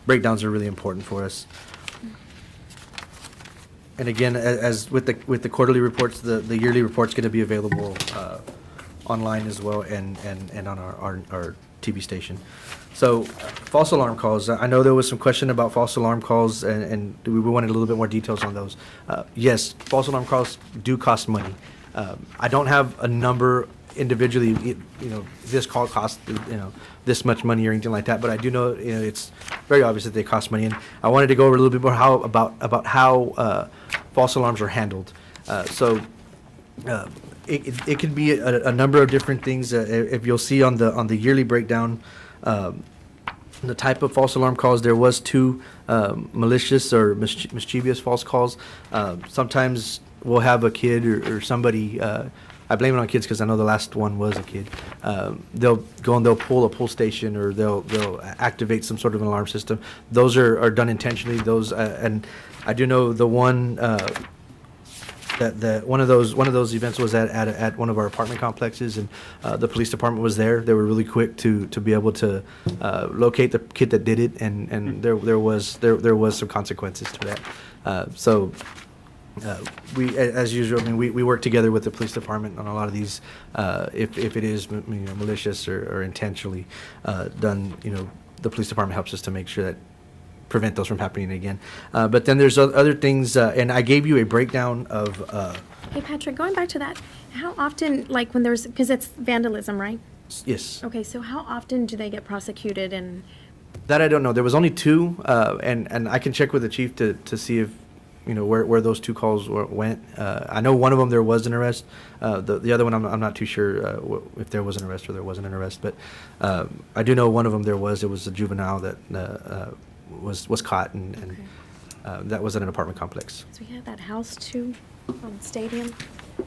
breakdowns are really important for us. And again, as with the quarterly reports, the yearly report's going to be available online as well and on our TV station. So false alarm calls, I know there was some question about false alarm calls and we wanted a little bit more details on those. Yes, false alarm calls do cost money. I don't have a number individually, this call costs, this much money or anything like that, but I do know, it's very obvious that they cost money. And I wanted to go over a little bit more about how false alarms are handled. So It can be a number of different things. If you'll see on the yearly breakdown, the type of false alarm calls, there was 2 malicious or mischievous false calls. Sometimes we'll have a kid or somebody, I blame it on kids because I know the last one was a kid. They'll go and they'll pull a pull station, or they'll activate some sort of an alarm system. Those are done intentionally. Those and I do know the one that one of those events was at one of our apartment complexes, and the police department was there. They were really quick to be able to locate the kid that did it, and there was some consequences to that. So we, as usual, I mean, we work together with the police department on a lot of these. If it is malicious or intentionally done, the police department helps us to make sure that prevent those from happening again. But then there's other things, and I gave you a breakdown of. Hey, Patrick, going back to that, how often, like when there's, because it's vandalism, right? Yes. Okay, so how often do they get prosecuted and? That I don't know. There was only 2, and I can check with the chief to see if, where those 2 calls went. I know one of them there was an arrest. The other one I'm not too sure if there was an arrest or there wasn't an arrest. But I do know one of them there was. It was a juvenile that was caught, and Okay. that was at an apartment complex. So we had that house too on the stadium. The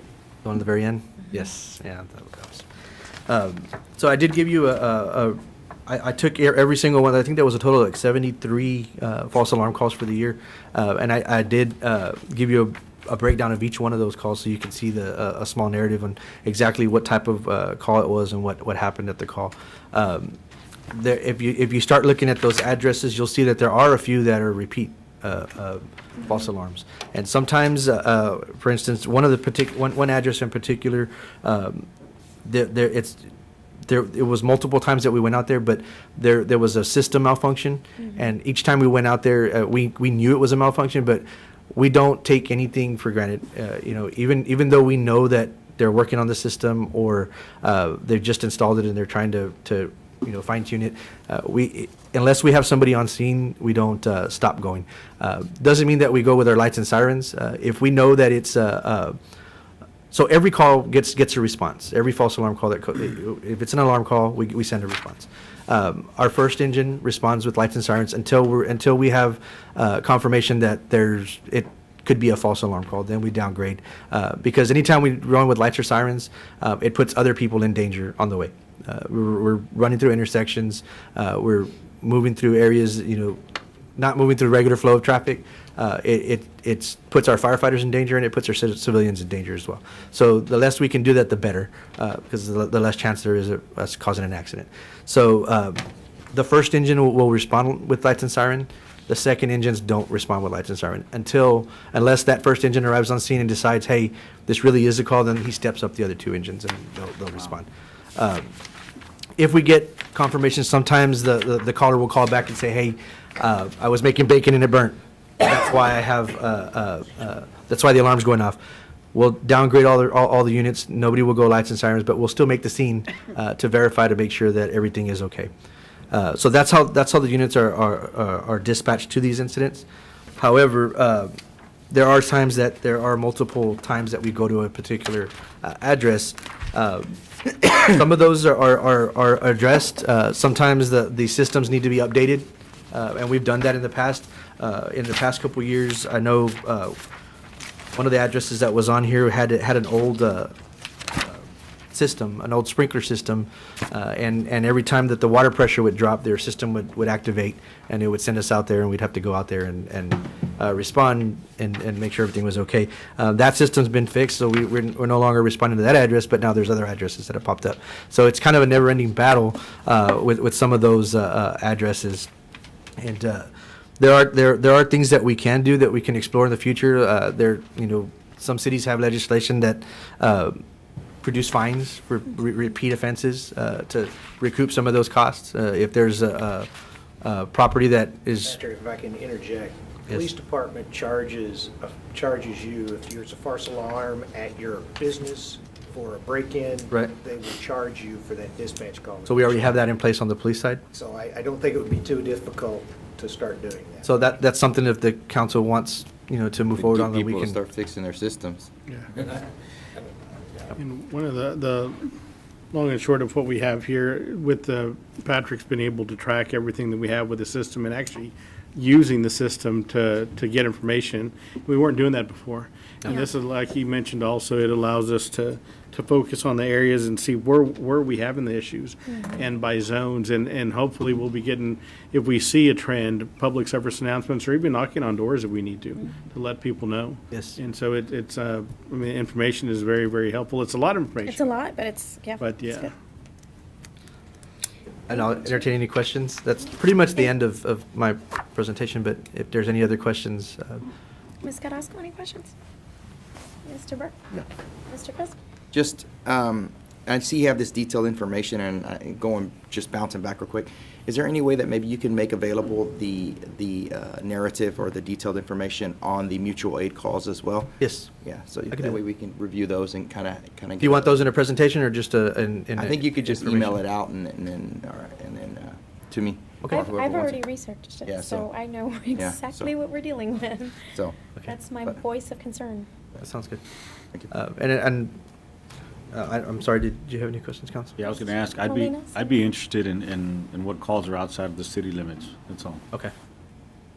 one at the very end? Yes, yeah. That was. So I did give you I took every single one. I think there was a total of like 73 false alarm calls for the year. And I did give you a breakdown of each one of those calls so you can see a small narrative on exactly what type of call it was and what happened at the call. If you start looking at those addresses, you'll see that there are a few that are repeat false alarms. And sometimes, for instance, one address in particular, it was multiple times that we went out there, but there was a system malfunction, and each time we went out there, we knew it was a malfunction, but we don't take anything for granted. Even though we know that they're working on the system, or they've just installed it and they're trying to fine tune it, unless we have somebody on scene, we don't stop going. Doesn't mean that we go with our lights and sirens. If we know that it's so every call gets a response. Every false alarm call if it's an alarm call, we send a response. Our first engine responds with lights and sirens until we have confirmation that it could be a false alarm call. Then we downgrade, because anytime we run with lights or sirens, it puts other people in danger on the way. We're running through intersections. We're moving through areas, not moving through regular flow of traffic. It puts our firefighters in danger, and it puts our civilians in danger as well. So the less we can do that, the better, because the less chance there is of us causing an accident. So the first engine will respond with lights and siren. The second engines don't respond with lights and siren unless that first engine arrives on scene and decides, hey, this really is a call. Then he steps up the other 2 engines and they'll respond. If we get confirmation, sometimes the caller will call back and say, hey, I was making bacon and it burnt. That's why I have. That's why the alarm's going off. We'll downgrade all the units. Nobody will go lights and sirens, but we'll still make the scene to verify to make sure that everything is okay. So that's how the units are dispatched to these incidents. However, there are times that there are multiple times that we go to a particular address. Some of those are addressed. Sometimes the systems need to be updated, and we've done that in the past. In the past couple of years, I know one of the addresses that was on here had an old system, an old sprinkler system, and every time that the water pressure would drop, their system would activate, and it would send us out there, and we'd have to go out there and respond and make sure everything was okay. That system's been fixed, so we're no longer responding to that address, but now there's other addresses that have popped up. So it's kind of a never-ending battle with some of those addresses, and there are things that we can do that we can explore in the future. Some cities have legislation that produce fines for repeat offenses to recoup some of those costs. If there's a property that is. Patrick, if I can interject, Yes. police department charges you if there's a false alarm at your business for a break-in. Right. They will charge you for that dispatch call. So we already have that in place on the police side. So I don't think it would be too difficult to start doing that. So that's something if the council wants, to move forward on, that we People to can. start fixing their systems. And one of the long and short of what we have here with Patrick's been able to track everything that we have with the system and actually using the system to get information. We weren't doing that before. And this is, like he mentioned also, it allows us to focus on the areas and see where we having the issues and by zones. And hopefully we'll be getting, if we see a trend, public service announcements or even knocking on doors if we need to let people know. Yes. And so it's, I mean, information is very, very helpful. It's a lot of information. It's a lot, but it's, yeah. But it's yeah. good. And I'll entertain any questions. That's pretty much the end of my presentation, but if there's any other questions, Ms. Carrasco, any questions? Mr. Burke? No. Mr. Chris? Just, I see you have this detailed information, and just bouncing back real quick. Is there any way that maybe you can make available the narrative or the detailed information on the mutual aid calls as well? yes. Yeah, so can do that way that. we can review those and kind of. Do you want those in a presentation or just in I think you could just email it out and then to me. Okay. I've Whoever wants already it. researched it, Yeah, so I know exactly what we're dealing with. So, That's my but- voice of concern. That sounds good. Thank you. I'm sorry, did you have any questions, Council? Yeah, I was gonna ask, Molina? I'd be interested in what calls are outside of the city limits, that's all. Okay.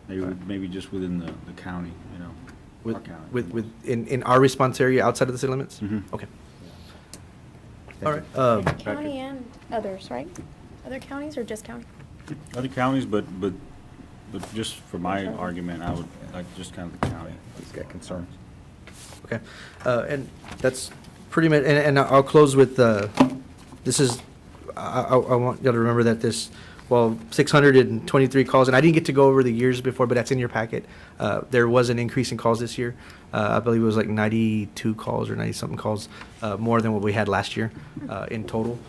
Maybe just within the county, you know, our county. In our response area outside of the city limits? Mhm. Okay. All right. County and others, right? Other counties or just county? Other counties, but just for my argument, I would like just kind of the county. He's got concerns. Okay, and that's pretty much, and I'll close with, this is, I want y'all to remember that this, 623 calls, and I didn't get to go over the years before, but that's in your packet. There was an increase in calls this year. I believe it was like 92 calls or 90-something calls, more than what we had last year in total.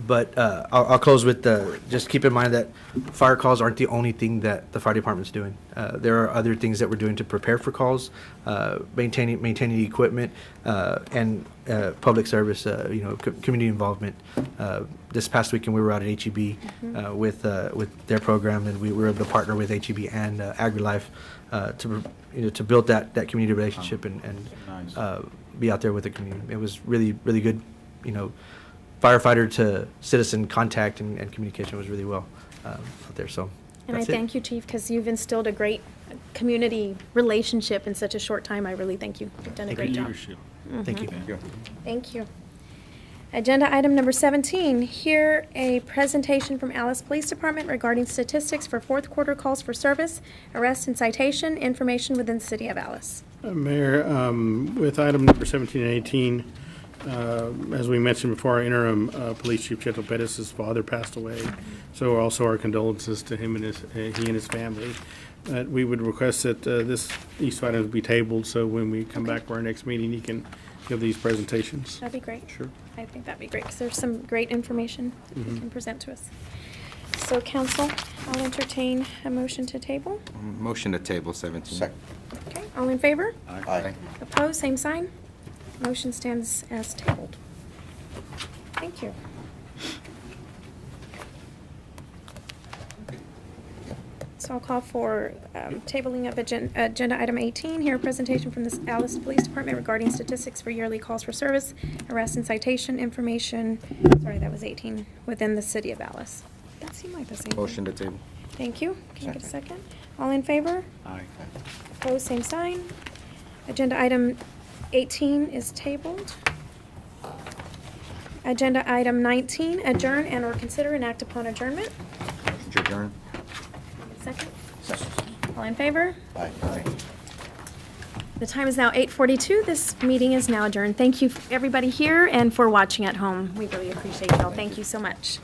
But I'll close with just keep in mind that fire calls aren't the only thing that the fire department's doing. There are other things that we're doing to prepare for calls, maintaining the equipment, and public service, community involvement. This past weekend, we were out at HEB with their program, and we were able to partner with HEB and AgriLife to build that community relationship and Nice. be out there with the community. It was really, really good, firefighter to citizen contact and communication was really well out there, so. And I that's it. thank you, Chief, because you've instilled a great community relationship in such a short time. I really thank you. You've done a great job. Leadership. Thank you. Thank you. Agenda item number 17, hear a presentation from Alice Police Department regarding statistics for fourth quarter calls for service, arrest and citation, information within the city of Alice. Mayor, with item number 17 and 18, as we mentioned before, our interim police chief, Cheto Pettis' father passed away. So also our condolences to him and his family. We would request that these items be tabled, so when we come back for our next meeting, he can give these presentations. That'd be great. Sure. I think that'd be great, because there's some great information you can present to us. So, council, I'll entertain a motion to table. Motion to table 17. Second. Okay, all in favor? Aye. Opposed, same sign. Motion stands as tabled. Thank you. So I'll call for tabling of agenda item 18, here a presentation from the Alice Police Department regarding statistics for yearly calls for service, arrest and citation information, sorry, that was 18, within the city of Alice. That seemed like the same thing. Motion to table. Thank you. Can I get a second? All in favor? Aye. Opposed, same sign. Agenda item 18 is tabled. Agenda item 19, adjourn and/or consider and act upon adjournment. Motion to adjourn. Second. All in favor? Aye. The time is now 8:42. This meeting is now adjourned. Thank you, everybody here, and for watching at home. We really appreciate y'all. Thank you so much.